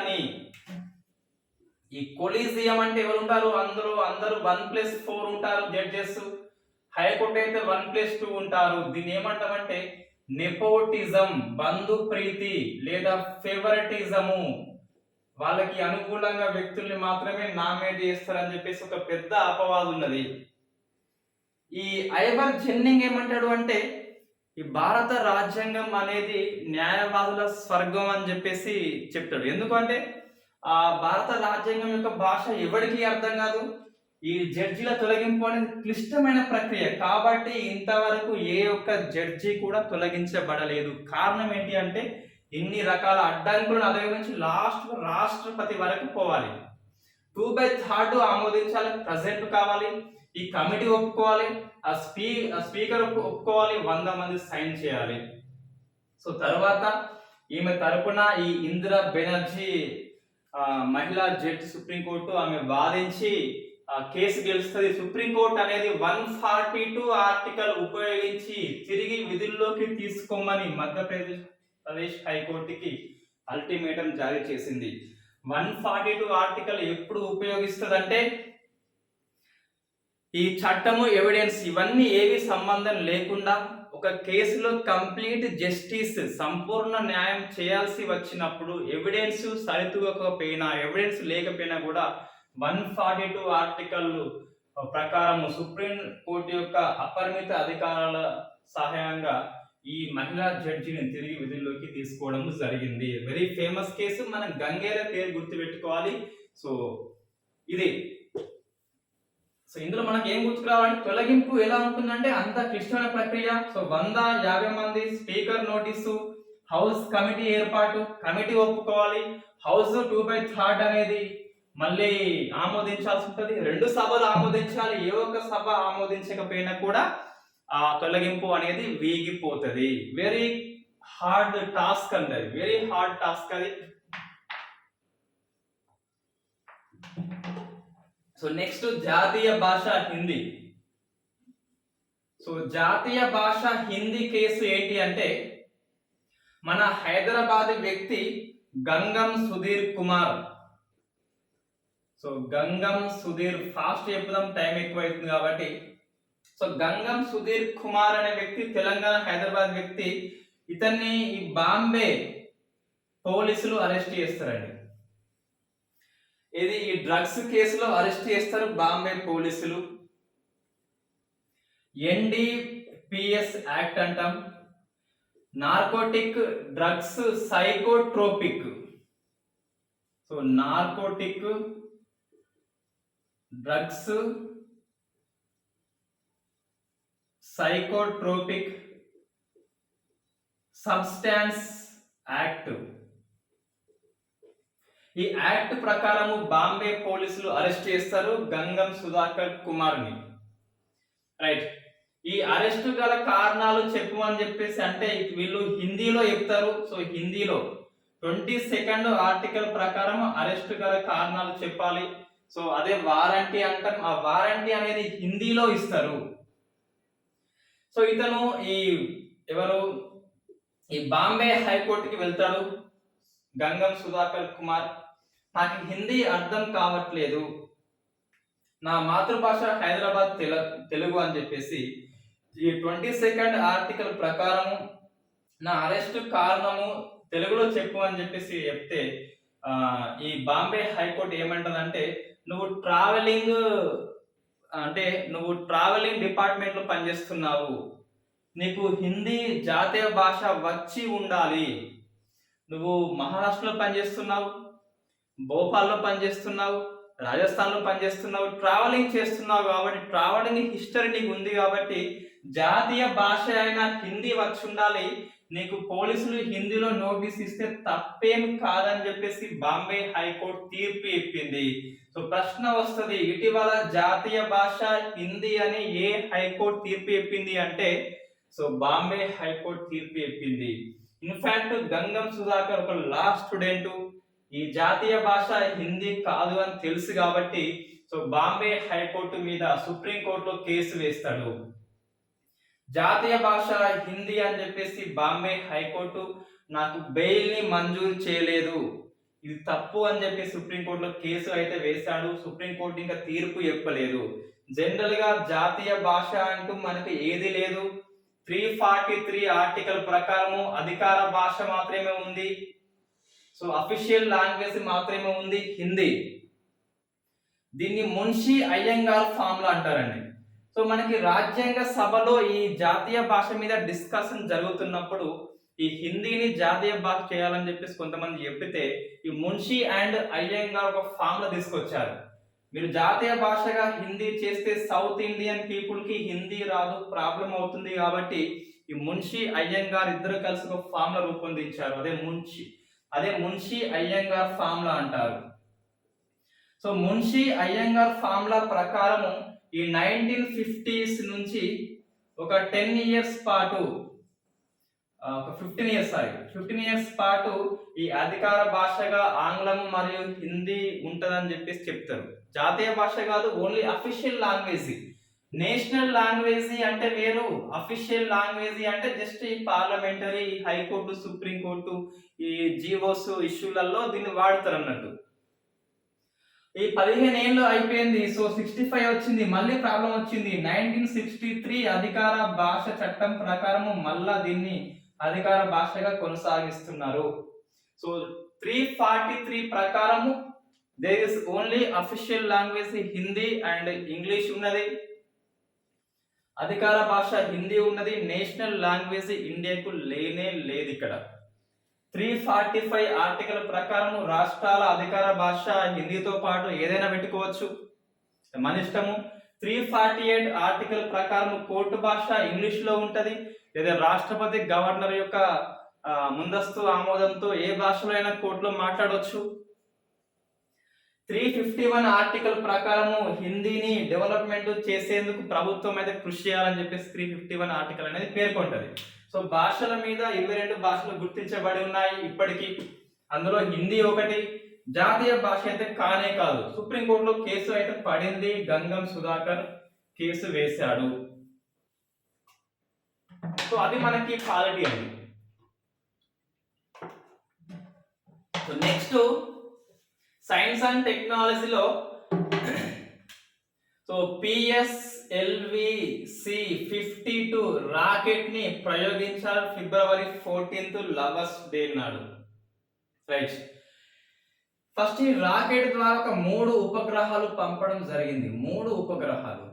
అంటే ఎవరు ఉంటారు, అందరూ 1+4 ఉంటారు జడ్జెస్. హైకోర్టు అయితే 1+2 ఉంటారు. దీన్ని ఏమంటామంటే నెపోటిజం, బంధు ప్రీతి లేదా ఫేవరెటిజము, వాళ్ళకి అనుకూలంగా వ్యక్తుల్ని మాత్రమే నామినేట్ చేస్తారని చెప్పేసి ఒక పెద్ద అపవాదు ఉన్నది. ఈ ఐవర్ జెన్నింగ్ ఏమంటాడు అంటే ఈ భారత రాజ్యాంగం అనేది న్యాయవాదుల స్వర్గం అని చెప్పేసి చెప్తాడు. ఎందుకంటే ఆ భారత రాజ్యాంగం యొక్క భాష ఎవరికి అర్థం కాదు. ఈ జడ్జిల తొలగింపు అనేది క్లిష్టమైన ప్రక్రియ కాబట్టి ఇంతవరకు ఏ ఒక్క జడ్జి కూడా తొలగించబడలేదు. కారణం ఏంటి అంటే ఇన్ని రకాల అడ్డంకులను అధిగమించి లాస్ట్ రాష్ట్రపతి వరకు పోవాలి. 2/3 ఆమోదించాలి, ప్రెసిడెంట్ కావాలి, ఈ కమిటీ ఒప్పుకోవాలి, ఆ స్పీకర్ ఒప్పుకోవాలి, 100 మంది సైన్ చేయాలి. సో తర్వాత ఈమె తరపున ఈ ఇందిరా బెనర్జీ మహిళా జడ్జి సుప్రీంకోర్టు ఆమె వాదించి కేసు గెలుస్తుంది. సుప్రీంకోర్టు అనేది 142 ఆర్టికల్ ఉపయోగించి తిరిగి విధుల్లోకి తీసుకోమని మధ్యప్రదేశ్ హైకోర్టుకి అల్టిమేటం జారీ చేసింది. 142 ఆర్టికల్ ఎప్పుడు ఉపయోగిస్తుందంటే ఈ చట్టము, ఎవిడెన్స్ ఇవన్నీ ఏవి సంబంధం లేకుండా ఒక కేసులో కంప్లీట్ జస్టిస్, సంపూర్ణ న్యాయం చేయాల్సి వచ్చినప్పుడు ఎవిడెన్స్ సరితూగకపోయినా, ఎవిడెన్స్ లేకపోయినా కూడా 142 ఆర్టికల్ ప్రకారం సుప్రీం కోర్టు యొక్క అపరిమిత అధికారాల సహాయంగా ఈ మహిళా జడ్జిని తిరిగి విధుల్లోకి తీసుకోవడం జరిగింది. Very famous case. మనం గంగేర పేరు గుర్తుపెట్టుకోవాలి. సో ఇది ఇందులో మనకి ఏం గుర్తుకురావాలంటే తొలగింపు ఎలా ఉంటుందంటే అంత క్లిష్టమైన ప్రక్రియ. సో 150 మంది, స్పీకర్ నోటీసు, హౌస్ కమిటీ ఏర్పాటు, కమిటీ ఒప్పుకోవాలి, హౌస్ 2/3 అనేది మళ్ళీ ఆమోదించాల్సి ఉంటుంది, 2 సభలు ఆమోదించాలి. ఏ ఒక్క సభ ఆమోదించకపోయినా కూడా ఆ తొలగింపు అనేది వీగిపోతుంది. వెరీ హార్డ్ టాస్క్ అండి, వెరీ హార్డ్ టాస్క్ అది. సో నెక్స్ట్ జాతీయ భాష హిందీ. సో జాతీయ భాష హిందీ కేసు ఏంటి అంటే మన హైదరాబాద్ వ్యక్తి గంగం సుధీర్ కుమార్. సో గంగం సుధీర్, ఫాస్ట్ చెప్పుదాం టైం ఎక్కువ అవుతుంది కాబట్టి. సో గంగం సుధీర్ కుమార్ అనే వ్యక్తి తెలంగాణ హైదరాబాద్ వ్యక్తి. ఇతన్ని ఈ బాంబే పోలీసులు అరెస్ట్ చేస్తారండి. ఇది ఈ డ్రగ్స్ కేసులో అరెస్ట్ చేస్తారు బాంబే పోలీసులు. NDPS యాక్ట్ అంటాం, narcotic drugs psychotropic. So narcotic drugs psychotropic substance act. ఈ యాక్ట్ ప్రకారము బాంబే పోలీసులు అరెస్ట్ చేస్తారు గంగం సుధాకర్ కుమార్ని. రైట్. ఈ అరెస్ట్ గల కారణాలు చెప్పమని చెప్పేసి అంటే వీళ్ళు హిందీలో చెప్తారు. సో హిందీలో 22nd ఆర్టికల్ ప్రకారం అరెస్ట్ గల కారణాలు చెప్పాలి. సో అదే వారంటీ అంటాం. ఆ వారంటీ అనేది హిందీలో ఇస్తారు. సో ఇతను ఈ బాంబే హైకోర్టుకి వెళ్తాడు గంగం సుధాకర్ కుమార్. నాకు హిందీ అర్థం కావట్లేదు, నా మాతృభాష హైదరాబాద్ తెలుగు అని చెప్పేసి ఈ 22nd ఆర్టికల్ ప్రకారము నా అరెస్ట్ కారణము తెలుగులో చెప్పు అని చెప్పేసి చెప్తే ఈ బాంబే హైకోర్టు ఏమంటదంటే నువ్వు ట్రావెలింగ్ డిపార్ట్మెంట్ లో పనిచేస్తున్నావు, నీకు హిందీ జాతీయ భాష వచ్చి ఉండాలి, నువ్వు మహారాష్ట్రలో పనిచేస్తున్నావు, భోపాల్లో పనిచేస్తున్నావు, రాజస్థాన్లో పనిచేస్తున్నావు, ట్రావెలింగ్ చేస్తున్నావు కాబట్టి ట్రావెలింగ్ హిస్టరీ నీకు ఉంది కాబట్టి జాతీయ భాష అయినా హిందీ వచ్చి ఉండాలి, నీకు పోలీసులు హిందీలో నోటీస్ ఇస్తే తప్పేం కాదని చెప్పేసి బాంబే హైకోర్టు తీర్పు చెప్పింది. సో ప్రశ్న వస్తుంది, ఇటీవల జాతీయ భాష హిందీ అని ఏ హైకోర్టు తీర్పు చెప్పింది అంటే సో బాంబే హైకోర్టు తీర్పు చెప్పింది. ఇన్ఫాక్ట్ గంగం సుధాకర్ ఒక లా స్టూడెంట్, ఈ జాతీయ భాష హిందీ కాదు అని తెలుసు కాబట్టి సో బాంబే హైకోర్టు మీద సుప్రీం కోర్టులో కేసు వేస్తాడు. జాతీయ భాష హిందీ అని చెప్పేసి బాంబే హైకోర్టు నాకు బెయిల్ ని మంజూరు చేయలేదు, ఇది తప్పు అని చెప్పి సుప్రీంకోర్టులో కేసు అయితే వేశాడు. సుప్రీంకోర్టు ఇంకా తీర్పు చెప్పలేదు. జనరల్ గా జాతీయ భాష అంటూ మనకి ఏది లేదు. 343 ఆర్టికల్ ప్రకారము అధికార భాష మాత్రమే ఉంది. సో అఫీషియల్ లాంగ్వేజ్ మాత్రమే ఉంది హిందీ. దీన్ని మున్షి అయ్యంగార్ ఫార్ములా అంటారండి. సో మనకి రాజ్యాంగ సభలో ఈ జాతీయ భాష మీద డిస్కషన్ జరుగుతున్నప్పుడు ఈ హిందీని జాతీయ భాష చేయాలని చెప్పేసి కొంతమంది చెప్పితే ఈ మున్షి అండ్ అయ్యంగార్ ఒక ఫార్ములా తీసుకొచ్చారు. మీరు జాతీయ భాషగా హిందీ చేస్తే సౌత్ ఇండియన్ పీపుల్ కి హిందీ రాదు, ప్రాబ్లం అవుతుంది, కాబట్టి ఈ మున్షి అయ్యంగార్ ఇద్దరు కలిసి ఒక ఫార్ములా రూపొందించారు. అదే మున్షి అయ్యంగార్ ఫార్ములా అంటారు. సో మున్షి అయ్యంగార్ ఫార్ములా ప్రకారము ఈ 1950s నుంచి ఒక 10 years పాటు ఒక 15 years పాటు ఈ అధికార భాషగా ఆంగ్లం మరియు హిందీ ఉంటదని చెప్పేసి చెప్తారు. జాతీయ భాష కాదు, only official language. National language అంటే వేరు, అఫీషియల్ లాంగ్వేజ్ అంటే జస్ట్ ఈ పార్లమెంటరీ, హైకోర్టు, సుప్రీంకోర్టు ఈ జీవోస్ ఇష్యూలలో దీన్ని వాడతారు అన్నట్టు. ఈ 15 ఏళ్ళు అయిపోయింది. సో 65 వచ్చింది, మళ్ళీ ప్రాబ్లం వచ్చింది. 1963 అధికార భాష చట్టం ప్రకారము మళ్ళా దీన్ని అధికార భాషగా కొనసాగిస్తున్నారు. సో 343 ప్రకారము there is only official language Hindi and English ఉన్నది, అధికార భాష హిందీ ఉన్నది, నేషనల్ లాంగ్వేజ్ ఇండియాకు లేనే లేదు. ఇక్కడ 345 ఆర్టికల్ ప్రకారం రాష్ట్రాల అధికార భాష హిందీతో పాటు ఏదైనా పెట్టుకోవచ్చు, మన ఇష్టము. 348 ఆర్టికల్ ప్రకారం కోర్టు భాష ఇంగ్లీష్ లో ఉంటది, లేదా రాష్ట్రపతి గవర్నర్ యొక్క ముందస్తు ఆమోదంతో ఏ భాషలో అయినా కోర్టులో మాట్లాడవచ్చు. 351 ఆర్టికల్ ప్రకారము హిందీని డెవలప్మెంట్ చేసేందుకు ప్రభుత్వం అయితే కృషి చేయాలని చెప్పేసి 351 ఆర్టికల్ అనేది పేర్కొంటది. సో భాషల మీద 22 భాషలు గుర్తించబడి ఉన్నాయి ఇప్పటికీ. అందులో హిందీ ఒకటి. జాతీయ భాష అయితే కానే కాదు. సుప్రీంకోర్టులో కేసు అయితే పడింది, గంగం సుధాకర్ కేసు వేశాడు. సో అది మనకి క్వాలిటీ అండి. సో నెక్స్ట్ సైన్స్ అండ్ టెక్నాలజీలో సో PSLV-C-52 రాకెట్ ని ప్రయోగించారు February 14th లవర్స్ డే నాడు. రైట్. ఫస్ట్ ఈ రాకెట్ ద్వారా ఒక 3 ఉపగ్రహాలు పంపడం జరిగింది. 3 ఉపగ్రహాలు.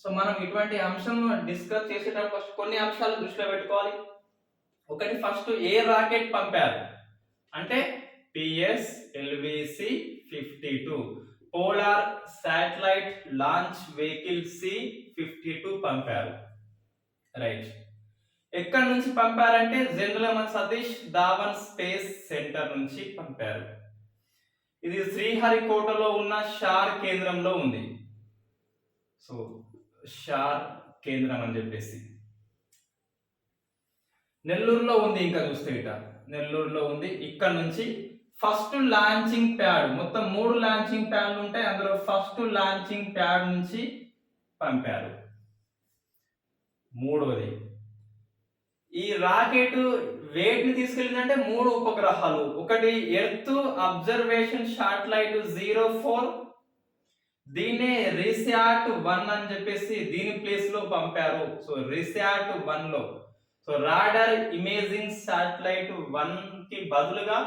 సో మనం ఇటువంటి అంశం డిస్కస్ చేసేటప్పుడు ఫస్ట్ కొన్ని అంశాలు దృష్టిలో పెట్టుకోవాలి. ఒకటి, ఫస్ట్ ఏ రాకెట్ పంపారు అంటే PSLV-C-52 polar satellite launch vehicle C-52 పంపారు. రైట్. ఎక్కడి నుంచి పంపారంటే general Satish Dhawan space centre నుంచి పంపారు. ఇది శ్రీహరికోటలో ఉన్న షార్ కేంద్రంలో ఉంది. సో షార్ కేంద్రం అని చెప్పేసి నెల్లూరులో ఉంది. ఇంకా చూస్తే ఇట నెల్లూరులో ఉంది. ఇక్కడ నుంచి ఫస్ట్ లాంచింగ్ ప్యాడ్, మొత్తం 3 లాంచింగ్ ప్యాడ్లు ఉంటాయి, అందులో ఫస్ట్ లాంచింగ్ ప్యాడ్ నుంచి పంపారు. మూడవది, ఈ రాకెట్ వేటిని తీసుకెళ్ళిందంటే 3 ఉపగ్రహాలు. ఒకటి ఎర్త్ అబ్జర్వేషన్ శాటిలైట్ 04, దీన్నే రిశాట్ 1 అని చెప్పేసి దీని ప్లేస్ లో పంపారు. సో రిశాట్ 1 లో సో రాడార్ ఇమేజింగ్ శాటిలైట్ 1 కి బదులుగా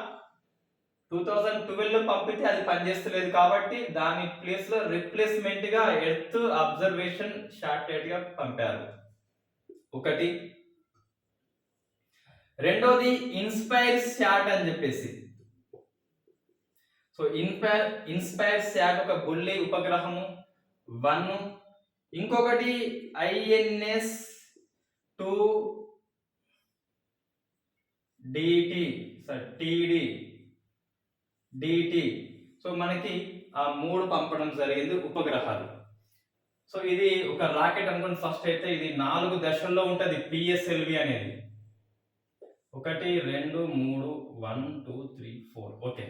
2012 లో పంపితే అది పనిచేస్తలేదు, కాబట్టి దాని ప్లేస్ లో రిప్లేస్మెంట్ గా ఎర్త్ అబ్జర్వేషన్ శాటిలైట్ గా పంపారు. ఒకటి. రెండోది ఇన్స్పైర్ శాట్ అని చెప్పేసి. సో ఇన్స్పైర్ శాట్ ఒక బుల్లి ఉపగ్రహము 1. ఇంకొకటి INS 2DT. సో మనకి ఆ 3 పంపడం జరిగింది ఉపగ్రహాలు. సో ఇది ఒక రాకెట్ అనుకోండి. ఫస్ట్ అయితే ఇది 4 దశల్లో ఉంటది PSLV అనేది. 1 2 3 1 2 3 4. ఓకే.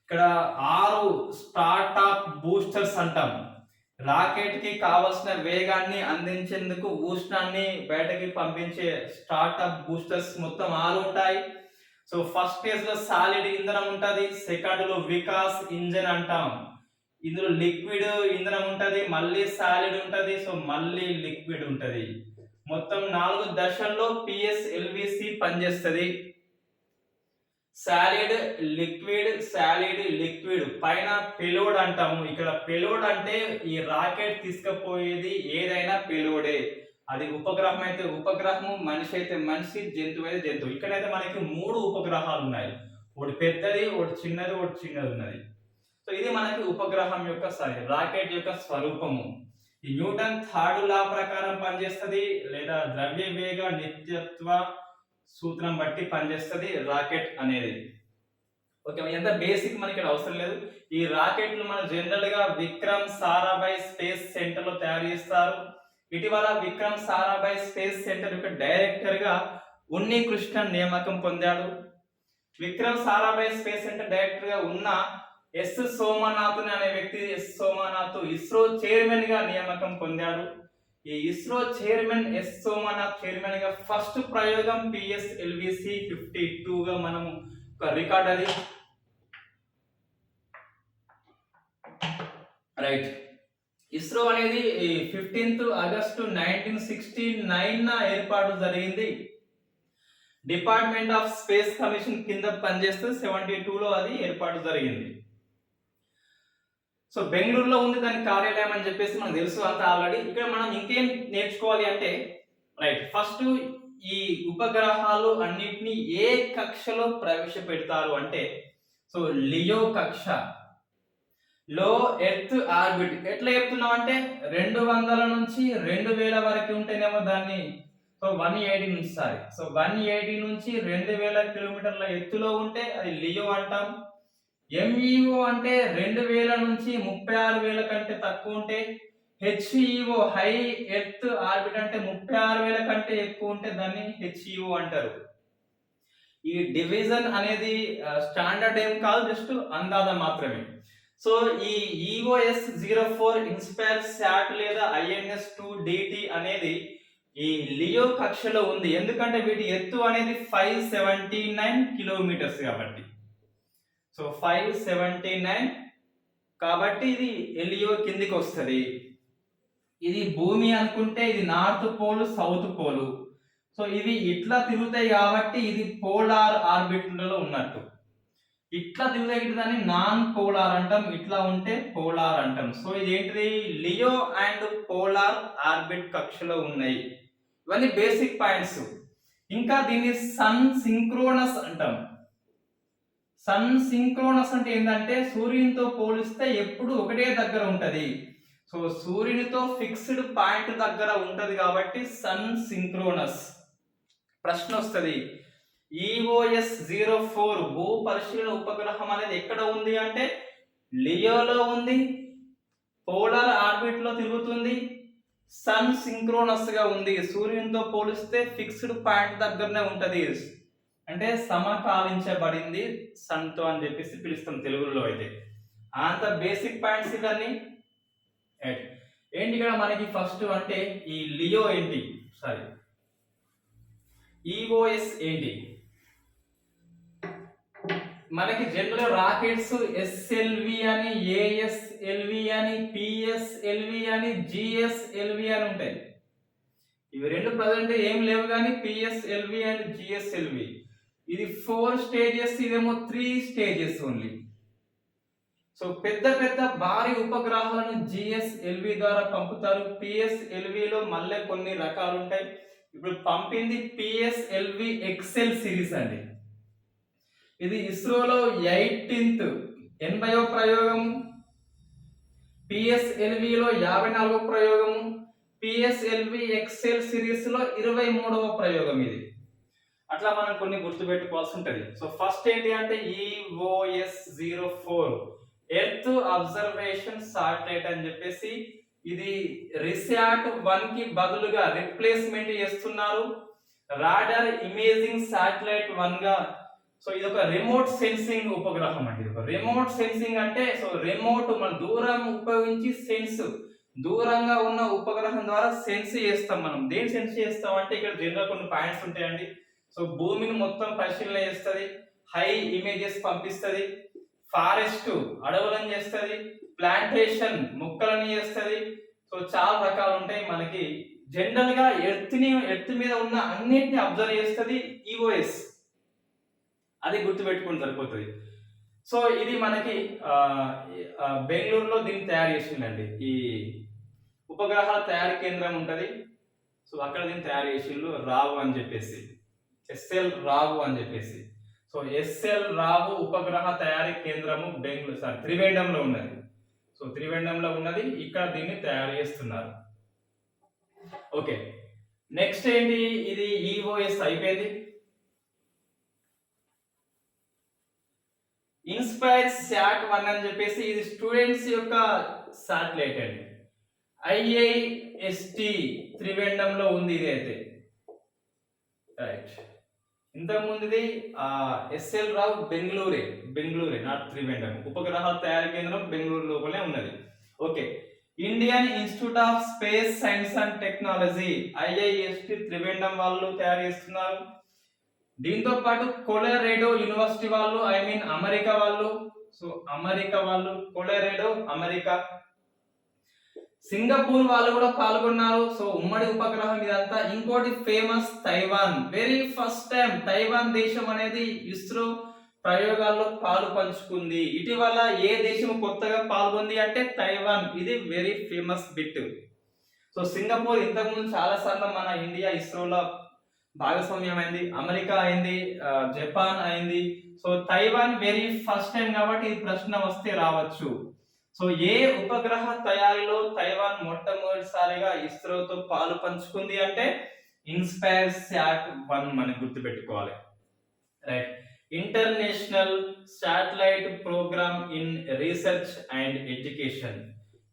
ఇక్కడ 6 స్టార్ట్అప్ బూస్టర్స్ అంటాం. రాకెట్ కి కావలసిన వేగాన్ని అందించేందుకు ఉష్ణాన్ని బయటకి పంపించే స్టార్ట్అప్ బూస్టర్స్ మొత్తం 6 ఉంటాయి. సో ఫస్ట్ ఫేజ్ లో సాలిడ్ ఇంధనం ఉంటది, సెకండ్ లో వికాస్ ఇంజన్ అంటాం, ఇందులో లిక్విడ్ ఇంధనం ఉంటది, మళ్ళీ సాలిడ్ ఉంటది, సో మళ్ళీ లిక్విడ్ ఉంటది. మొత్తం 4 దశల్లో పిఎస్ఎల్విసి పనిచేస్తుంది. సాలిడ్ లిక్విడ్ పైన పెలోడ్ అంటాము. ఇక్కడ పెలోడ్ అంటే ఈ రాకెట్ తీసుకుపోయేది ఏదైనా పెలోడే. అది ఉపగ్రహం అయితే ఉపగ్రహము, మనిషి అయితే మనిషి, జంతువు అయితే జంతువు. ఇక్కడైతే మనకి 3 ఉపగ్రహాలు ఉన్నాయి. ఒకటి పెద్దది, ఒకటి చిన్నది, ఒకటి చిన్నది ఉన్నది. సో ఇది మనకి ఉపగ్రహం యొక్క రాకెట్ యొక్క స్వరూపము. ఈ న్యూటన్ థర్డ్ లా ప్రకారం పనిచేస్తుంది, లేదా ద్రవ్య వేగ నిత్యత్వ సూత్రం బట్టి పనిచేస్తుంది రాకెట్ అనేది. ఓకే, ఎంత బేసిక్ మనకి ఇక్కడ అవసరం లేదు. ఈ రాకెట్లు మన జనరల్ గా విక్రమ్ సారాభాయ్ స్పేస్ సెంటర్ లో తయారు చేస్తారు. ఇటీవల విక్రమ్ సారాభాయ్ స్పేస్ సెంటర్ యొక్క డైరెక్టర్ గా ఉన్ని కృష్ణన్ నియామకం పొందాడు. Vikram Sarabhai space centre director గా ఉన్న ఎస్ సోమనాథ్ అనే వ్యక్తి, సోమనాథ్ ఇస్రో చైర్మన్ గా నియామకం పొందాడు. ఈ ఇస్రో చైర్మన్ సోమనాథ్ చైర్మన్ గా ఫస్ట్ ప్రయోగం పిఎస్ఎల్విసి 52 గా మనం ఒక రికార్డ్ అది. రైట్, ఇస్రో అనేది 15th ఆగస్టు 1969 ఏర్పాటు జరిగింది. డిపార్ట్మెంట్ ఆఫ్ స్పేస్ కమిషన్ కింద పనిచేస్తూ 72 లో అది ఏర్పాటు జరిగింది. సో బెంగళూరులో ఉంది దాని కార్యాలయం అని చెప్పేసి మనకు తెలుసు అంతా ఆల్రెడీ. ఇక్కడ మనం ఇంకేం నేర్చుకోవాలి అంటే, రైట్, ఫస్ట్ ఈ ఉపగ్రహాలు అన్నిటినీ ఏ కక్షలో ప్రవేశపెడతారు అంటే, సో లియో కక్ష, లో ఎర్త్ ఆర్బిట్. ఎట్లా చెప్తున్నాం అంటే 200 నుంచి 2000 వరకు ఉంటేనేమో దాన్ని, సో 180 నుంచి సో 180 నుంచి 2000 కిలోమీటర్ల ఎత్తులో ఉంటే అది లియో అంటాం. ఎంఈఓ అంటే 2000 నుంచి 36,000 కంటే తక్కువ ఉంటే, హెచ్ఈఓ హై ఎర్త్ ఆర్బిట్ అంటే 36,000 కంటే ఎక్కువ ఉంటే దాన్ని హెచ్ఈఓ అంటారు. ఈ డివిజన్ అనేది స్టాండర్డ్ ఏం కాదు, జస్ట్ అందాజ మాత్రమే. సో ఈ ఈఓఎస్ 04 ఇన్స్పైర్ శాట్ లేదా INS-2 అనేది ఈ లియో కక్షలో ఉంది. ఎందుకంటే వీటి ఎత్తు అనేది 579 కిలోమీటర్స్ కాబట్టి. సో 579 కాబట్టి ఇది లియో కిందికి వస్తుంది. ఇది భూమి అనుకుంటే ఇది north pole, south pole. So ఇవి ఇట్లా తిరుగుతాయి కాబట్టి ఇది పోలార్ ఆర్బిట్ లో ఉన్నట్టు. ఇట్లా తిరుగుతాయి దాన్ని నాన్ పోలార్ అంటాం, ఇట్లా ఉంటే పోలార్ అంటాం. సో ఇది ఏంటిది, లియో అండ్ పోలార్ ఆర్బిట్ కక్షలో ఉన్నాయి. ఇవన్నీ బేసిక్ పాయింట్స్. ఇంకా దీన్ని సన్ సింక్రోనస్ అంటాం. సన్ సింక్రోనస్ అంటే ఏంటంటే సూర్యునితో పోలిస్తే ఎప్పుడు ఒకటే దగ్గర ఉంటది. సో సూర్యునితో ఫిక్స్డ్ పాయింట్ దగ్గర ఉంటది కాబట్టి సన్ సింక్రోనస్. ప్రశ్న వస్తుంది, ఈఓఎస్ 04 భూ పరిశీలన ఉపగ్రహం అనేది ఎక్కడ ఉంది అంటే లియోలో ఉంది, పోలార్ ఆర్బిట్ లో తిరుగుతుంది, సన్ సింక్రోనస్ గా ఉంది. సూర్యునితో పోలిస్తే ఫిక్స్డ్ పాయింట్ దగ్గరనే ఉంటది, అంటే సమకాలించబడింది సన్ తో అని చెప్పేసి పిలుస్తాం తెలుగులో అయితే. అంత బేసిక్ పాయింట్స్ ఇవన్నీ. ఏంటి ఇక్కడ మనకి ఫస్ట్ అంటే ఈ లియో ఏంటి, సారీ ఈఓఎస్ ఏంటి. మనకి జనరల్ రాకెట్స్ ఎస్ఎల్వి అని, ఏఎస్ఎల్వి అని, పిఎస్ఎల్వి అని, జిఎస్ఎల్వి అని ఉంటాయి. ఇవి రెండు ప్రజెంట్ ఏం లేవు కానీ పిఎస్ఎల్వి అండ్ జిఎస్ఎల్వి. ఇది 4 స్టేజెస్, ఇదేమో 3 స్టేజెస్ ఓన్లీ. సో పెద్ద పెద్ద భారీ ఉపగ్రహాలను జిఎస్ఎల్వి ద్వారా పంపుతారు. పిఎస్ఎల్విలో మళ్ళీ కొన్ని రకాలు ఉంటాయి. ఇప్పుడు పంపింది పిఎస్ఎల్వి ఎక్సెల్ సిరీస్ అండి. ఇది ఇస్రోలో 18th 80వ ప్రయోగము, పిఎస్ఎల్విలో 54వ ప్రయోగము, పిఎస్ఎల్వి ఎక్సెల్ సిరీస్ లో 23వ ప్రయోగం ఇది. అట్లా మనం కొన్ని గుర్తుపెట్టుకోవాల్సి ఉంటుంది. సో ఫస్ట్ ఏంటి అంటే ఈఓఎస్ 04 ఎర్త్ అబ్జర్వేషన్ సాటిలైట్ అని చెప్పేసి, ఇది రిసాట్ 1 కి బదులుగా రిప్లేస్మెంట్ చేస్తున్నారు. రాడార్ ఇమేజింగ్ సాటిలైట్ 1 గా. సో ఇది ఒక రిమోట్ సెన్సింగ్ ఉపగ్రహం అండి. రిమోట్ సెన్సింగ్ అంటే సో రిమోట్ మన దూరం ఉపయోగించి సెన్స్ దూరంగా ఉన్న ఉపగ్రహం ద్వారా సెన్స్ చేస్తాం. మనం దేని సెన్స్ చేస్తాం అంటే ఇక్కడ జనరల్ కొన్ని పాయింట్స్ ఉంటాయండి. సో భూమిని మొత్తం పరిశీలన చేస్తుంది, హై ఇమేజెస్ పంపిస్తుంది, ఫారెస్ట్ అడవులను చేస్తుంది, ప్లాంటేషన్ మొక్కలను చేస్తుంది. సో చాలా రకాలు ఉంటాయి. మనకి జనరల్ గా ఎర్త్ మీద ఉన్న అన్నిటిని అబ్జర్వ్ చేస్తుంది ఈఓఎస్. అది గుర్తుపెట్టుకుని సరిపోతుంది. సో ఇది మనకి బెంగళూరులో దీన్ని తయారు చేసిందండి. ఈ ఉపగ్రహాల తయారీ కేంద్రం ఉంటది. సో అక్కడ దీన్ని తయారు చేసిండ్రు రావు అని చెప్పేసి, ఎస్ఎల్ రావు అని చెప్పేసి. సో ఎస్ఎల్ రావు ఉపగ్రహ తయారీ కేంద్రము త్రివేండంలో ఉన్నది. సో త్రివేండంలో ఉన్నది, ఇక్కడ దీన్ని తయారు చేస్తున్నారు. ఓకే, నెక్స్ట్ ఏంటి, ఇది ఈఓఎస్ అయిపోయింది. ఇన్స్పైర్ శాట్-1 అని చెప్పేసి ఇది స్టూడెంట్స్ యొక్క శాటిలైట్ అండి. ఐఐఎస్టి త్రివేండంలో ఉంది ఇది అయితే. రైట్, ఇంతకుముందుది ఎస్ఎల్ రావు బెంగళూరే నాట్ త్రివేండం. ఉపగ్రహాల తయారీ కేంద్రం బెంగళూరు లోపలే ఉన్నది. Okay, Indian institute of space science and technology IIST Trivandrum వాళ్ళు తయారు చేస్తున్నారు. దీంతో పాటు కొలరేడో యూనివర్సిటీ వాళ్ళు, అమెరికా వాళ్ళు. సో అమెరికా వాళ్ళు, కొలరేడో అమెరికా, సింగపూర్ వాళ్ళు కూడా పాల్గొన్నారు. సో ఉమ్మడి ఉపగ్రహం ఇదంతా. ఇంకోటి famous Taiwan. Very first time Taiwan దేశం అనేది ఇస్రో ప్రయోగాల్లో పాలు పంచుకుంది. ఇటీవల ఏ దేశం కొత్తగా పాల్గొంది అంటే తైవాన్. ఇది very famous bit. So Singapore ఇంతకుముందు చాలా సార్లు మన ఇండియా ఇస్రోలో భాగస్వామ్యం అయింది, అమెరికా అయింది, జపాన్ అయింది. So Taiwan very first time కాబట్టి ఈ ప్రశ్న వస్తే రావచ్చు. సో ఏ ఉపగ్రహ తయారీలో తైవాన్ మొట్టమొదటిసారిగా ఇస్రోతో పాలు పంచుకుంది అంటే ఇన్స్పైర్ శాట్-1 మనం గుర్తుపెట్టుకోవాలి. Right, international satellite programme in research and education.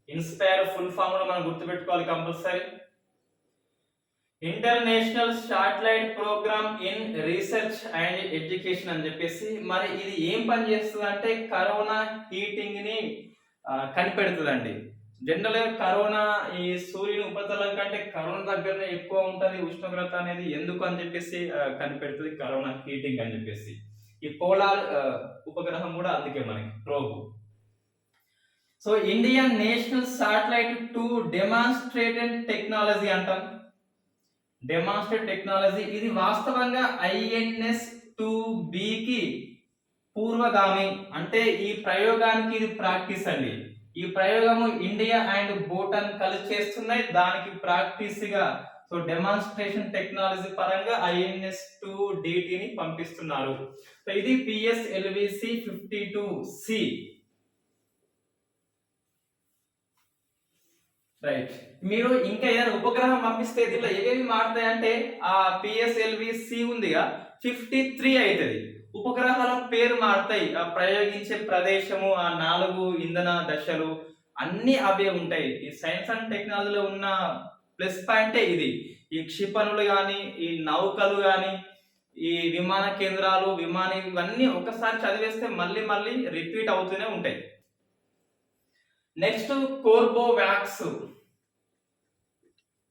INSPIRE full form లో మనం గుర్తుపెట్టుకోవాలి compulsory. International satellite programme in research and education అని చెప్పేసి. మరి ఇది ఏం పని చేస్తుంది అంటే కరోనా హీటింగ్ ని కనిపెడుతుందండి. జనరల్ గా కరోనా ఈ సూర్యుని ఉపరితలం కంటే కరోనా దగ్గరనే ఎక్కువ ఉంటది ఉష్ణోగ్రత అనేది. ఎందుకు అని చెప్పేసి కనిపెడుతుంది కరోనా హీటింగ్ అని చెప్పేసి. ఈ పోలార్ ఉపగ్రహం కూడా అందుకే మనకి probe. So Indian national satellite to demonstrated technology అంటాం. డెమాన్స్ట్రేట్ టెక్నాలజీ ఇది వాస్తవంగా INS-2B కి పూర్వగామి. అంటే ఈ ప్రయోగానికి ఇది ప్రాక్టీస్ అండి. ఈ ప్రయోగము ఇండియా అండ్ భూటాన్ కలిసి చేస్తున్నాయి, దానికి ప్రాక్టీస్ గా. సో డెమాన్స్ట్రేషన్ టెక్నాలజీ పరంగా INS-2DT ని పంపిస్తున్నారు. సో ఇది PSLV-C-52C. రైట్, మీరు ఇంకా ఏదైనా ఉపగ్రహం పంపిస్తే దీనిలో ఏవేవి మారుతాయంటే ఆ PSLV-C ఉందిగా 53 అవుతుంది. ఉపగ్రహాల పేరు మారుతాయి, ఆ ప్రయోగించే ప్రదేశము, ఆ 4 ఇంధన దశలు అన్ని అవే ఉంటాయి. ఈ సైన్స్ అండ్ టెక్నాలజీలో ఉన్న ప్లస్ పాయింటే ఇది. ఈ క్షిపణులు కానీ, ఈ నౌకలు కానీ, ఈ విమాన కేంద్రాలు, ఇవన్నీ ఒకసారి చదివేస్తే మళ్ళీ మళ్ళీ రిపీట్ అవుతూనే ఉంటాయి. నెక్స్ట్ కోర్బోవాక్స్.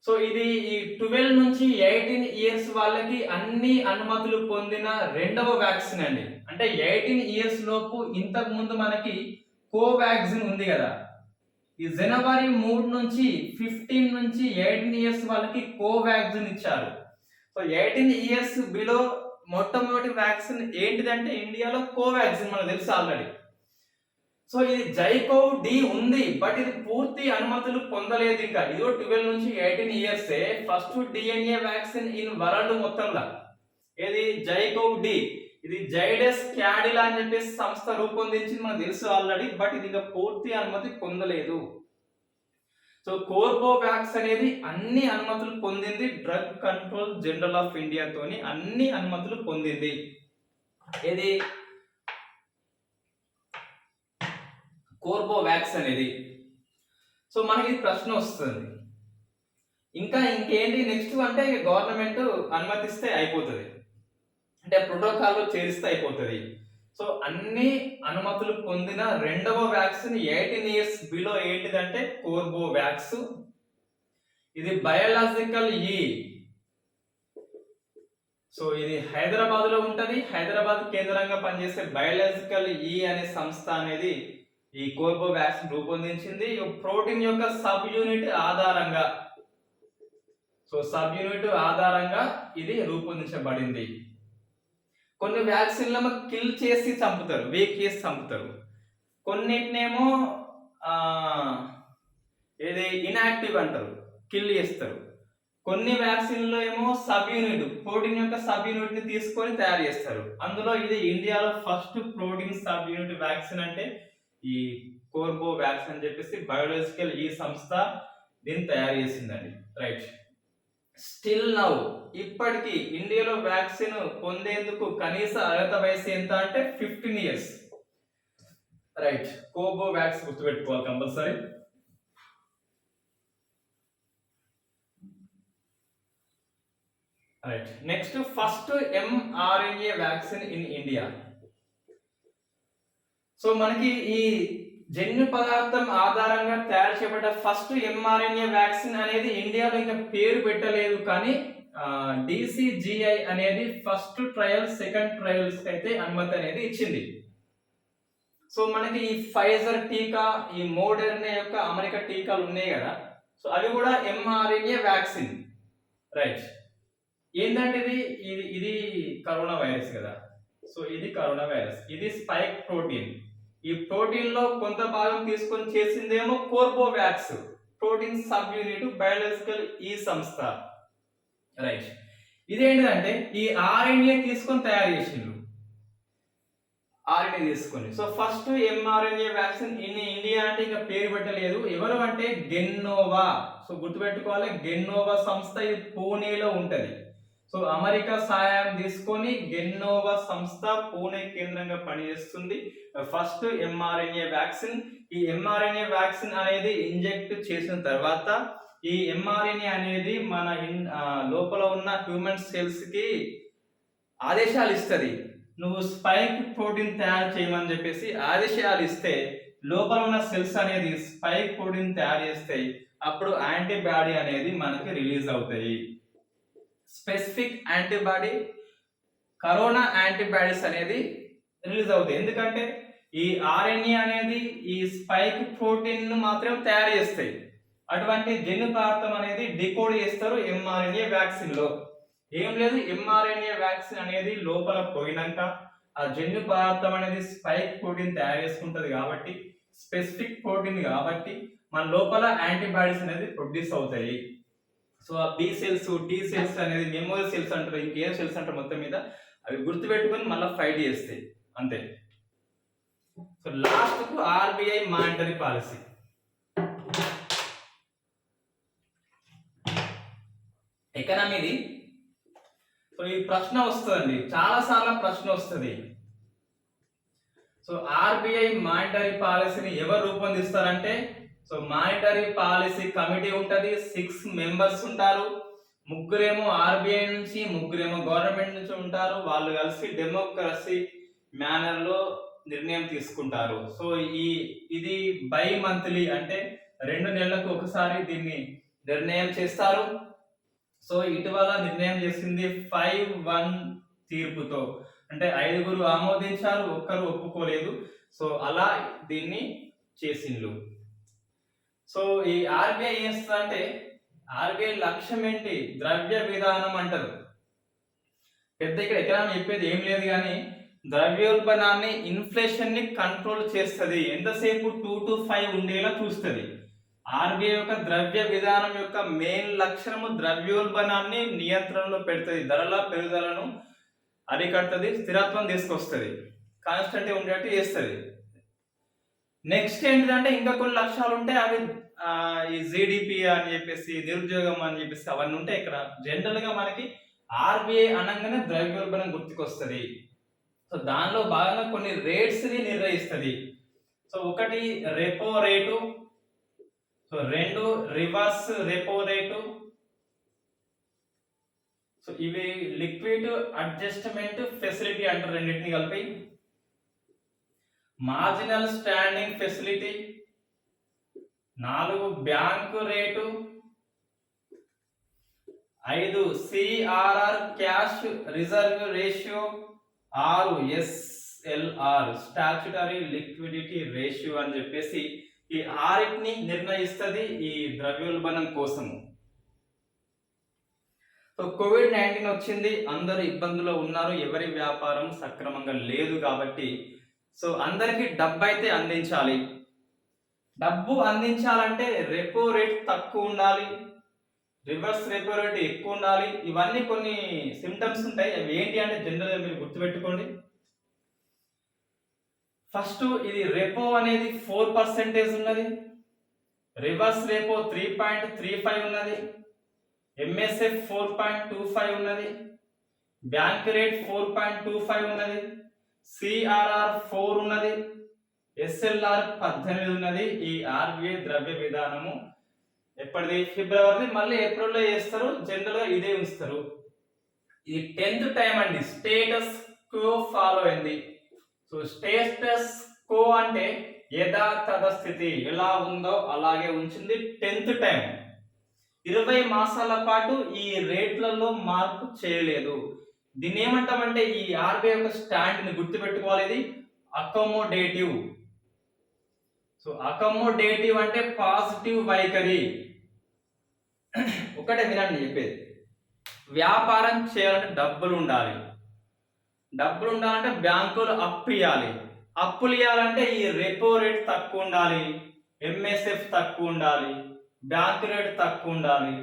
సో ఇది ఈ 12 నుంచి 18 ఇయర్స్ వాళ్ళకి అన్ని అనుమతులు పొందిన రెండవ వ్యాక్సిన్ అండి. అంటే 18 ఇయర్స్ లోపు ఇంతకు ముందు మనకి కోవాక్సిన్ ఉంది కదా. ఈ జనవరి 3 నుంచి 15 నుంచి 18 ఇయర్స్ వాళ్ళకి కోవాక్సిన్ ఇచ్చారు. సో 18 ఇయర్స్ బిలో మొట్టమొదటి వ్యాక్సిన్ ఏంటిదంటే ఇండియాలో కోవాక్సిన్, మనకు తెలుసు ఆల్రెడీ. సో ఇది జైకోవ్-D ఉంది, బట్ ఇది పూర్తి అనుమతులు పొందలేదు ఇంకా. ఇది 12 నుంచి 18 years first DNA vaccine in world మొత్తంలో. ఇది జైకోవ్-D. ఇది జైడస్ క్యాడిలా అని చెప్పేసి సంస్థ రూపొందించింది, మనకు తెలుసు ఆల్రెడీ, బట్ ఇది ఇంకా పూర్తి అనుమతి పొందలేదు. సో కోర్బోవాక్స్ అనేది అన్ని అనుమతులు పొందింది. Drug control general of India తోని అన్ని అనుమతులు పొందింది. ఇది కోర్బోవాక్స్ అనేది. సో మనకి ప్రశ్న వస్తుంది ఇంకేంటి నెక్స్ట్ అంటే గవర్నమెంట్ అనుమతిస్తే అయిపోతుంది, అంటే ప్రోటోకాల్లో చేరిస్తే అయిపోతుంది. సో అన్ని అనుమతులు పొందిన రెండవ వ్యాక్సిన్ 18 ఇయర్స్ బిలో ఏంటిదంటే కోర్బోవాక్స్. ఇది బయోలాజికల్ ఈ. సో ఇది హైదరాబాద్ లో ఉంటది. హైదరాబాద్ కేంద్రంగా పనిచేసే బయోలాజికల్ ఈ అనే సంస్థ అనేది ఈ కోర్బోవాక్స్ రూపొందించింది. ప్రోటీన్ యొక్క సబ్ యూనిట్ ఆధారంగా, సో సబ్ యూనిట్ ఆధారంగా ఇది రూపొందించబడింది. కొన్ని వ్యాక్సిన్లను కిల్ చేసి చంపుతారు, వేక్ చేసి చంపుతారు. కొన్నిటినేమో ఏది ఇన్యాక్టివ్ అంటారు, కిల్ చేస్తారు. కొన్ని వ్యాక్సిన్లో ఏమో సబ్ యూనిట్, ప్రోటీన్ యొక్క సబ్ యూనిట్ ని తీసుకొని తయారు చేస్తారు. అందులో ఇది ఇండియాలో first protein sub unit vaccine అంటే ఈ కోర్బోవాక్స్ అని చెప్పేసి బయోలాజికల్ ఈ సంస్థ దీన్ని తయారు చేసిందండి. రైట్. స్టిల్ నౌ ఇప్పటికీ ఇండియాలో వ్యాక్సిన్ పొందేందుకు కనీస అర్హత వయసు ఎంత అంటే 15 ఇయర్స్. రైట్. కోర్బోవాక్స్ గుర్తుపెట్టుకోవాలి compulsory. Right. Next first mRNA vaccine in India. So మనకి ఈ జన్యు పదార్థం ఆధారంగా తయారు చేయబడ్డ ఫస్ట్ mRNA వ్యాక్సిన్ అనేది ఇండియాలో ఇంకా పేరు పెట్టలేదు, కానీ DCGI అనేది ఫస్ట్ ట్రయల్, సెకండ్ ట్రయల్స్ అయితే అనుమతి అనేది ఇచ్చింది. సో మనకి ఈ ఫైజర్ టీకా, ఈ మోడెర్నా యొక్క అమెరికా టీకాలు ఉన్నాయి కదా, సో అవి కూడా mRNA వ్యాక్సిన్. రైట్. ఏంటంటే ఇది కరోనా వైరస్ కదా, సో ఇది కరోనా వైరస్, ఇది స్పైక్ ప్రోటీన్. ఈ ప్రోటీన్ లో కొంత భాగం తీసుకొని చేసిందేమో Corbevax, protein sub unit biological ఈ సంస్థ. రైట్. ఇదేంటిదంటే ఈ RNA తీసుకొని తయారు చేసిండ్రు, RNA తీసుకొని. So first mRNA vaccine in India అంటే ఇంకా పేరు పెట్టలేదు. ఎవరు అంటే గెన్నోవా. సో గుర్తుపెట్టుకోవాలి, గెన్నోవా సంస్థ ఇది పూణేలో ఉంటది. సో అమెరికా సహాయం తీసుకొని గెన్నోవా సంస్థ పూణే కేంద్రంగా పనిచేస్తుంది. First mRNA vaccine. ఈ mRNA వ్యాక్సిన్ అనేది ఇంజెక్ట్ చేసిన తర్వాత ఈ mRNA అనేది మన లోపల ఉన్న హ్యూమన్ సెల్స్ కి ఆదేశాలు ఇస్తుంది. నువ్వు స్పైక్ ప్రోటీన్ తయారు చేయమని చెప్పేసి ఆదేశాలు ఇస్తే లోపల ఉన్న సెల్స్ అనేది స్పైక్ ప్రోటీన్ తయారు చేస్తాయి. అప్పుడు యాంటీబాడీ అనేది మనకి రిలీజ్ అవుతాయి. స్పెసిఫిక్ యాంటీబాడీ, కరోనా యాంటీబాడీస్ అనేది రిలీజ్ అవుతాయి. ఎందుకంటే ఈ RNA అనేది ఈ స్పైక్ ప్రోటీన్ ను మాత్రం తయారు చేస్తాయి. అటువంటి జన్యు పదార్థం అనేది డికోడ్ చేస్తారు mRNA వ్యాక్సిన్ లో. ఏం లేదు, mRNA వ్యాక్సిన్ అనేది లోపల పోయినాక ఆ జన్యు పదార్థం అనేది స్పైక్ ప్రోటీన్ తయారు చేసుకుంటది కాబట్టి, స్పెసిఫిక్ ప్రోటీన్ కాబట్టి మన లోపల యాంటీబాడీస్ అనేది ప్రొడ్యూస్ అవుతాయి. సో ఆ B సెల్స్, T సెల్స్ అనేది మెమోరీ సెల్స్ అంటారు, ఇంకేం సెల్స్ అంటారు, మొత్తం మీద అవి గుర్తుపెట్టుకొని మళ్ళీ ఫైట్ చేస్తాయి అంతే. సో లాస్ట్ కు RBI మానిటరీ పాలసీ. ఎకనామీది. సో ఈ ప్రశ్న వస్తుందండి, చాలా సార్లు ప్రశ్న వస్తుంది. సో RBI మానిటరీ పాలసీని ఎవరు రూపొందిస్తారంటే, సో మానిటరీ పాలసీ కమిటీ ఉంటది, 6 మెంబర్స్ ఉంటారు. ముగ్గురేమో RBI నుంచి, ముగ్గురేమో గవర్నమెంట్ నుంచి ఉంటారు. వాళ్ళు కలిసి డెమోక్రసీ మేనర్ లో నిర్ణయం తీసుకుంటారు. సో ఇది బై మంత్లీ అంటే 2 నెలలకు ఒకసారి దీన్ని నిర్ణయం చేస్తారు. సో ఇటీవల నిర్ణయం చేసింది 5-1 తీర్పుతో, అంటే 5గురు ఆమోదించారు, ఒక్కరు ఒప్పుకోలేదు. సో అలా దీన్ని చేసిండ్రు. సో ఈ RBI ఏం చేస్తుందంటే, RBI లక్ష్యం ఏంటి, ద్రవ్య విధానం అంటారు. పెద్ద ఇక్కడ ఎకనామీ చెప్పేది ఏం లేదు, కానీ ద్రవ్యోల్బణాన్ని, ఇన్ఫ్లేషన్ ని కంట్రోల్ చేస్తుంది. ఎంతసేపు 2 to 5 ఉండేలా చూస్తుంది. RBI యొక్క ద్రవ్య విధానం యొక్క మెయిన్ లక్షణము ద్రవ్యోల్బణాన్ని నియంత్రణలో పెడుతుంది, ధరల పెరుగుదలను అరికడుతుంది, స్థిరత్వం తీసుకొస్తుంది, కాన్స్టెంట్ ఉండేట్టు చేస్తుంది. నెక్స్ట్ ఏంటంటే ఇంకా కొన్ని లక్ష్యాలు ఉంటాయి. అవి ఈ GDP అని చెప్పేసి, నిరుద్యోగం అని చెప్పేసి అవన్నీ ఉంటాయి. ఇక్కడ జనరల్ గా మనకి RBI అనగానే ద్రవ్యోల్బణం గుర్తుకొస్తుంది. సో దానిలో భాగంగా కొన్ని రేట్స్ ని నిర్ణయిస్తుంది. సో ఒకటి repo rate, so 2 reverse repo rate, so ఇవి లిక్విడ్ అడ్జస్ట్మెంట్ ఫెసిలిటీ అంటారు, రెండింటిని కలిపి. Marginal standing facility, 4 bank rate, 5 CRR cash reserve ratio, 6 SLR statutory liquidity ratio అని చెప్పేసి ఈ ఆరిటిని నిర్ణయిస్తుంది ఈ ద్రవ్యోల్బణం కోసము. సో కోవిడ్-19 వచ్చింది, అందరూ ఇబ్బందులో ఉన్నారు, ఎవరి వ్యాపారం సక్రమంగా లేదు కాబట్టి సో అందరికీ డబ్బు అయితే అందించాలి. డబ్బు అందించాలంటే రెపో రేట్ తక్కువ ఉండాలి, రివర్స్ రెపో రేట్ ఎక్కువ ఉండాలి. ఇవన్నీ కొన్ని సిమ్టమ్స్ ఉంటాయి. అవి ఏంటి అంటే జనరల్గా మీరు గుర్తుపెట్టుకోండి. ఫస్ట్ ఇది రెపో అనేది 4% ఉన్నది, రివర్స్ రెపో 3.35 ఉన్నది, ఎంఎస్ఎఫ్ 4.25 ఉన్నది, బ్యాంక్ రేట్ 4.25 ఉన్నది, సిఆర్ఆర్ 4 ఉన్నది, ఎస్ఎల్ఆర్ 18 ఉన్నది. ఈ ఆర్బిఐ ద్రవ్య విధానము ఎప్పటిది ఫిబ్రవరి, మళ్ళీ ఏప్రిల్లో చేస్తారు, జనరల్గా ఇదే ఉంచుతారు. ఇది 10th టైం అండి. స్టేటస్ కో ఫాలో అయింది. సో స్టేటస్ కో అంటే యథాతథ స్థితి, ఎలా ఉందో అలాగే ఉంచింది 10th టైం. 20 మాసాల పాటు ఈ రేట్లలో మార్పు చేయలేదు. దీన్ని ఏమంటామంటే ఈ ఆర్బీఐ యొక్క స్టాండ్ ని గుర్తుపెట్టుకోవాలి. ఇది అకామోడేటివ్. సో అకామోడేటివ్ అంటే పాజిటివ్ వైఖరి. ఒకటే వినండి చెప్పేది, వ్యాపారం చేయాలంటే డబ్బులు ఉండాలి, డబ్బులు ఉండాలంటే బ్యాంకులు అప్పు ఇవ్వాలి, అప్పులు ఇవ్వాలంటే ఈ రెపో రేట్ తక్కువ ఉండాలి, ఎంఎస్ఎఫ్ తక్కువ ఉండాలి, బ్యాంక్ రేట్ తక్కువ ఉండాలి,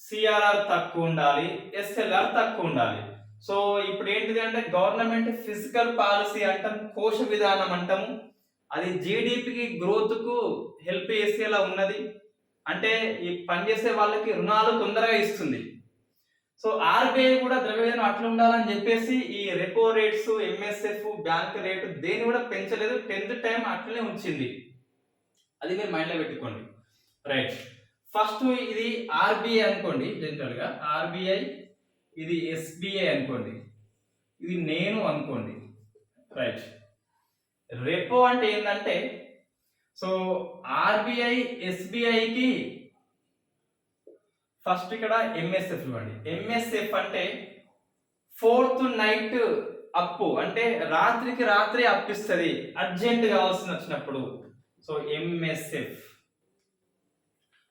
సిఆర్ఆర్ తక్కువ ఉండాలి, ఎస్ఎల్ఆర్ తక్కువ ఉండాలి. సో ఇప్పుడు ఏంటిది అంటే గవర్నమెంట్ ఫిజికల్ పాలసీ అంటాం, కోశ విధానం అంటాము. అది జీడిపికి గ్రోత్ కు హెల్ప్ చేసేలా ఉన్నది. అంటే ఈ పనిచేసే వాళ్ళకి రుణాలు తొందరగా ఇస్తుంది. సో ఆర్బీఐ కూడా ద్రవ్య విధానం అట్లా ఉండాలని చెప్పేసి ఈ repo rates, MSF, bank rate దేని కూడా పెంచలేదు. 10th టైం అట్లనే ఉంచింది. అది మీరు మైండ్ లో పెట్టుకోండి. రైట్, ఫస్ట్ ఇది ఆర్బీఐ అనుకోండి, జనరల్ గా ఆర్బీఐ, ఇది ఎస్బీఐ అనుకోండి, ఇది నేను అనుకోండి. రైట్, రెపో అంటే ఏంటంటే సో ఆర్బీఐ ఎస్బీఐకి ఫస్ట్ ఇక్కడ ఎంఎస్ఎఫ్ ఇవ్వండి. ఎంఎస్ఎఫ్ అంటే 4th నైట్ అప్పు, అంటే రాత్రికి రాత్రి అప్పిస్తుంది అర్జెంట్ కావాల్సిన వచ్చినప్పుడు. సో ఎంఎస్ఎఫ్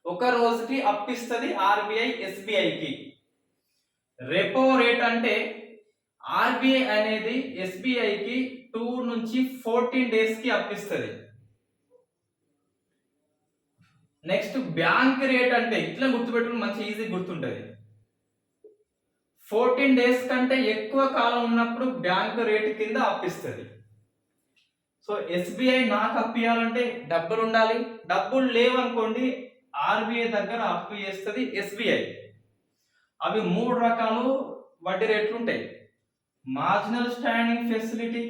ఒక రోజుకి అప్పిస్తుంది ఆర్బీఐ ఎస్బీఐకి. రెపో రేట్ అంటే ఆర్బీఐ అనేది ఎస్బీఐకి 2 నుంచి 14 days కి అప్పిస్తుంది. నెక్స్ట్ బ్యాంక్ రేట్ అంటే ఇట్లా గుర్తుపెట్టుకుని మంచి ఈజీ గుర్తుంటది. 14 days కంటే ఎక్కువ కాలం ఉన్నప్పుడు బ్యాంక్ రేట్ కింద అప్పిస్తుంది. సో ఎస్బీఐ నాకు అప్పియాలంటే డబ్బులు ఉండాలి, డబ్బులు లేవనుకోండి ఆర్బీఐ దగ్గర అప్పు చేస్తుంది ఎస్బీఐ. అవి 3 రకాలు వడ్డీ రేట్లు ఉంటాయి. మార్జినల్ స్టాండింగ్ ఫెసిలిటీ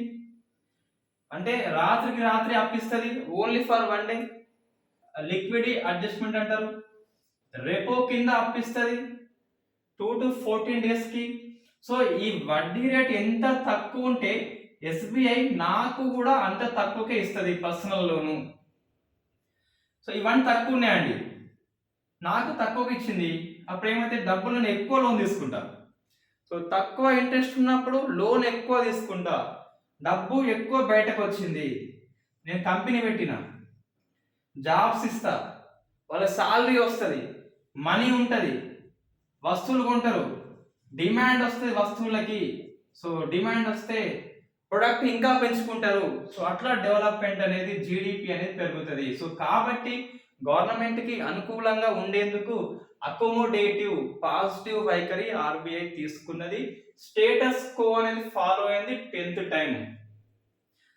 అంటే రాత్రికి రాత్రి అప్పిస్తుంది, only for 1 day. Liquidity adjustment అంటారు. రెపో కింద అప్పిస్తుంది 2 to 14 days కి. సో ఈ వడ్డీ రేట్ ఎంత తక్కువ ఉంటే ఎస్బీఐ నాకు కూడా అంత తక్కువకే ఇస్తుంది పర్సనల్ లోను. సో ఇవన్నీ తక్కువ ఉన్నాయండి, నాకు తక్కువకి ఇచ్చింది. అప్పుడు ఏమైతే డబ్బులు నేను ఎక్కువ లోన్ తీసుకుంటా. సో తక్కువ ఇంట్రెస్ట్ ఉన్నప్పుడు లోన్ ఎక్కువ తీసుకుంటా, డబ్బు ఎక్కువ బయటకు వచ్చింది, నేను కంపెనీ పెట్టిన, జాబ్స్ ఇస్తా, వాళ్ళ సాలరీ వస్తుంది, మనీ ఉంటుంది, వస్తువులు కొంటారు, డిమాండ్ వస్తుంది వస్తువులకి. సో డిమాండ్ వస్తే ప్రొడక్ట్ ఇంకా పెంచుకుంటారు. సో అట్లా డెవలప్మెంట్ అనేది జీడిపి అనేది పెరుగుతుంది. సో కాబట్టి గవర్నమెంట్ కి అనుకూలంగా ఉండేందుకు అకోమోడేటివ్ పాజిటివ్ వైఖరి ఆర్బీఐ తీసుకున్నది. స్టేటస్ కో అనేది ఫాలో అయింది 10th టైం.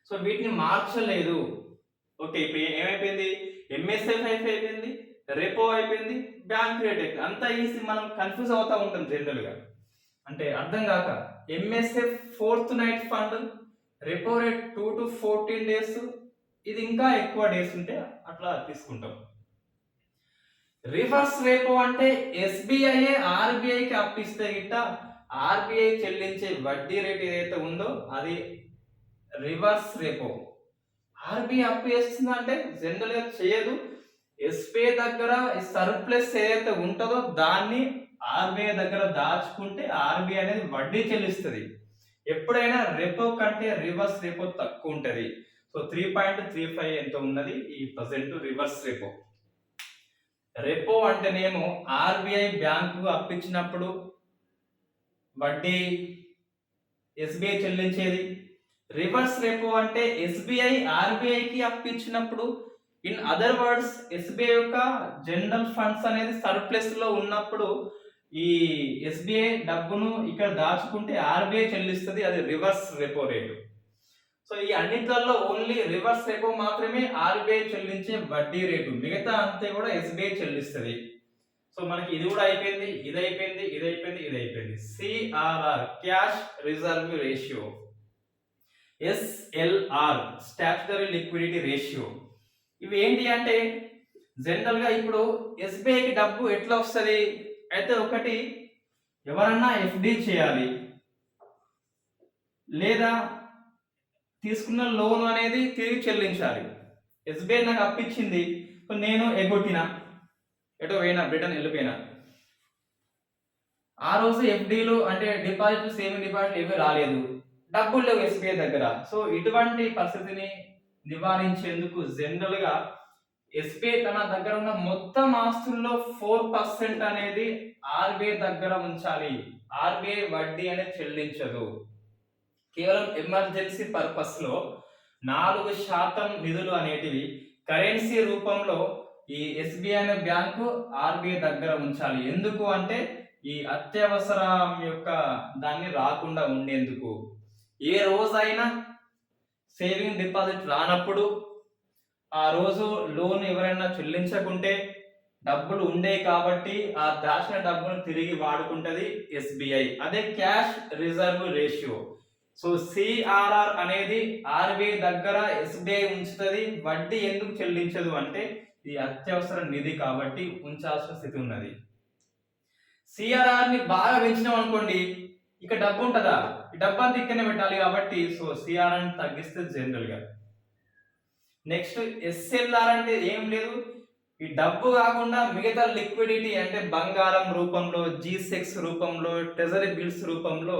సో వీటిని మార్చలేదు. ఓకే, ఇప్పుడు ఏమైపోయింది, ఎంఎస్ఎఫ్ అయిపోయింది, రెపో అయిపోయింది, బ్యాంక్ రేట్ అయిపోయింది. అంతా ఈజీ, మనం కన్ఫ్యూజ్ అవుతా ఉంటాం జనరల్ గా, అంటే అర్థం కాక. MSF 4th night fund, repo rate 2 to 14 days, ఇది ఇంకా ఎక్కువ డేస్ ఉంటే అట్లా తీసుకుంటాం. రివర్స్ రెపో అంటే ఎస్బీఐ ఆర్బీఐకి అప్పిస్తే గిట్ట ఆర్బీఐ చెల్లించే వడ్డీ రేట్ ఏదైతే ఉందో అది రివర్స్ రెపో. ఆర్బీఐ అప్పు చేస్తుంది అంటే జనరల్ గా చేయదు. ఎస్బీఐ దగ్గర సర్ప్లస్ ఏదైతే ఉంటుందో దాన్ని ఆర్బీఐ దగ్గర దాచుకుంటే ఆర్బీఐ అనేది వడ్డీ చెల్లిస్తుంది. ఎప్పుడైనా రెపో కంటే రివర్స్ రెపో తక్కువ ఉంటుంది. సో 3.35 ఎంత ఉన్నది ఈ ప్రజెంట్ రివర్స్ రెపో. రెపో అంటేనేమో ఆర్బీఐ బ్యాంకు అప్పించినప్పుడు వడ్డీ ఎస్బీఐ చెల్లించేది. రివర్స్ రెపో అంటే ఎస్బీఐ ఆర్బీఐకి అప్పించినప్పుడు, ఇన్ అదర్ వర్డ్స్ ఎస్బీఐ యొక్క జనరల్ ఫండ్స్ అనేది సర్ప్లస్ లో ఉన్నప్పుడు ఈ ఎస్బీఐ డబ్బును ఇక్కడ దాచుకుంటే ఆర్బీఐ చెల్లిస్తుంది. అది రివర్స్ రెపో రేటు. సో ఈ అన్నిట్లలో ఓన్లీ రివర్స్ రెపో మాత్రమే ఆర్బీఐ చెల్లించే వడ్డీ రేటు, మిగతా అంతే కూడా ఎస్బీఐ చెల్లిస్తుంది. సో మనకి ఇది కూడా అయిపోయింది, ఇది అయిపోయింది, ఇది అయిపోయింది, ఇది అయిపోయింది. CRR cash reserve ratio, SLR statutory liquidity ratio. ఇవి ఏంటి అంటే జనరల్ గా ఇప్పుడు ఎస్బీఐకి డబ్బు ఎట్లా వస్తుంది అయితే, ఒకటి ఎవరన్నా ఎఫ్డి చేయాలి, లేదా తీసుకున్న లోన్ అనేది తిరిగి చెల్లించాలి. ఎస్బీఐ నాకు అప్పించింది, నేను ఎగ్గొట్టిన, ఎటో పోయినా బ్రిటన్ వెళ్ళిపోయినా, ఆ రోజు ఎఫ్డీలు అంటే డిపాజిట్లు సేవింగ్ డిపాజిట్లు ఏమీ రాలేదు, డబ్బులు లేవు ఎస్బీఐ దగ్గర. సో ఇటువంటి పరిస్థితిని నివారించేందుకు జనరల్ గా ఎస్బీఐ తన దగ్గర ఉన్న మొత్తం ఆస్తుల్లో 4% అనేది ఆర్బీఐ దగ్గర ఉంచాలి. ఆర్బీఐ వడ్డీ అనేది చెల్లించదు. కేవలం ఎమర్జెన్సీ పర్పస్ లో 4% నిధులు అనేటివి కరెన్సీ రూపంలో ఈ ఎస్బీఐ అనే బ్యాంకు ఆర్బీఐ దగ్గర ఉంచాలి. ఎందుకు అంటే ఈ అత్యవసరం యొక్క దాన్ని రాకుండా ఉండేందుకు. ఏ రోజైనా సేవింగ్ డిపాజిట్ రానప్పుడు, ఆ రోజు లోన్ ఎవరైనా చెల్లించకుంటే డబ్బులు ఉండే కాబట్టి ఆ దాచిన డబ్బును తిరిగి వాడుకుంటది ఎస్బీఐ. అదే cash reserve ratio. So CRR అనేది ఆర్బీఐ దగ్గర ఎస్బీఐ ఉంచుతుంది. వడ్డీ ఎందుకు చెల్లించదు అంటే ఇది అత్యవసర నిధి కాబట్టి ఉంచాల్సిన స్థితి ఉన్నది. సిఆర్ఆర్ ని బాగా పెంచినాం అనుకోండి, ఇక డబ్బు ఉంటుందా, ఈ డబ్బు అంతా ఇక్కడనే పెట్టాలి కాబట్టి సో సిఆర్ఆర్ ని తగ్గిస్తే జనరల్ గా. నెక్స్ట్ ఎస్ఎల్ఆర్ అంటే ఏం లేదు, ఈ డబ్బు కాకుండా మిగతా లిక్విడిటీ అంటే బంగారం రూపంలో, G-Secs రూపంలో, ట్రెజరీ బిల్స్ రూపంలో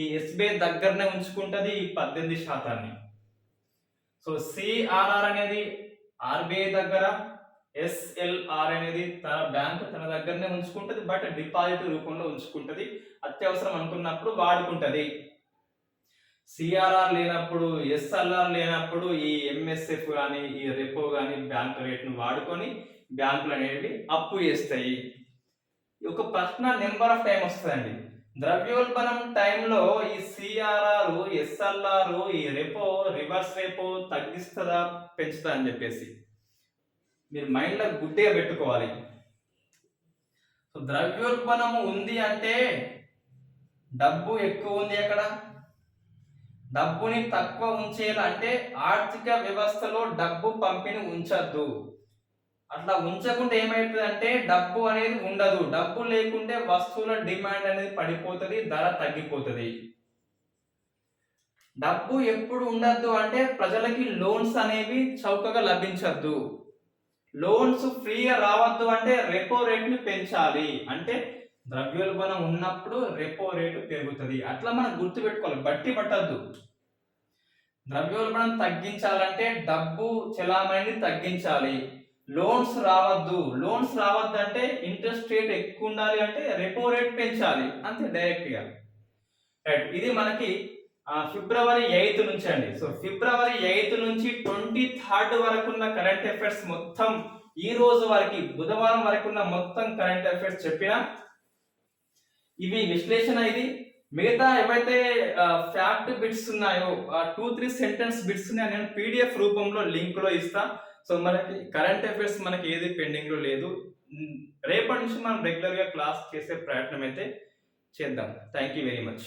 ఈ ఎస్బీఐ దగ్గరనే ఉంచుకుంటది ఈ 18%. సో సిఆర్ఆర్ అనేది ఆర్బీఐ దగ్గర, ఎస్ఎల్ఆర్ అనేది తన బ్యాంక్ తన దగ్గరనే ఉంచుకుంటది, బట్ డిపాజిట్ రూపంలో ఉంచుకుంటది, అత్యవసరం అనుకున్నప్పుడు వాడుకుంటది. సిఆర్ఆర్ లేనప్పుడు, ఎస్ఎల్ఆర్ లేనప్పుడు ఈ ఎంఎస్ఎఫ్ కానీ ఈ రెపో కానీ బ్యాంక్ రేట్ను వాడుకొని బ్యాంకులు అనేవి అప్పు చేస్తాయి. ఒక ప్రశ్న నెంబర్ ఆఫ్ టైం వస్తుందండి. ద్రవ్యోల్బణం టైంలో ఈ సిఆర్ఆర్, ఎస్ఎల్ఆర్, ఈ రెపో, రివర్స్ రెపో తగ్గిస్తుందా పెంచుతా అని చెప్పేసి మీరు మైండ్ లో గుడ్డిగా పెట్టుకోవాలి. సో ద్రవ్యోల్బణము ఉంది అంటే డబ్బు ఎక్కువ ఉంది. అక్కడ డబ్బుని తక్కువ ఉంచేలా అంటే ఆర్థిక వ్యవస్థలో డబ్బు పంపిణీ ఉంచద్దు. అట్లా ఉంచకుండా ఏమైతుంది అంటే డబ్బు అనేది ఉండదు. డబ్బు లేకుంటే వస్తువుల డిమాండ్ అనేది పడిపోతుంది, ధర తగ్గిపోతుంది. డబ్బు ఎప్పుడు ఉండద్దు అంటే ప్రజలకి లోన్స్ అనేవి చౌకగా లభించద్దు. లోన్స్ ఫ్రీగా రావద్దు అంటే రెపో రేట్ని పెంచాలి. అంటే ద్రవ్యోల్బణం ఉన్నప్పుడు రెపో రేటు పెరుగుతుంది. అట్లా మనం గుర్తుపెట్టుకోవాలి, బట్టి పట్టద్దు. ద్రవ్యోల్బణం తగ్గించాలంటే డబ్బు చలామణిని తగ్గించాలి. లోన్స్ రావద్దు. లోన్స్ రావద్దు అంటే ఇంట్రెస్ట్ రేట్ ఎక్కువ ఉండాలి అంటే రెపో రేట్ పెంచాలి, అంతే డైరెక్ట్ గా. రైట్, ఇది మనకి ఫిబ్రవరి 8 నుంచి అండి. సో ఫిబ్రవరి 8 నుంచి 23 వరకు ఉన్న కరెంట్ అఫైర్స్ మొత్తం, ఈ రోజు వరకు బుధవారం వరకు ఉన్న మొత్తం కరెంట్ అఫైర్స్ చెప్పిన ఇవి విశ్లేషణ. ఇది మిగతా ఏవైతే ఫ్యాక్ట్ బిట్స్ ఉన్నాయో 2-3 సెంటెన్స్ బిట్స్ ఉన్నాయో నేను పీడిఎఫ్ రూపంలో లింక్ లో ఇస్తా. సో మనకి కరెంట్ అఫైర్స్ మనకి ఏది పెండింగ్ లో లేదు. రేపటి నుంచి మనం రెగ్యులర్ గా క్లాస్ చేసే ప్రయత్నం అయితే చేద్దాం. Thank you very much.